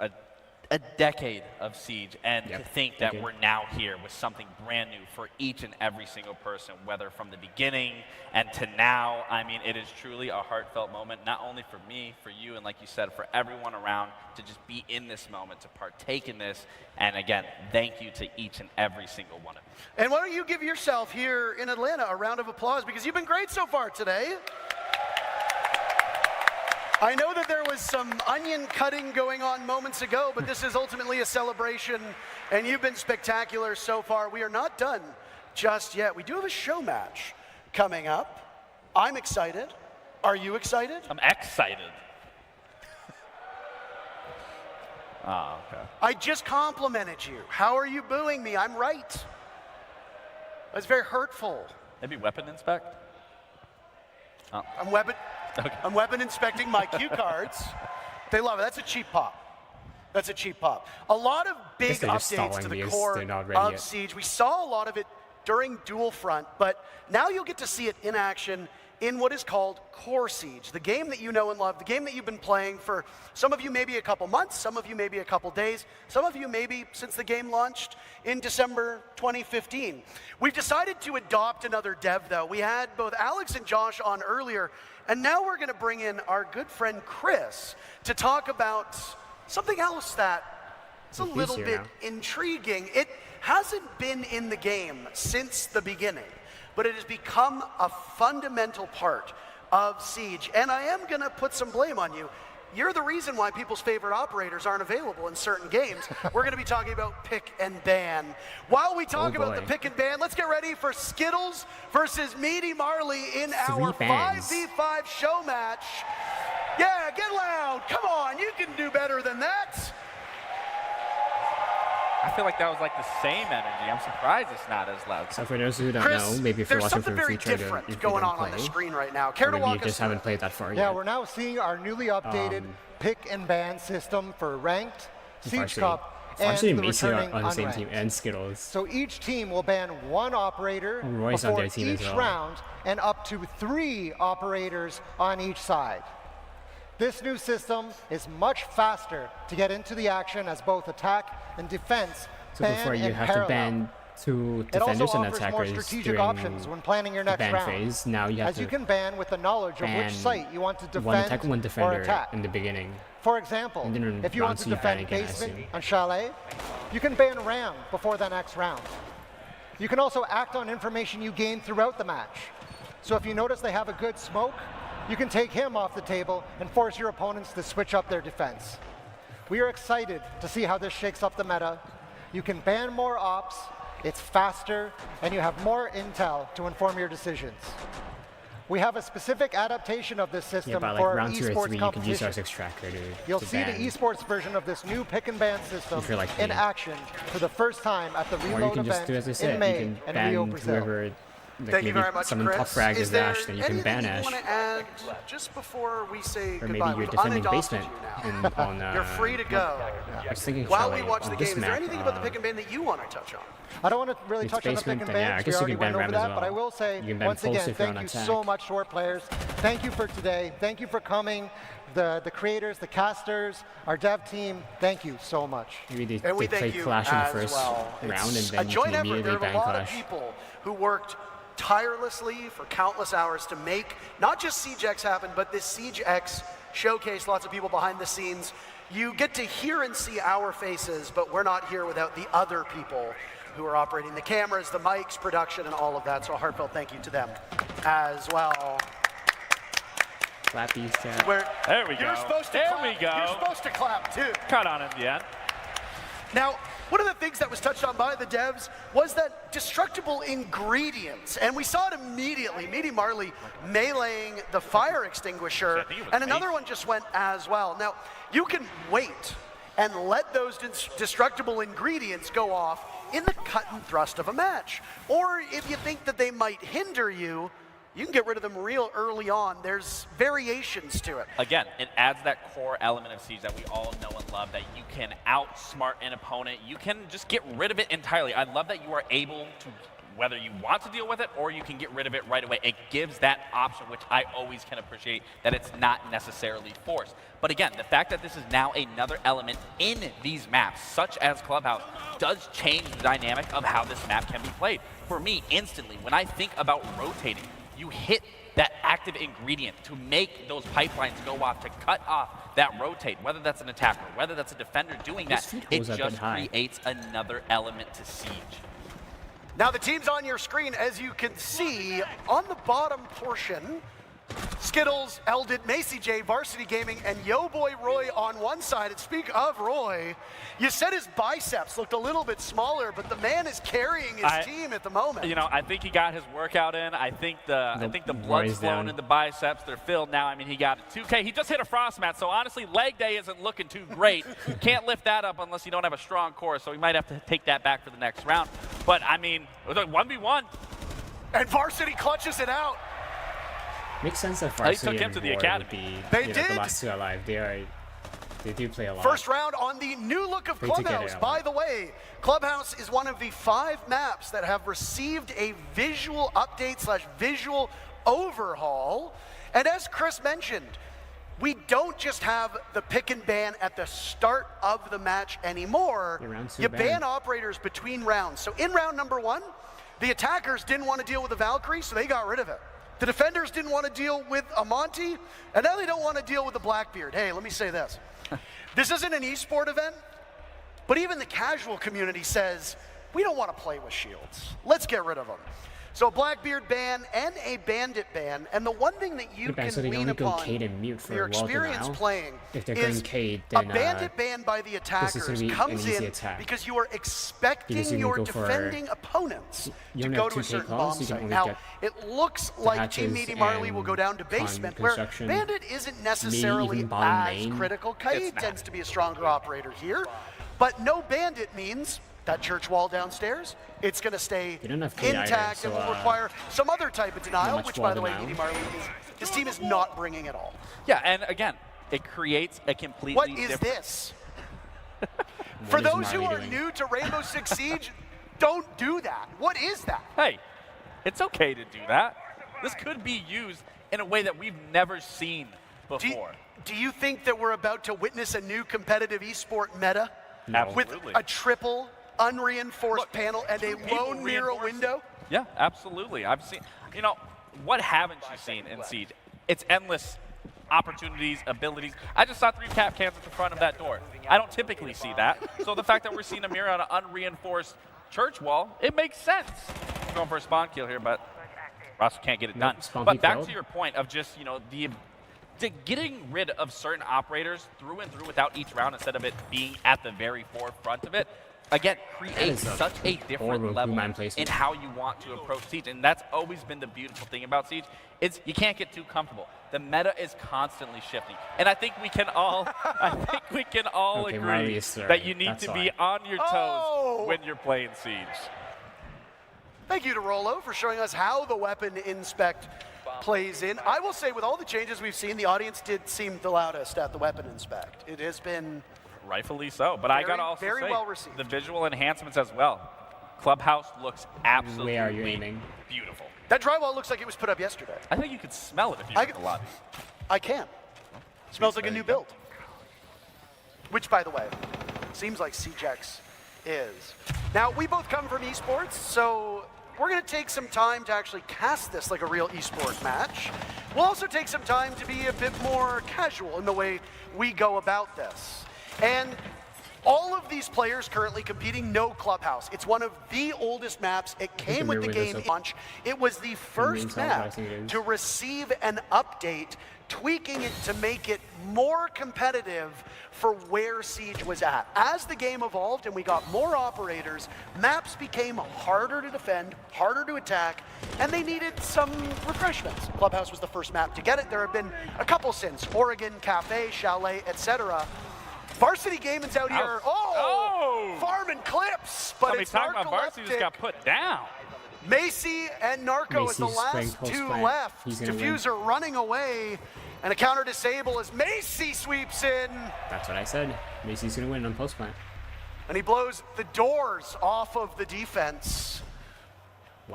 a decade of Siege, and to think that we're now here with something brand new for each and every single person, whether from the beginning and to now. I mean, it is truly a heartfelt moment, not only for me, for you, and like you said, for everyone around to just be in this moment, to partake in this. And again, thank you to each and every single one of you. And why don't you give yourself here in Atlanta a round of applause, because you've been great so far today. I know that there was some onion cutting going on moments ago, but this is ultimately a celebration, and you've been spectacular so far. We are not done just yet. We do have a show match coming up. I'm excited. Are you excited? I'm excited. Oh, okay. I just complimented you. How are you booing me? I'm right. That's very hurtful. Maybe weapon inspect? Oh. I'm weapon inspecting my cue cards. They love it. That's a cheap pop. That's a cheap pop. A lot of big they're just updates to stalling the because core they're not ready of yet. Siege. We saw a lot of it during Dual Front, but now you'll get to see it in action in what is called Core Siege, the game that you know and love, the game that you've been playing for some of you maybe a couple months, some of you maybe a couple days, some of you maybe since the game launched in December 2015. We've decided to adopt another dev though. We had both Alex and Josh on earlier, and now we're going to bring in our good friend Chris to talk about something else that is a little bit intriguing. It hasn't been in the game since the beginning, but it has become a fundamental part of Siege. And I am going to put some blame on you. You're the reason why people's favorite operators aren't available in certain games. We're going to be talking about pick and ban. While we talk about the pick and ban, let's get ready for Skittles versus Meaty Marley in our 5v5 show match. Yeah, get loud. Come on, you can do better than that. I feel like that was like the same energy. I'm surprised it's not as loud. So for those who don't Chris, know, maybe if you're there's watching something from very future, different going on the screen right now. Care to maybe you walk us just through haven't it? played that far Yeah, yet. we're now seeing our newly updated pick and ban system for ranked Siege Varsity. Cup and Actually, the Macy are returning on the same unranked. team, and Skittles. So each team will ban 1 operator Roy's on before their team as each well. round and up to 3 operators on each side. This new system is much faster to get into the action as both attack and defense So ban before you in have parallel. to ban 2 It also defenders and offers more attackers strategic during options when planning your the next ban round, phase. Now you have as to you can ban with the knowledge of ban which site you want to defend one attack, one or defender attack. in the beginning. For example, And then if you want round to two, you defend ban again, I basement assume. on Chalet, you can ban Ram before the next round. You can also act on information you gain throughout the match. So if you notice they have a good smoke, you can take him off the table and force your opponents to switch up their defense. We are excited to see how this shakes up the meta. You can ban more ops, it's faster, and you have more intel to inform your decisions. We have a specific adaptation of this system Yeah, by like for round 2 or esports 3, you can competition. use R6 tracker to You'll to see ban. the esports version of this new pick and ban system If you're like in me. action for the first time at the Or you Reload can just event do as I said, in May you can in ban Rio, Brazil. whoever. Like Thank you maybe very much, someone Chris. top frag Is is there Ash, then you can anything ban you Ash. want to add just before we say Or maybe goodbye? you're We've defending unadopted basement you now. and on. You're free to go. I was thinking While Chalet we watch on the this game, is there map, anything about the pick and ban that you want to touch on? I don't want to really It's touch on the pick basement, and then ban, yeah, I because guess we you already can ban went over Ram as that, but I well. will say, You can ban once Pulse again, if you're on thank you attack. so much to our players. Thank you for today. Thank you for coming. The creators, the casters, our dev team, thank you so much. Maybe they, And we they play thank you Clash in the as first well. round, and It's then a you joint can effort. immediately There are ban a lot of Clash. people who worked tirelessly for countless hours to make not just Siege X happen, but this Siege X showcase. Lots of people behind the scenes. You get to hear and see our faces, but we're not here without the other people who are operating the cameras, the mics, production, and all of that. So a heartfelt thank you to them as well. Clappies, chat. There we go. You're supposed to there clap. we go. You're supposed to clap too. Caught on in the end. Now, one of the things that was touched on by the devs was that destructible ingredients, and we saw it immediately. Meaty Marley meleeing the fire extinguisher, and another one just went as well. Now, you can wait and let those destructible ingredients go off in the cut and thrust of a match. Or if you think that they might hinder you, you can get rid of them real early on. There's variations to it. Again, it adds that core element of Siege that we all know and love, that you can outsmart an opponent. You can just get rid of it entirely. I love that you are able to, whether you want to deal with it or you can get rid of it right away. It gives that option, which I always can appreciate, that it's not necessarily forced. But again, the fact that this is now another element in these maps, such as Clubhouse, does change the dynamic of how this map can be played. For me, instantly, when I think about rotating, you hit that active ingredient to make those pipelines go off, to cut off that rotate, whether that's an attacker, whether that's a defender doing that, it just creates another element to Siege. Now the team's on your screen, as you can see, on the bottom portion, Skittles, Eldit, Macy J, Varsity Gaming, and Yo Boy Roy on one side. And speak of Roy, you said his biceps looked a little bit smaller, but the man is carrying his team at the moment. You know, I think he got his workout in. I think the blood's flowing in the biceps. They're filled now. I mean, he got 2K. He just hit a frost mat, so honestly, leg day isn't looking too great. Can't lift that up unless you don't have a strong core, so we might have to take that back for the next round. But I mean, it was a 1v1. And Varsity clutches it out. Makes sense that They Varsity took him and to the Roar academy. would be They the did. last two alive. They do play a lot. First round on the new look of They took it Clubhouse. out. By the way, Clubhouse is one of the 5 maps that have received a visual update / visual overhaul. And as Chris mentioned, we don't just have the pick and ban at the start of the match anymore. You ban operators between rounds. So in round number 1, the attackers didn't want to deal with the Valkyrie, so they got rid of it. The defenders didn't want to deal with a Monty, and now they don't want to deal with the Blackbeard. Hey, let me say this. This isn't an esport event, but even the casual community says, we don't want to play with shields. Let's get rid of them. So a Blackbeard ban and a Bandit ban, and the one thing that you can So they lean only go upon Cade and mute for your a while experience now. playing If they're is going Cade, a then Bandit ban by the this is attackers gonna be an comes easy in attack. because you are expecting Because you can your go for- defending opponents you to only go have to a 2K certain calls, bomb you can site. only Now, get it looks the like hatches Team Meaty Marley will go down to con basement, where construction, Bandit isn't maybe necessarily even bomb as main. critical. Kaid tends to be a stronger operator here, but no Bandit means that church wall downstairs, it's going to stay They don't have Cade either, intact so, and will require some other type of denial, much which, wall by the way, denial. Meaty Marley, his team is not bringing at all. Yeah, and again, it creates a completely What is different... this? For those who are new to Rainbow Six Siege, don't do that. What is that? Hey, it's okay to do that. This could be used in a way that we've never seen before. Do you think that we're about to witness a new competitive esport meta? Absolutely. With a triple unreinforced panel and a lone mirror window? Yeah, absolutely. I've seen, you know, what haven't you seen in Siege? It's endless opportunities, abilities. I just saw 3 cap cans at the front of that door. I don't typically see that. So the fact that we're seeing a mirror on an unreinforced church wall, it makes sense. I'm going for a spawn kill here, but Ross can't get it done. But back to your point of just, you know, getting rid of certain operators through and through without each round instead of it being at the very forefront of it, again, creates such a different level in how you want to approach Siege. And that's always been the beautiful thing about Siege, is you can't get too comfortable. The meta is constantly shifting. And I think we can all agree that you need to be on your toes when you're playing Siege. Thank you to Rollo for showing us how the weapon inspect plays in. I will say, with all the changes we've seen, the audience did seem the loudest at the weapon inspect. It has been rightfully so, but I gotta also say, well received. The visual enhancements as well. Clubhouse looks absolutely Where are you aiming? Beautiful. That drywall looks like it was put up yesterday. I think you could smell it if you were in the lobby. I can. Smells like a new build. Which, by the way, seems like CJX is. Now, we both come from esports, so we're going to take some time to actually cast this like a real esport match. We'll also take some time to be a bit more casual in the way we go about this. And all of these players currently competing know Clubhouse. It's one of the oldest maps. It came with the game launch. It was the first map to receive an update, tweaking it to make it more competitive for where Siege was at. As the game evolved and we got more operators, maps became harder to defend, harder to attack, and they needed some refreshments. Clubhouse was the first map to get it. There have been a couple since, Oregon, Cafe, Chalet, etc. Varsity Gaming's out here. Farming clips, but it's talking about Varsity just got put down. Macy and Narco is the last 2 left. Diffuser running away, and a counter disable as Macy sweeps in. That's what I said. Macy's gonna win on post plant. And he blows the doors off of the defense.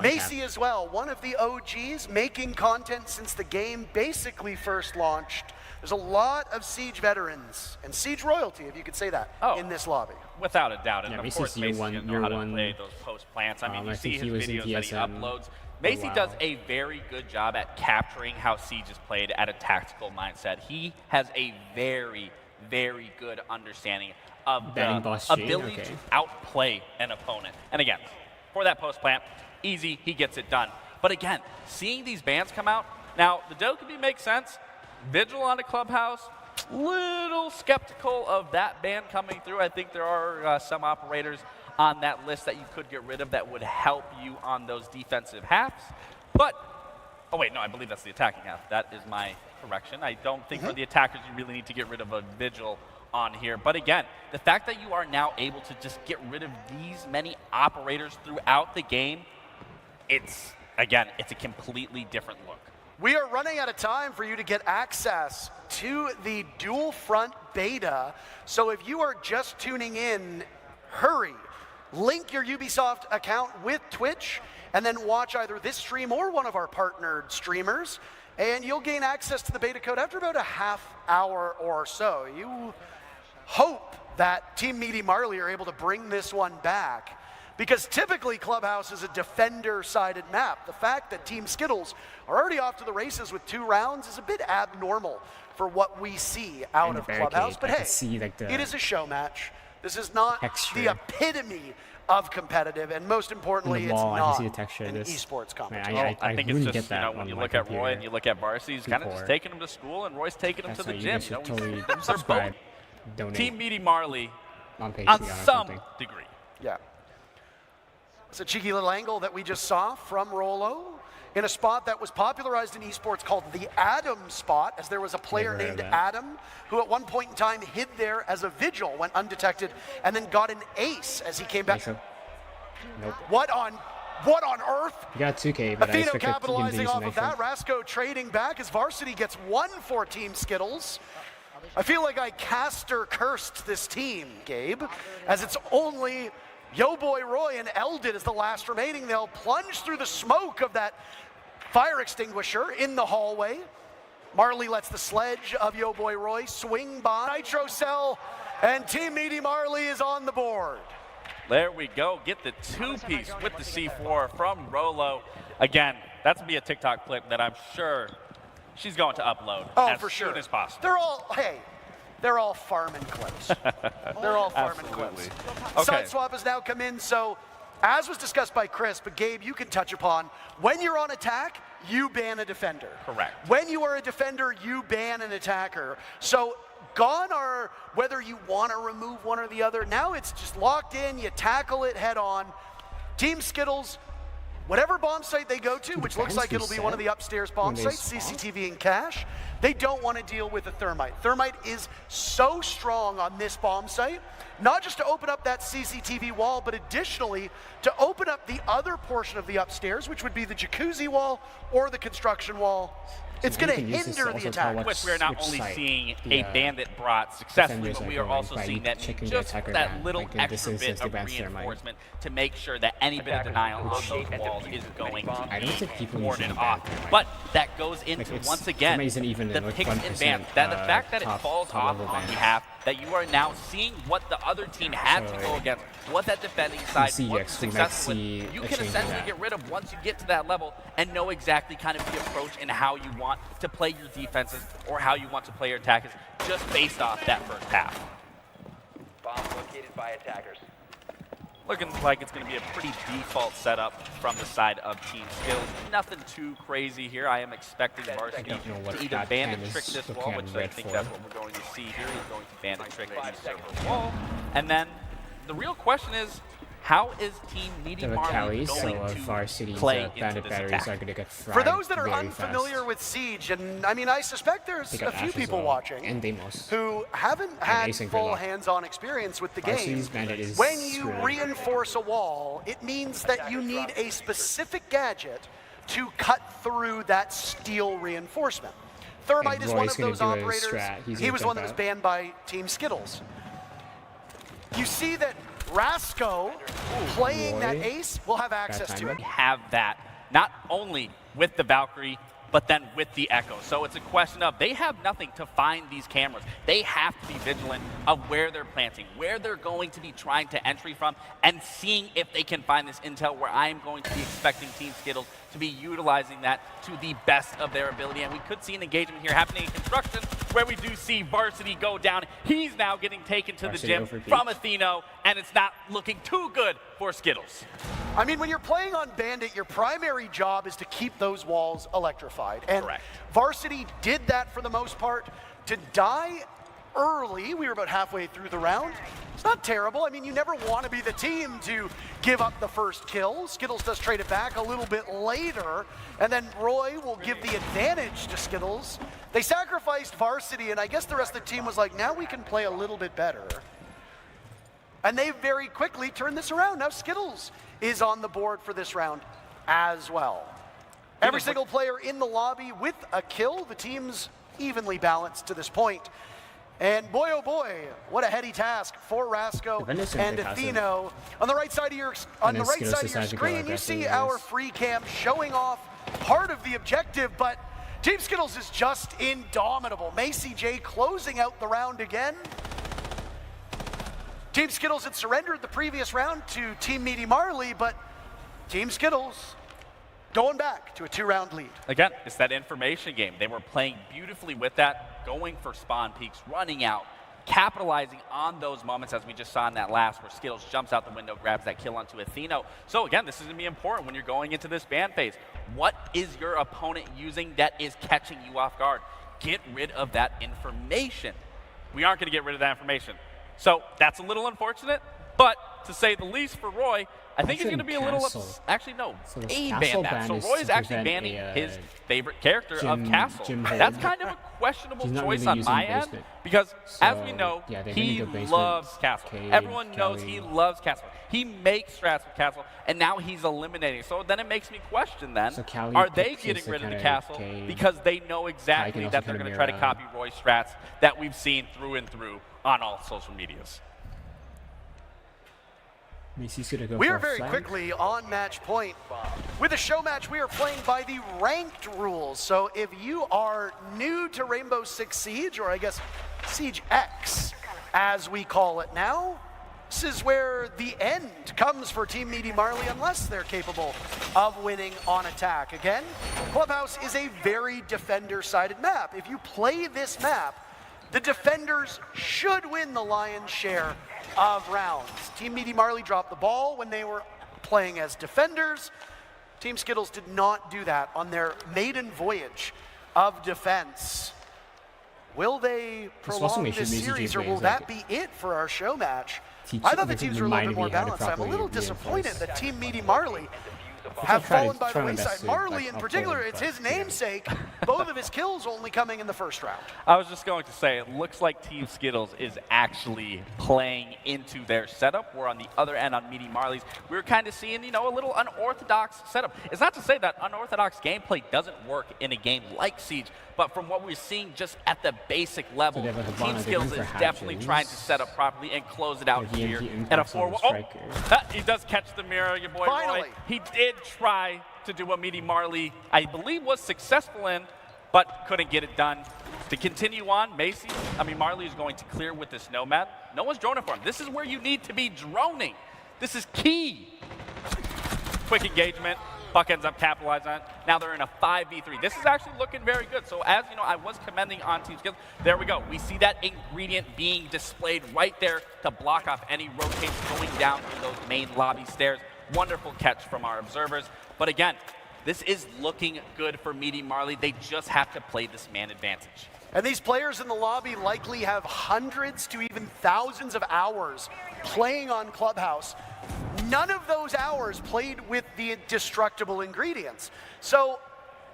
Macy as well, one of the OGs, making content since the game basically first launched. There's a lot of Siege veterans and Siege royalty, if you could say that, in this lobby. Without a doubt, and Yeah, of course Macy's gonna know how to play those post plants. I mean, you see his videos that he uploads. Macy does a very good job at capturing how Siege is played at a tactical mindset. He has a very, very good understanding of the ability to outplay an opponent. And again, for that post plant, easy, he gets it done. But again, seeing these bans come out, now the Dokkaebi makes sense. Vigil on a Clubhouse, little skeptical of that ban coming through. I think there are some operators on that list that you could get rid of that would help you on those defensive halves. But, oh wait, no, I believe that's the attacking half. That is my correction. I don't think for the attackers you really need to get rid of a Vigil on here. But again, the fact that you are now able to just get rid of these many operators throughout the game, it's a completely different look. We are running out of time for you to get access to the dual front beta. So if you are just tuning in, hurry. Link your Ubisoft account with Twitch and then watch either this stream or one of our partnered streamers, and you'll gain access to the beta code after about a half hour or so. You hope that Team Meaty Marley are able to bring this one back, because typically Clubhouse is a defender-sided map. The fact that Team Skittles are already off to the races with 2 rounds is a bit abnormal for what we see out of Clubhouse. But hey, it is a show match. This is not the epitome of competitive, and most importantly, it's not an esports competition. I think it's just, when you look at Roy and you look at Varsity, he's kind of just taking him to school, and Roy's taking him to the gym. They're both Team Meaty Marley on some degree. Yeah. It's a cheeky little angle that we just saw from Rollo in a spot that was popularized in esports called the Adam spot, as there was a player named Adam who at one point in time hid there as a Vigil, went undetected, and then got an ace as he came back. Nope. What on earth? You got 2K, but Atheno capitalizing off of that. Rasco trading back as Varsity gets 1 for Team Skittles. I feel like I caster cursed this team, Gabe, as it's only Yo Boy Roy and Eldid as the last remaining. They'll plunge through the smoke of that fire extinguisher in the hallway. Marley lets the sledge of Yo Boy Roy swing by. Nitro Cell and Team Meaty Marley is on the board. There we go. Get the two-piece with the C4 from Rolo. Again, that's going to be a TikTok clip that I'm sure she's going to upload as soon as possible. They're all farming clips. They're all farming clips. Okay. Side swap has now come in, so as was discussed by Chris, but Gabe, you can touch upon, when you're on attack, you ban a defender. Correct. When you are a defender, you ban an attacker. So gone are whether you want to remove one or the other. Now it's just locked in, you tackle it head on. Team Skittles, whatever bomb site they go to, which looks like it'll be one of the upstairs bomb sites, CCTV and cache, they don't want to deal with a thermite. Thermite is so strong on this bomb site, not just to open up that CCTV wall, but additionally to open up the other portion of the upstairs, which would be the jacuzzi wall or the construction wall. It's going to hinder the attack. Which we're not only seeing a bandit brought successfully, but we are also seeing that just that little extra bit of reinforcement to make sure that any bit of denial of those walls is going to be warded off. But that goes into, once again, the picks advance. That the fact that it falls off on behalf, that you are now seeing what the other team had to go against, what that defending side was successful with. You can essentially get rid of once you get to that level and know exactly kind of the approach and how you want to play your defenses or how you want to play your attackers just based off that first half. Bomb located by attackers. Looking like it's going to be a pretty default setup from the side of Team Skills. Nothing too crazy here. I am expecting Varsity to either bandit trick this wall, which I think that's what we're going to see here. He's going to bandit trick the server wall. And then the real question is, how is Team Meaty Marley going to play into this attack? For those that are unfamiliar with Siege, and I mean, I suspect there's a few people watching who haven't had full hands-on experience with the game. When you reinforce a wall, it means that you need a specific gadget to cut through that steel reinforcement. Thermite is one of those operators. He was one that was banned by Team Skittles. You see that Rasco, playing that ace, will have access to it. We have that, not only with the Valkyrie, but then with the Echo. So it's a question of, they have nothing to find these cameras. They have to be vigilant of where they're planting, where they're going to be trying to entry from, and seeing if they can find this intel, where I am going to be expecting Team Skittles to be utilizing that to the best of their ability. And we could see an engagement here happening in construction, where we do see Varsity go down. He's now getting taken to the gym from Atheno, and it's not looking too good for Skittles. I mean, when you're playing on Bandit, your primary job is to keep those walls electrified. And Varsity did that for the most part. To die early, we were about halfway through the round, it's not terrible. I mean, you never want to be the team to give up the first kill. Skittles does trade it back a little bit later, and then Roy will give the advantage to Skittles. They sacrificed Varsity, and I guess the rest of the team was like, now we can play a little bit better. And they very quickly turned this around. Now Skittles is on the board for this round as well. Every single player in the lobby with a kill. The team's evenly balanced to this point. And boy, oh boy, what a heady task for Rasco and Atheno. On the right side of your screen, you see our free cam showing off part of the objective, but Team Skittles is just indomitable. Macy J closing out the round again. Team Skittles had surrendered the previous round to Team Meaty Marley, but Team Skittles going back to a 2-round lead. Again, it's that information game. They were playing beautifully with that, going for spawn peaks, running out, capitalizing on those moments, as we just saw in that last, where Skittles jumps out the window, grabs that kill onto Atheno. So again, this is going to be important when you're going into this ban phase. What is your opponent using that is catching you off guard? Get rid of that information. We aren't going to get rid of that information. So that's a little unfortunate, but to say the least for Roy, I think he's going to be a little actually no. He banned that. So Roy's actually banning his favorite character of Castle. That's kind of a questionable choice on my end because, as we know, he loves Castle. Everyone knows he loves Castle. He makes strats with Castle, and now he's eliminating. So then it makes me question then, are they getting rid of the Castle because they know exactly that they're going to try to copy Roy's strats that we've seen through and through on all social medias? We are very quickly on match point. With a show match, we are playing by the ranked rules. So if you are new to Rainbow Six Siege, or I guess Siege X, as we call it now, this is where the end comes for Team Meaty Marley unless they're capable of winning on attack. Again, Clubhouse is a very defender-sided map. If you play this map, the defenders should win the lion's share of rounds. Team Meaty Marley dropped the ball when they were playing as defenders. Team Skittles did not do that on their maiden voyage of defense. Will they prolong this series, or will that be it for our show match? I thought the teams were a little bit more balanced. I'm a little disappointed that Team Meaty Marley have fallen by the wayside. Marley in particular, it's his namesake. Both of his kills only coming in the first round. I was just going to say, it looks like Team Skittles is actually playing into their setup. Where on the other end, on Meaty Marley's, we were kind of seeing, you know, a little unorthodox setup. It's not to say that unorthodox gameplay doesn't work in a game like Siege, but from what we're seeing just at the basic level, Team Skittles is definitely trying to set up properly and close it out here. And a 4-1. Oh, he does catch the mirror, your boy Roy. He did try to do what Meaty Marley, I believe, was successful in, but couldn't get it done. To continue on, Marley is going to clear with this Nomad. No one's droning for him. This is where you need to be droning. This is key. Quick engagement. Buck ends up capitalizing on it. Now they're in a 5v3. This is actually looking very good. So as you know, I was commending on Team Skittles. There we go. We see that ingredient being displayed right there to block off any rotation going down through those main lobby stairs. Wonderful catch from our observers. But again, this is looking good for Meaty Marley. They just have to play this man advantage. And these players in the lobby likely have hundreds to even thousands of hours playing on Clubhouse. None of those hours played with the destructible ingredients. So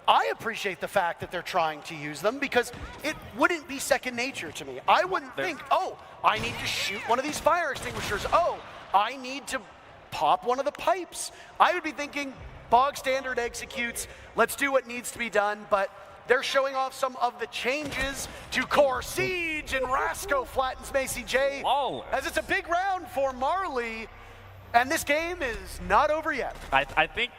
I appreciate the fact that they're trying to use them because it wouldn't be second nature to me. I wouldn't think, oh, I need to shoot one of these fire extinguishers. Oh, I need to pop one of the pipes. I would be thinking bog standard executes. Let's do what needs to be done. But they're showing off some of the changes to Core Siege, and Rasco flattens Macy J. As it's a big round for Marley. And this game is not over yet. I think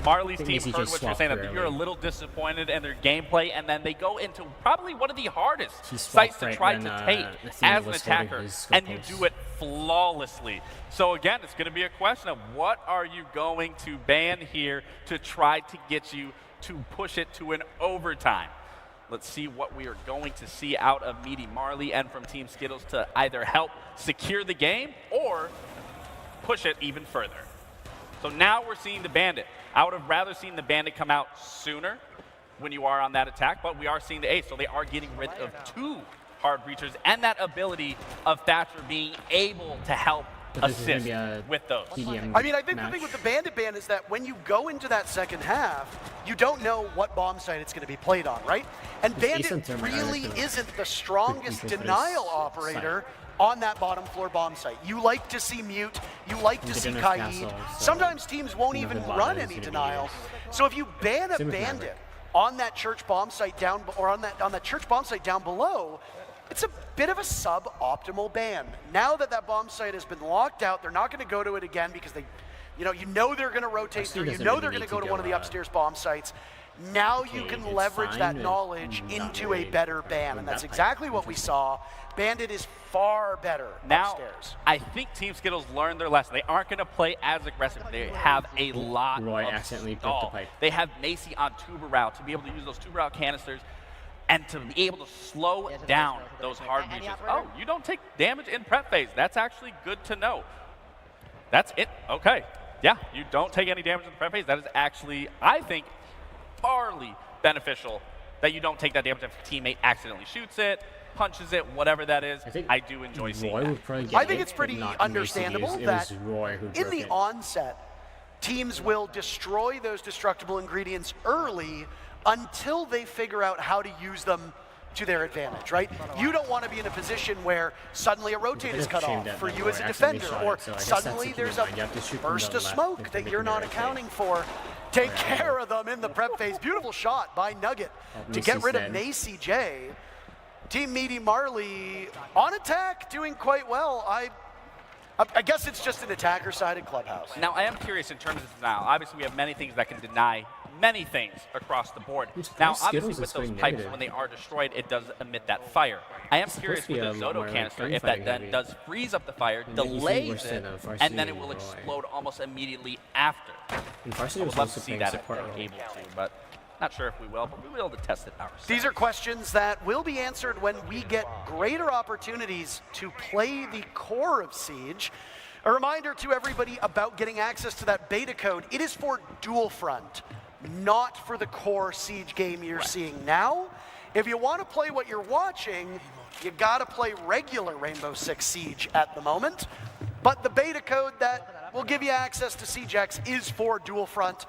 Marley's team heard what you're saying, that you're a little disappointed in their gameplay, and then they go into probably one of the hardest sites to try to take as an attacker, and you do it flawlessly. So again, it's going to be a question of what are you going to ban here to try to get you to push it to an overtime. Let's see what we are going to see out of Meaty Marley and from Team Skittles to either help secure the game or push it even further. So now we're seeing the Bandit. I would have rather seen the Bandit come out sooner when you are on that attack, but we are seeing the Ace, so they are getting rid of two hard breachers and that ability of Thatcher being able to help assist with those. I mean, I think the thing with the Bandit ban is that when you go into that second half, you don't know what bomb site it's going to be played on, right? And Bandit really isn't the strongest denial operator on that bottom floor bomb site. You like to see Mute, you like to see Kaid. Sometimes teams won't even run any denial. So if you ban a Bandit on that church bomb site down, or on that church bomb site down below, it's a bit of a suboptimal ban. Now that that bomb site has been locked out, they're not going to go to it again because they, you know they're going to rotate through. You know they're going to go to one of the upstairs bomb sites. Now you can leverage that knowledge into a better ban, and that's exactly what we saw. Bandit is far better upstairs. I think Team Skittles learned their lesson. They aren't going to play as aggressive. They have a lot of stall. They have Macy on tuber route to be able to use those tuber route canisters and to be able to slow down those hard breaches. Oh, you don't take damage in prep phase. That's actually good to know. That's it. Okay. Yeah, you don't take any damage in the prep phase. That is actually, I think, farly beneficial that you don't take that damage if a teammate accidentally shoots it. punches it, whatever that is. I do enjoy seeing Roy that. would probably get I think it, it's pretty but not understandable Macy. that it was Roy who in broke the it. onset, teams will destroy those destructible ingredients early until they figure out how to use them to their advantage, right? You don't want to be in a position where suddenly a rotate is cut off for you as a defender, or suddenly there's a burst of smoke that you're not accounting for. Take care of them in the prep phase. Beautiful shot by Nugget to get rid of Macy J. Team Meaty Marley on attack, doing quite well. I guess it's just an attacker-sided clubhouse. Now, I am curious in terms of denial. Obviously, we have many things that can deny many things across the board. Now, obviously, with those pipes, when they are destroyed, it does emit that fire. I am curious with the Zoto canister if that then does freeze up the fire, delays it, and then it will explode almost immediately after. I would love to see that if they're able to, but not sure if we will, but we will be able to test it ourselves. These are questions that will be answered when we get greater opportunities to play the core of Siege. A reminder to everybody about getting access to that beta code. It is for dual front, not for the core Siege game you're seeing now. If you want to play what you're watching, you gotta play regular Rainbow Six Siege at the moment. But the beta code that will give you access to Siege X is for dual front.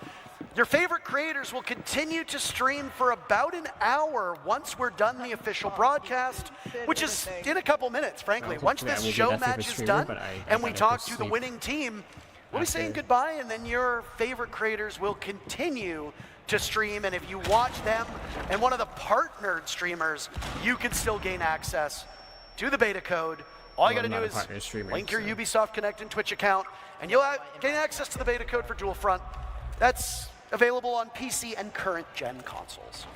Your favorite creators will continue to stream for about an hour once we're done the official broadcast, which is in a couple minutes, frankly. Once this show match is done and we talk to the winning team, we'll be saying goodbye, and then your favorite creators will continue to stream. And if you watch them and one of the partnered streamers, you can still gain access to the beta code. All you got to do is link your Ubisoft Connect and Twitch account, and you'll gain access to the beta code for Dual Front. That's available on PC and current-gen consoles.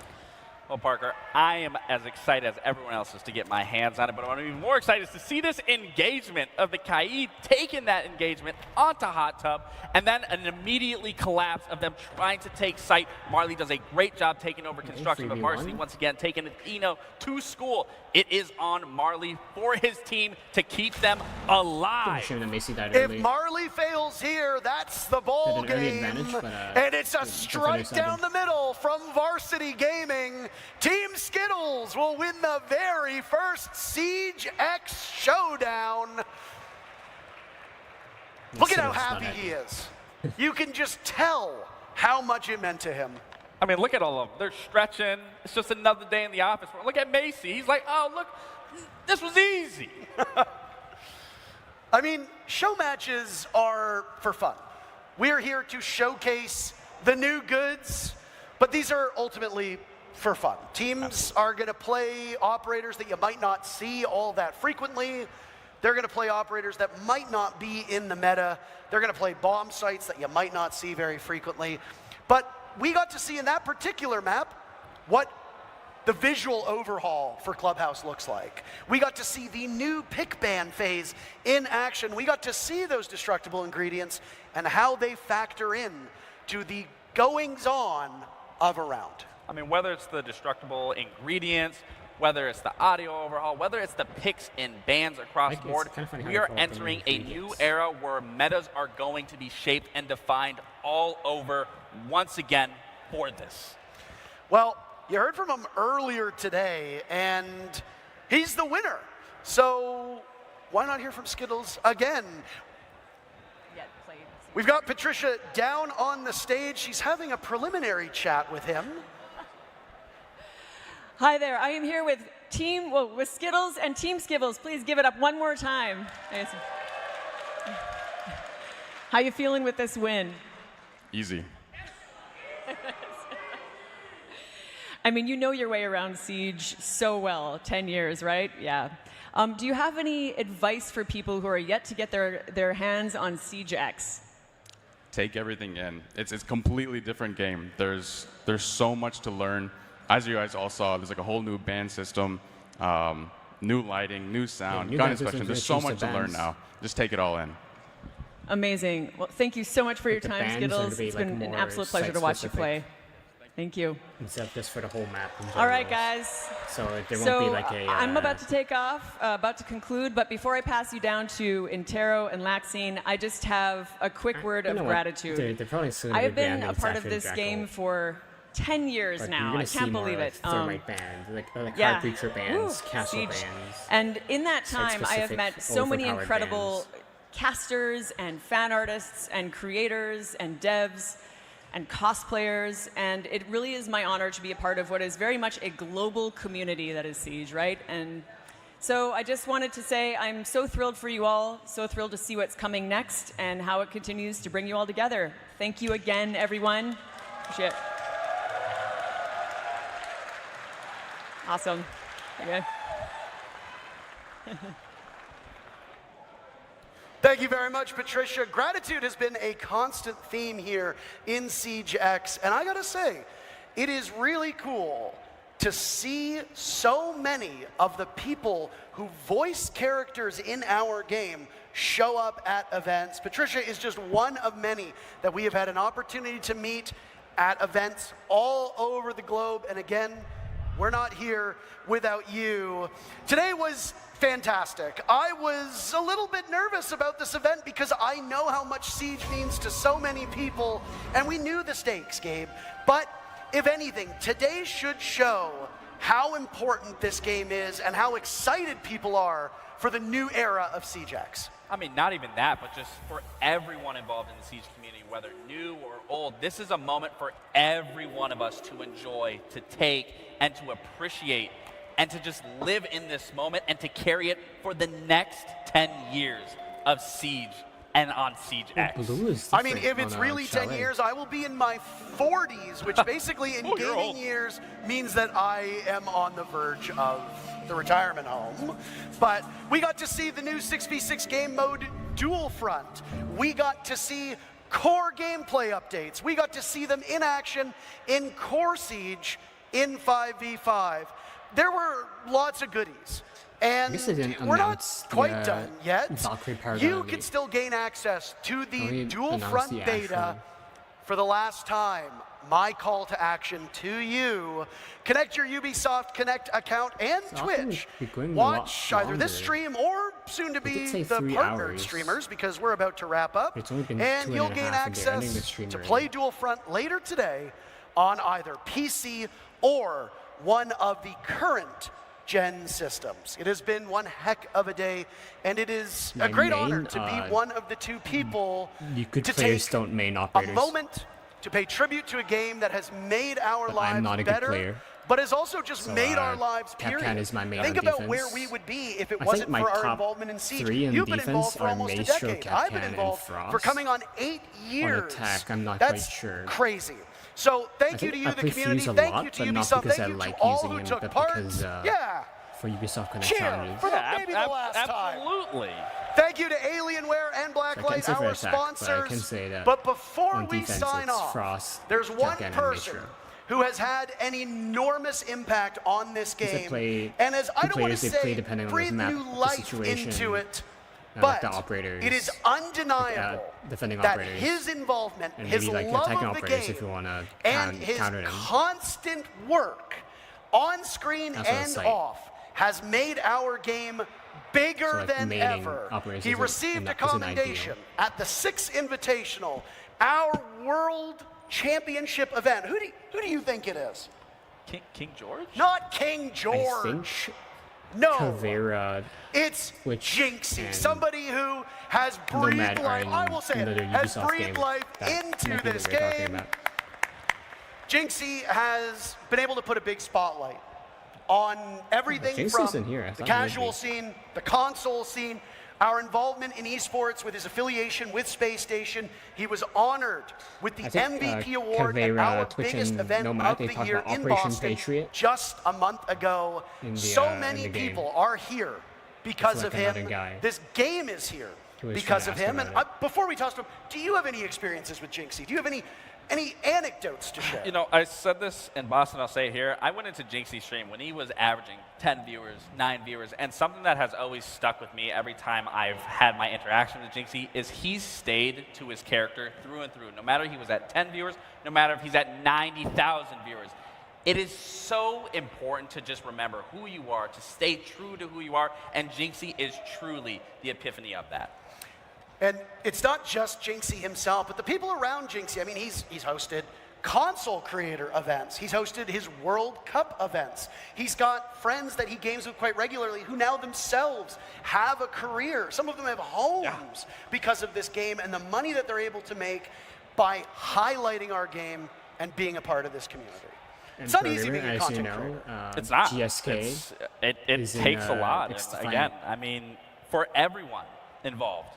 Well, Parker, I am as excited as everyone else is to get my hands on it, but what I'm even more excited is to see this engagement of the Kaid taking that engagement onto Hot Tub, and then an immediately collapse of them trying to take site. Marley does a great job taking over construction, but Varsity once again taking Eno to school. It is on Marley for his team to keep them alive. If Marley fails here, that's the ball game. And it's a strike down the middle from Varsity Gaming. Team Skittles will win the very first Siege X showdown. Look at how happy he is. You can just tell how much it meant to him. I mean, look at all of them. They're stretching. It's just another day in the office. Look at Macy. He's like, oh, look, this was easy. I mean, show matches are for fun. We're here to showcase the new goods, but these are ultimately for fun. Teams are going to play operators that you might not see all that frequently. They're going to play operators that might not be in the meta. They're going to play bomb sites that you might not see very frequently. But we got to see in that particular map what the visual overhaul for Clubhouse looks like. We got to see the new pick ban phase in action. We got to see those destructible ingredients and how they factor in to the goings-on of a round. I mean, whether it's the destructible ingredients, whether it's the audio overhaul, whether it's the picks and bans across the board, we are entering a new era where metas are going to be shaped and defined all over once again for this. Well, you heard from him earlier today, and he's the winner. So why not hear from Skittles again? We've got Patricia down on the stage. She's having a preliminary chat with him. Hi there. I am here with with Skittles and Team Skittles. Please give it up one more time. How you feeling with this win? Easy. I mean, you know your way around Siege so well. 10 years, right? Yeah. Do you have any advice for people who are yet to get their hands on Siege X? Take everything in. It's a completely different game. There's so much to learn. As you guys all saw, there's like a whole new band system, new lighting, new sound, gun inspection. There's so much to learn now. Just take it all in. Amazing. Well, thank you so much for your time, Skittles. It's been an absolute pleasure to watch you play. Thank you. Instead of just for the whole map. All right, guys. So there won't be like a... I'm about to take off, about to conclude, but before I pass you down to Intero and Laxine, I just have a quick word of gratitude. They're probably soon I have been a part of this game for 10 years But now. you're gonna I can't see more, believe like, it. Thermite bands, like yeah. hard creature bands, Woo, castle Siege. bands. And in that time, I have Site-specific, met so many overpowered incredible bands. casters and fan artists and creators and devs and cosplayers, and it really is my honor to be a part of what is very much a global community that is Siege, right? And so I just wanted to say I'm so thrilled for you all, so thrilled to see what's coming next and how it continues to bring you all together. Thank you again, everyone. Appreciate it. Awesome. Okay. Thank you very much, Patricia. Gratitude has been a constant theme here in Siege X, and I gotta say, it is really cool to see so many of the people who voice characters in our game show up at events. Patricia is just one of many that we have had an opportunity to meet at events all over the globe, and again, we're not here without you. Today was fantastic. I was a little bit nervous about this event because I know how much Siege means to so many people, and we knew the stakes, Gabe. But if anything, today should show how important this game is and how excited people are for the new era of Siege X. I mean, not even that, but just for everyone involved in the Siege community, whether new or old, this is a moment for every one of us to enjoy, to take, and to appreciate, and to just live in this moment and to carry it for the next 10 years of Siege and on Siege X. Blue is I mean, if different it's on, really 10 Chalet. years, I will be in my 40s, which basically in Oh, you're gaming old. years means that I am on the verge of the retirement home. But we got to see the new 6v6 game mode Dual Front. We got to see core gameplay updates. We got to see them in action in Core Siege in 5v5. There were lots of goodies. And guess they didn't we're not announce quite the, done yet. Valkyrie Paragon You update. can still gain access to the Only Dual announced Front the beta actual- for the last time. My call to action to you: connect your Ubisoft Connect account and It's often Twitch. be going a lot Watch either this longer. stream or soon to It did be say the 3 partnered hours. streamers, because we're about to wrap up. It's only been And 2.5 you'll gain and they're ending the access stream to already. play Dual Front later today on either PC or one of the current gen systems. It has been one heck of a day, and it is a My great main, honor to be one of the two people to players take don't main a operators. moment to pay tribute to a game that has made our But lives I'm not a good better, player. but has also just So, made our lives, Capcan period. is my main Think on about defense. where we would be if it I wasn't think my for our top involvement in Siege. 3 in You've been defense involved for are almost a Maestro, decade. I've been Capcan, and involved for Frost. coming on 8 years. attack, I'm not That's quite sure. crazy. So thank you to I you, the play community. Fuse a Thank lot, you to but not Ubisoft. because Thank I you like to all using who him, took but part. because Yeah. for Ubisoft Connect Cheer challenges. for the maybe the last time. Absolutely. Thank you to Alienware and So I can't Blacklight, say for our attack, but I can sponsors. say that But before on we defense, sign it's off, Frost, there's one Capcan, and person Maestro. who has had an enormous impact on this Because I game, play and as I two don't want to players, they play say, depending on breathe the map, new the life situation, into it, like but the operators, it is undeniable defending that operators, his involvement, and his maybe like love attacking of the operators game, if you want to and his counter them. constant work on screen That's what and it's like. off has made our game bigger So, like, than maining ever. operators He isn't- received a isn't ideal. commendation at the 6th Invitational, our World Championship event. Who do you think it is? King George? Not King George. I think No. Caveira, It's which Jinxie, and somebody who has breathed Nomad are life, in I will say it, another has Ubisoft breathed game life that into might be this what we're talking game. about. Jinxie has been able to put a big spotlight on everything Jinxie's from in here. I the thought he would casual be. scene, the console scene, our involvement in esports with his affiliation with Space Station. He was honored with the I think, MVP award at Caveira, our Twitch, biggest and event Nomad, of they the talked year about in Operation Boston Patriot just a month ago. in the, So in many the game. people are here because like of him. another guy This game is here who was because trying of to ask him. And about before we toss to him, do you have any experiences with Jinxie? Do you have any anecdotes to share? You know, I said this in Boston, I'll say it here. I went into Jinxie's stream when he was averaging 10 viewers, 9 viewers, and something that has always stuck with me every time I've had my interaction with Jinxie is he's stayed to his character through and through. No matter he was at 10 viewers, no matter if he's at 90,000 viewers. It is so important to just remember who you are, to stay true to who you are, and Jinxie is truly the epiphany of that. And it's not just Jinxie himself, but the people around Jinxie. I mean, he's hosted console creator events. He's hosted his World Cup events. He's got friends that he games with quite regularly who now themselves have a career. Some of them have homes because of this game and the money that they're able to make by highlighting our game and being a part of this community. And It's not for easy being a as content you know, creator. It's not. GSK It is takes in, a lot. And X-Defiant. again, I mean, for everyone involved,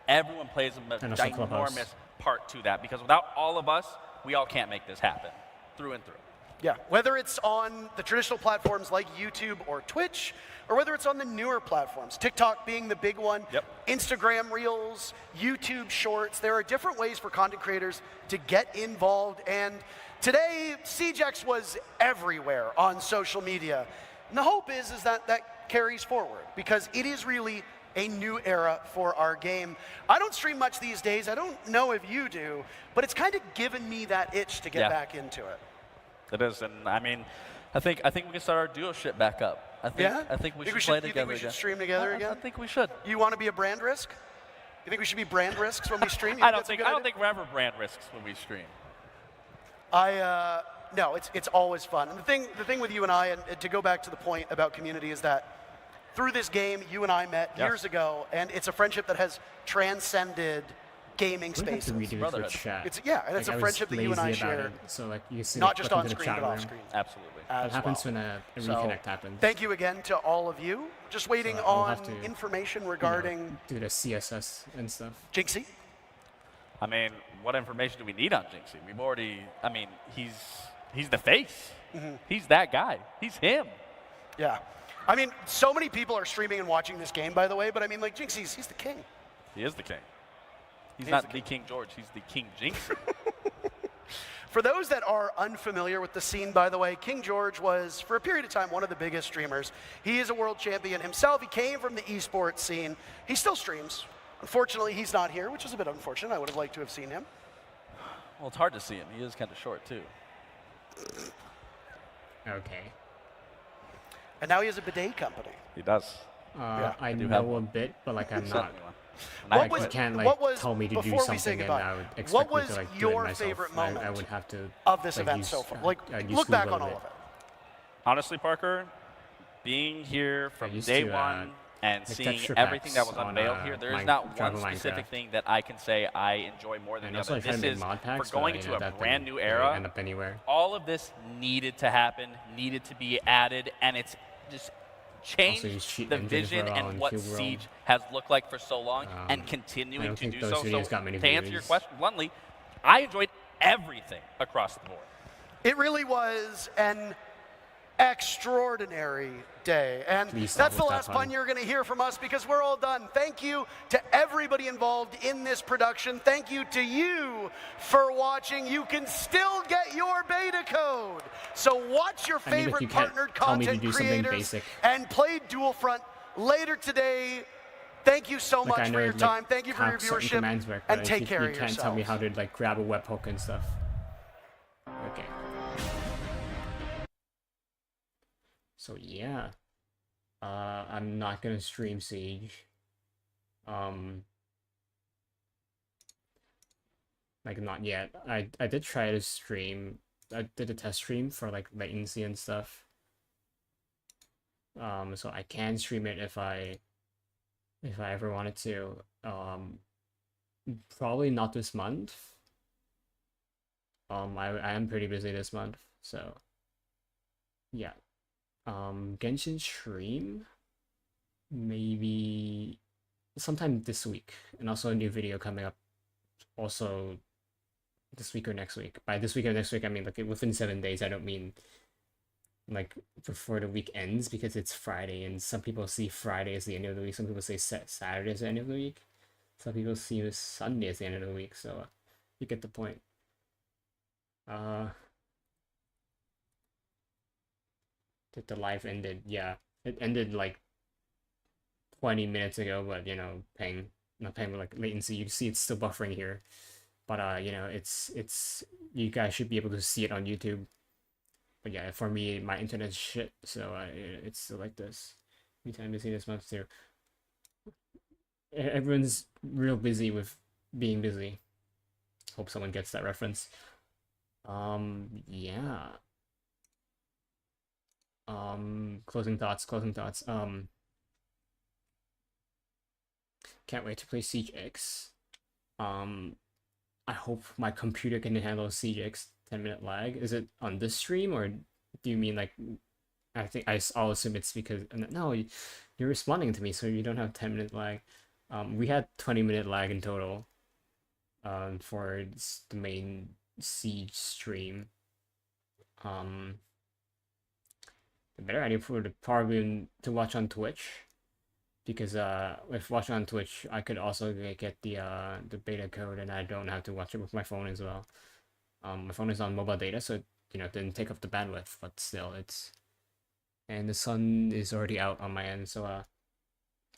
everyone plays a And also Clubhouse. ginormous part to that, because without all of us, we all can't make this happen through and through. Yeah, whether it's on the traditional platforms like YouTube or Twitch, or whether it's on the newer platforms, TikTok being the big one, Instagram Reels, YouTube Shorts, there are different ways for content creators to get involved. And today, SiegeX was everywhere on social media. And the hope is that that carries forward, because it is really a new era for our game. I don't stream much these days. I don't know if you do, but it's kind of given me that itch to get back into it. It is, and I mean, I think we can start our duo shit back up. I think we should play together You think we should again. stream together again? I think we should. You want to be a brand risk? You think we should be brand risks when we stream? I don't think we're ever brand risks when we stream. No, it's always fun. And the thing with you and I, and to go back to the point about community, is that through this game, you and I met years ago, and it's a friendship that has transcended gaming spaces. We have to redo it for chat. It's a friendship that you and I share. So like you see, not just click on into the screen, chat but off room. screen. Absolutely. What happens when a reconnect happens? Thank you again to all of you. Just waiting So I'll on have to, information regarding do the CSS and stuff. Jinxie. I mean, what information do we need on Jinxie? We've already. I mean, he's the face. He's that guy. He's him. Yeah. I mean, so many people are streaming and watching this game, by the way, but I mean, like, Jinxie's, he's the king. He is the king. He's not the King George. He's the King Jinxie. For those that are unfamiliar with the scene, by the way, King George was, for a period of time, one of the biggest streamers. He is a world champion himself. He came from the esports scene. He still streams. Unfortunately, he's not here, which is a bit unfortunate. I would have liked to have seen him. Well, it's hard to see him. He is kind of short, too. Okay. And now he has a bidet company. He does. I know a bit, but like I'm not. You can't tell me to do something and I would expect me to like do it your myself. favorite moment I would have to of this like, event use, so far? use Look back Google on a all bit. of it. Honestly, Parker, being here from used day to, one and like seeing texture everything that packs was on, unveiled here, there is not one specific thing that I can say I enjoy more than And the also other. I tried This to make is, mod packs, for going but, into a that brand didn't new really era, end up anywhere. all of this needed to happen, needed to be added, and it's just changed the vision and what Siege has looked like for so long and continuing to do so. So to answer your question bluntly, I enjoyed everything across the board. It really was an extraordinary day. And that's the last pun you're going to hear from us, because we're all done. Thank you to everybody involved in this production. Thank you to you for watching. You can still get your beta code. So watch your favorite partnered content creators and play Dual Front later today. Thank you so much for your time. Thank you for your viewership. And take care of yourself. You can't tell me how to like grab a webhook and stuff. Okay. So yeah, I'm not gonna stream Siege. Like not yet. I did try to stream. I did a test stream for like latency and stuff. So I can stream it if I ever wanted to. Probably not this month. I am pretty busy this month, so yeah. Genshin stream maybe sometime this week, and also a new video coming up also this week or next week. By this week or next week, I mean like within 7 days. I don't mean like before the week ends, because it's Friday, and some people see Friday as the end of the week. Some people say Saturday as the end of the week. Some people see Sunday as the end of the week. So you get the point. That the live ended. Yeah, it ended like 20 minutes ago, but you know, not paying with like latency. You can see it's still buffering here, but you know, it's you guys should be able to see it on YouTube. But yeah, for me, my internet's shit, so it's still like this. Me time to see this month too. Everyone's real busy with being busy. Hope someone gets that reference. Yeah. Closing thoughts, closing thoughts. Can't wait to play Siege X. I hope my computer can handle Siege X 10-minute lag. Is it on this stream, or do you mean like, I'll assume it's because, no, you're responding to me, so you don't have 10-minute lag. We had 20-minute lag in total, for the main Siege stream. The better idea would probably to watch on Twitch, because if watching on Twitch, I could also get the beta code, and I don't have to watch it with my phone as well. My phone is on mobile data, so it didn't take up the bandwidth, but still, and the sun is already out on my end, so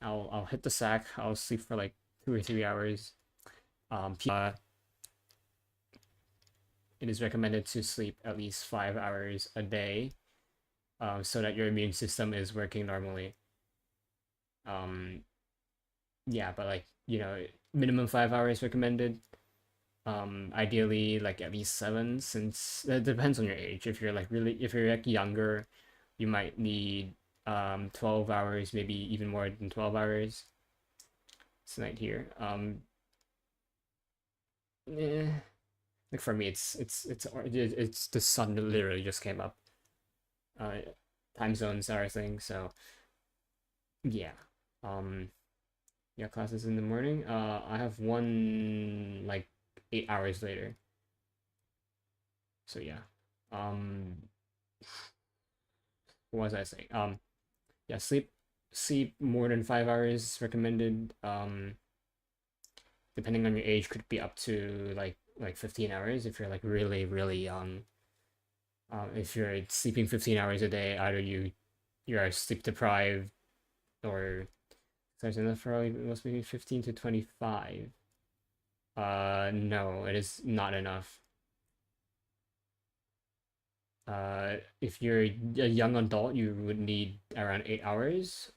I'll hit the sack. I'll sleep for like 2 or 3 hours. It is recommended to sleep at least 5 hours a day, so that your immune system is working normally. Yeah, but like, minimum 5 hours recommended. Ideally like at least 7, since it depends on your age. If you're like younger, you might need 12 hours, maybe even more than 12 hours. It's night here. Like for me, it's the sun literally just came up. Time zones are a thing, so yeah. Yeah, classes in the morning. I have one like 8 hours later. So yeah. What was I saying? Yeah, sleep more than 5 hours recommended. Depending on your age, could be up to like 15 hours if you're like really, really young. If you're sleeping 15 hours a day, either you are sleep deprived, or there's enough probably must be 15 to 25. No, it is not enough. If you're a young adult, you would need around 8 hours.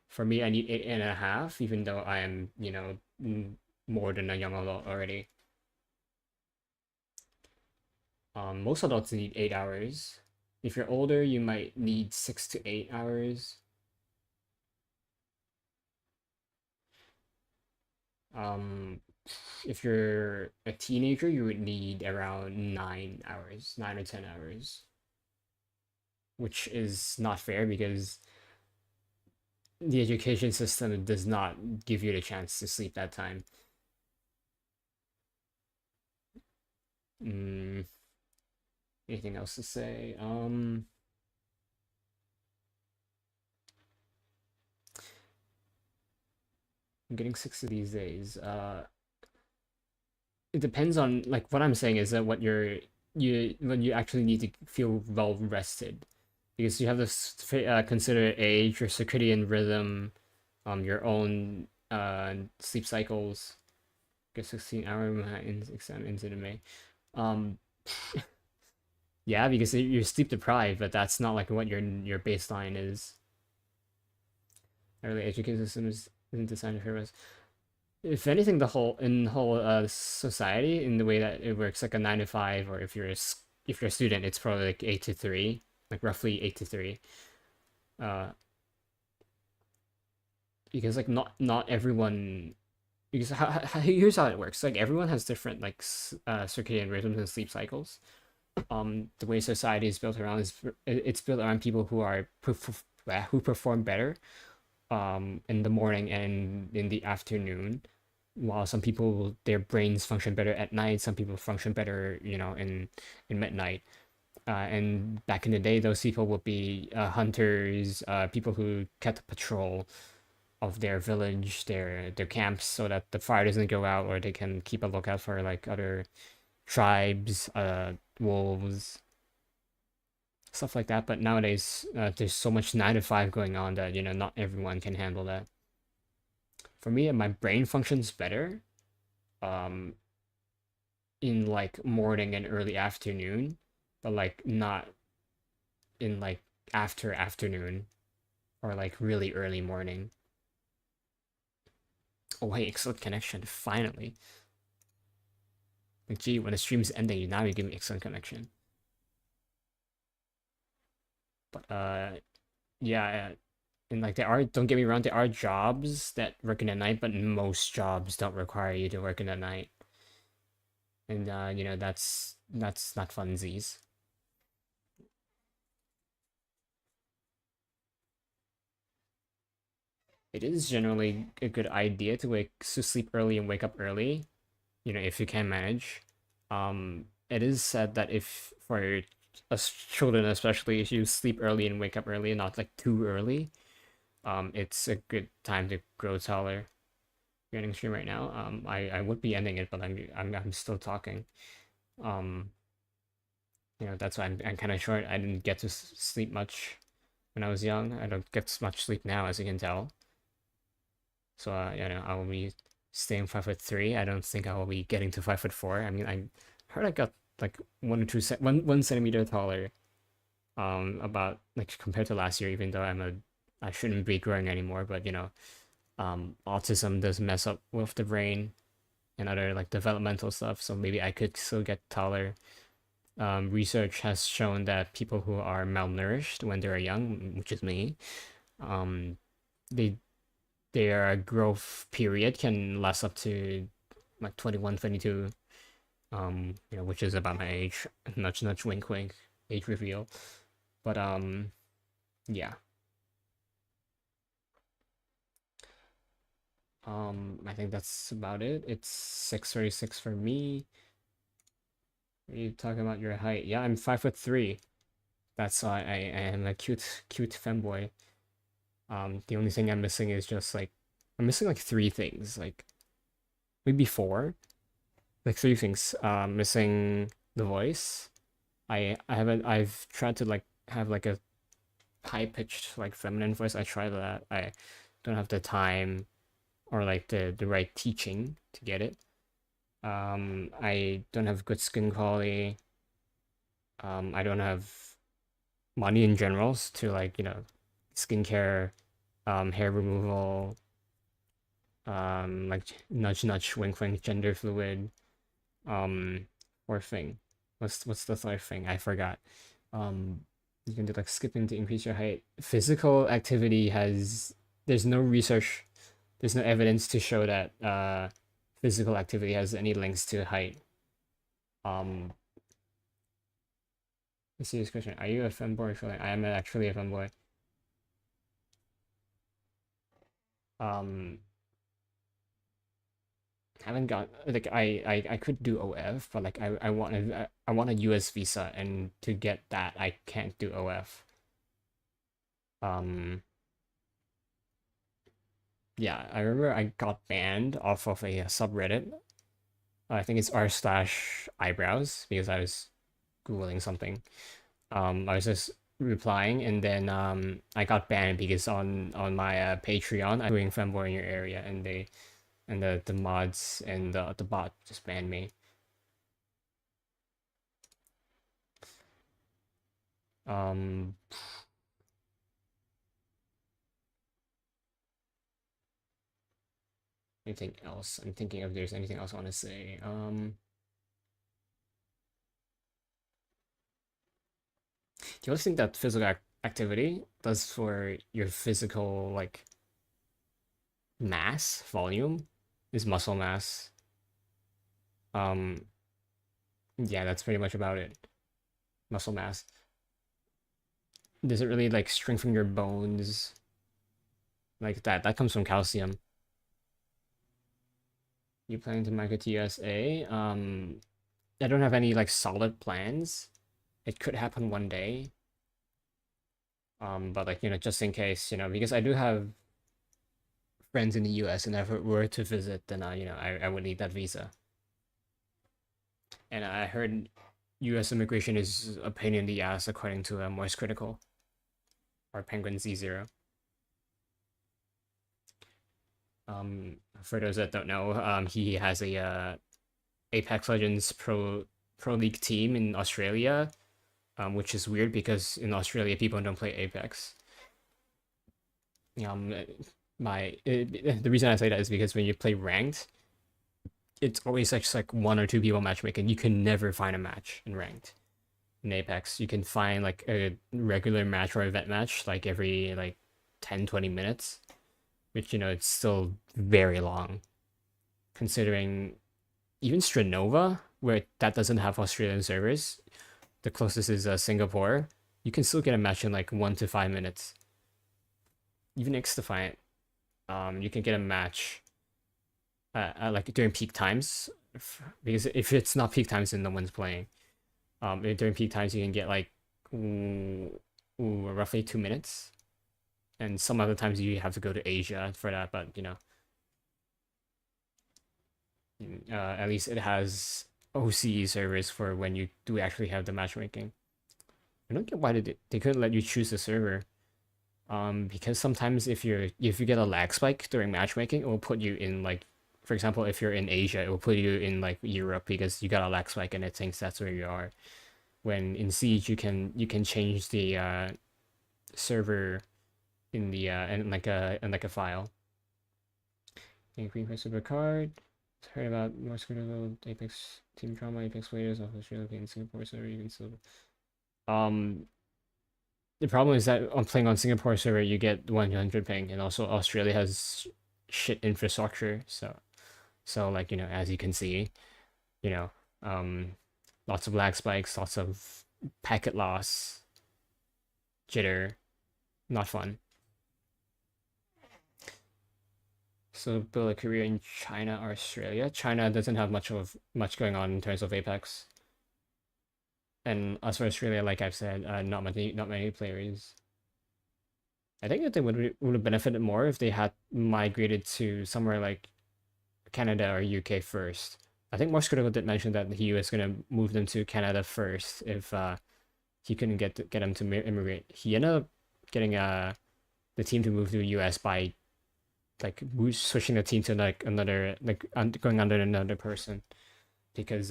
For me, I need 8.5, even though I am, more than a young adult already. Most adults need 8 hours. If you're older, you might need 6 to 8 hours. If you're a teenager, you would need around 9 hours, 9 or 10 hours, which is not fair because the education system does not give you the chance to sleep that time. Anything else to say? I'm getting 60 these days. It depends on, like, what I'm saying is that when you actually need to feel well rested, because you have to consider age, your circadian rhythm, your own sleep cycles. Get 16-hour exam into the May. Yeah, because you're sleep deprived, but that's not like what your baseline is. Early education system isn't designed for us. If anything, the whole society, in the way that it works like a 9 to 5, or if you're a student, it's probably like 8 to 3, like roughly 8 to 3. Because like not everyone, because here's how it works. Like everyone has different like circadian rhythms and sleep cycles. The way society is built around it's built around people who perform better in the morning and in the afternoon, while some people, their brains function better at night. Some people function better, in midnight. And back in the day, those people would be hunters, people who kept patrol of their village, their camps, so that the fire doesn't go out, or they can keep a lookout for like other tribes, wolves, stuff like that. But nowadays, there's so much 9 to 5 going on that not everyone can handle that. For me, my brain functions better in like morning and early afternoon, but like not in like after afternoon or like really early morning. Oh wait, excellent connection, finally. Like, gee, when the stream's ending, now you give me excellent connection. But yeah, and like don't get me wrong, there are jobs that work in the night, but most jobs don't require you to work in the night. And you know, that's not funsies. It is generally a good idea to sleep early and wake up early, you know, if you can manage. It is said that if for us children, especially if you sleep early and wake up early and not like too early, it's a good time to grow taller. You're ending stream right now. I would be ending it, but I'm still talking. You know, that's why I'm kind of short. I didn't get to sleep much when I was young. I don't get much sleep now, as you can tell. So you know, I will be staying 5'3". I don't think I will be getting to 5'4". I mean, I heard I got like 1 centimeter taller. About like compared to last year, even though I shouldn't be growing anymore, but you know, autism does mess up with the brain and other like developmental stuff, so maybe I could still get taller. Research has shown that people who are malnourished when they're young, which is me, they their growth period can last up to like 21, 22, you know, which is about my age. Nudge, nudge, wink, wink, age reveal. But yeah. I think that's about it. It's 6:36 for me. Are you talking about your height? Yeah, I'm 5'3". That's why I am a cute femboy. The only thing I'm missing is just like I'm missing like 3 things, like maybe 4, like 3 things. Missing the voice. I've tried to like have like a high pitched like feminine voice. I tried that. I don't have the time or like the right teaching to get it. I don't have good skin quality. I don't have money in generals to like, you know, skincare, hair removal, like nudge nudge wink wink gender fluid, or thing. What's the third thing? I forgot. You can do like skipping to increase your height. Physical activity there's no research, there's no evidence to show that physical activity has any links to height. Let's see this question. Are you a femboy feeling? I am actually a femboy. Haven't got like I could do OF, but like I want a US visa, and to get that I can't do OF. Yeah, I remember I got banned off of a subreddit. I think it's r/eyebrows because I was googling something. I was just replying, and then I got banned because on my Patreon I'm doing femboy in your area, and the mods and the bot just banned me. Anything else? I'm thinking if there's anything else I want to say. Do you also think that physical activity does for your physical like mass volume is muscle mass? Yeah, that's pretty much about it. Muscle mass. Does it really like strengthen your bones? Like that? That comes from calcium. You planning to migrate to USA? I don't have any like solid plans. It could happen one day. But like, you know, just in case, you know, because I do have friends in the US, and if I were to visit, then you know, I would need that visa. And I heard US immigration is a pain in the ass according to Moist Critical or Penguin Z0. For those that don't know, he has a Apex Legends Pro League team in Australia, which is weird because in Australia people don't play Apex. The reason I say that is because when you play ranked, it's always like 1 or 2 people matchmaking. You can never find a match in ranked. In Apex, you can find like a regular match or event match like every like 10-20 minutes, which it's still very long considering even Stranova, where that doesn't have Australian servers, the closest is Singapore. You can still get a match in like 1 to 5 minutes. Even Xdefiant, you can get a match like during peak times, because if it's not peak times, then no one's playing. During peak times, you can get like roughly 2 minutes, and some other times you have to go to Asia for that. But at least it has OCE servers for when you do actually have the matchmaking. I don't get why they couldn't let you choose the server. Because sometimes if you get a lag spike during matchmaking, it will put you in like, for example, if you're in Asia, it will put you in like Europe because you got a lag spike and it thinks that's where you are. When in Siege, you can change the server in the in like a file. And green press super card. Heard about more critical Apex team drama, Apex players of Australia and Singapore server. You can still the problem is that on playing on Singapore server, you get 100 ping, and also Australia has shit infrastructure. So like as you can see, lots of lag spikes, lots of packet loss, jitter, not fun. So build a career in China or Australia. China doesn't have much going on in terms of Apex. And as for Australia, like I've said, not many players. I think that they would have benefited more if they had migrated to somewhere like Canada or UK first. I think Morse Critical did mention that he was gonna move them to Canada first if he couldn't get them to immigrate. He ended up getting the team to move to the US by like switching the team to like another going under another person, because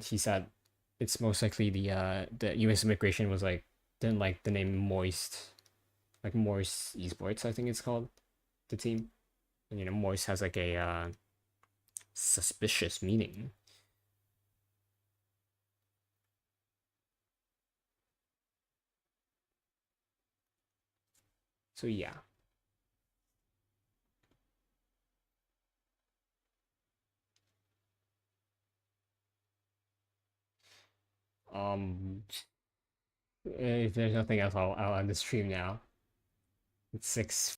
he said it's most likely the US immigration was like didn't like the name Moist, like Moist Esports, I think it's called, the team. And Moist has like a suspicious meaning. So yeah. If there's nothing else, I'll end the stream now. It's 6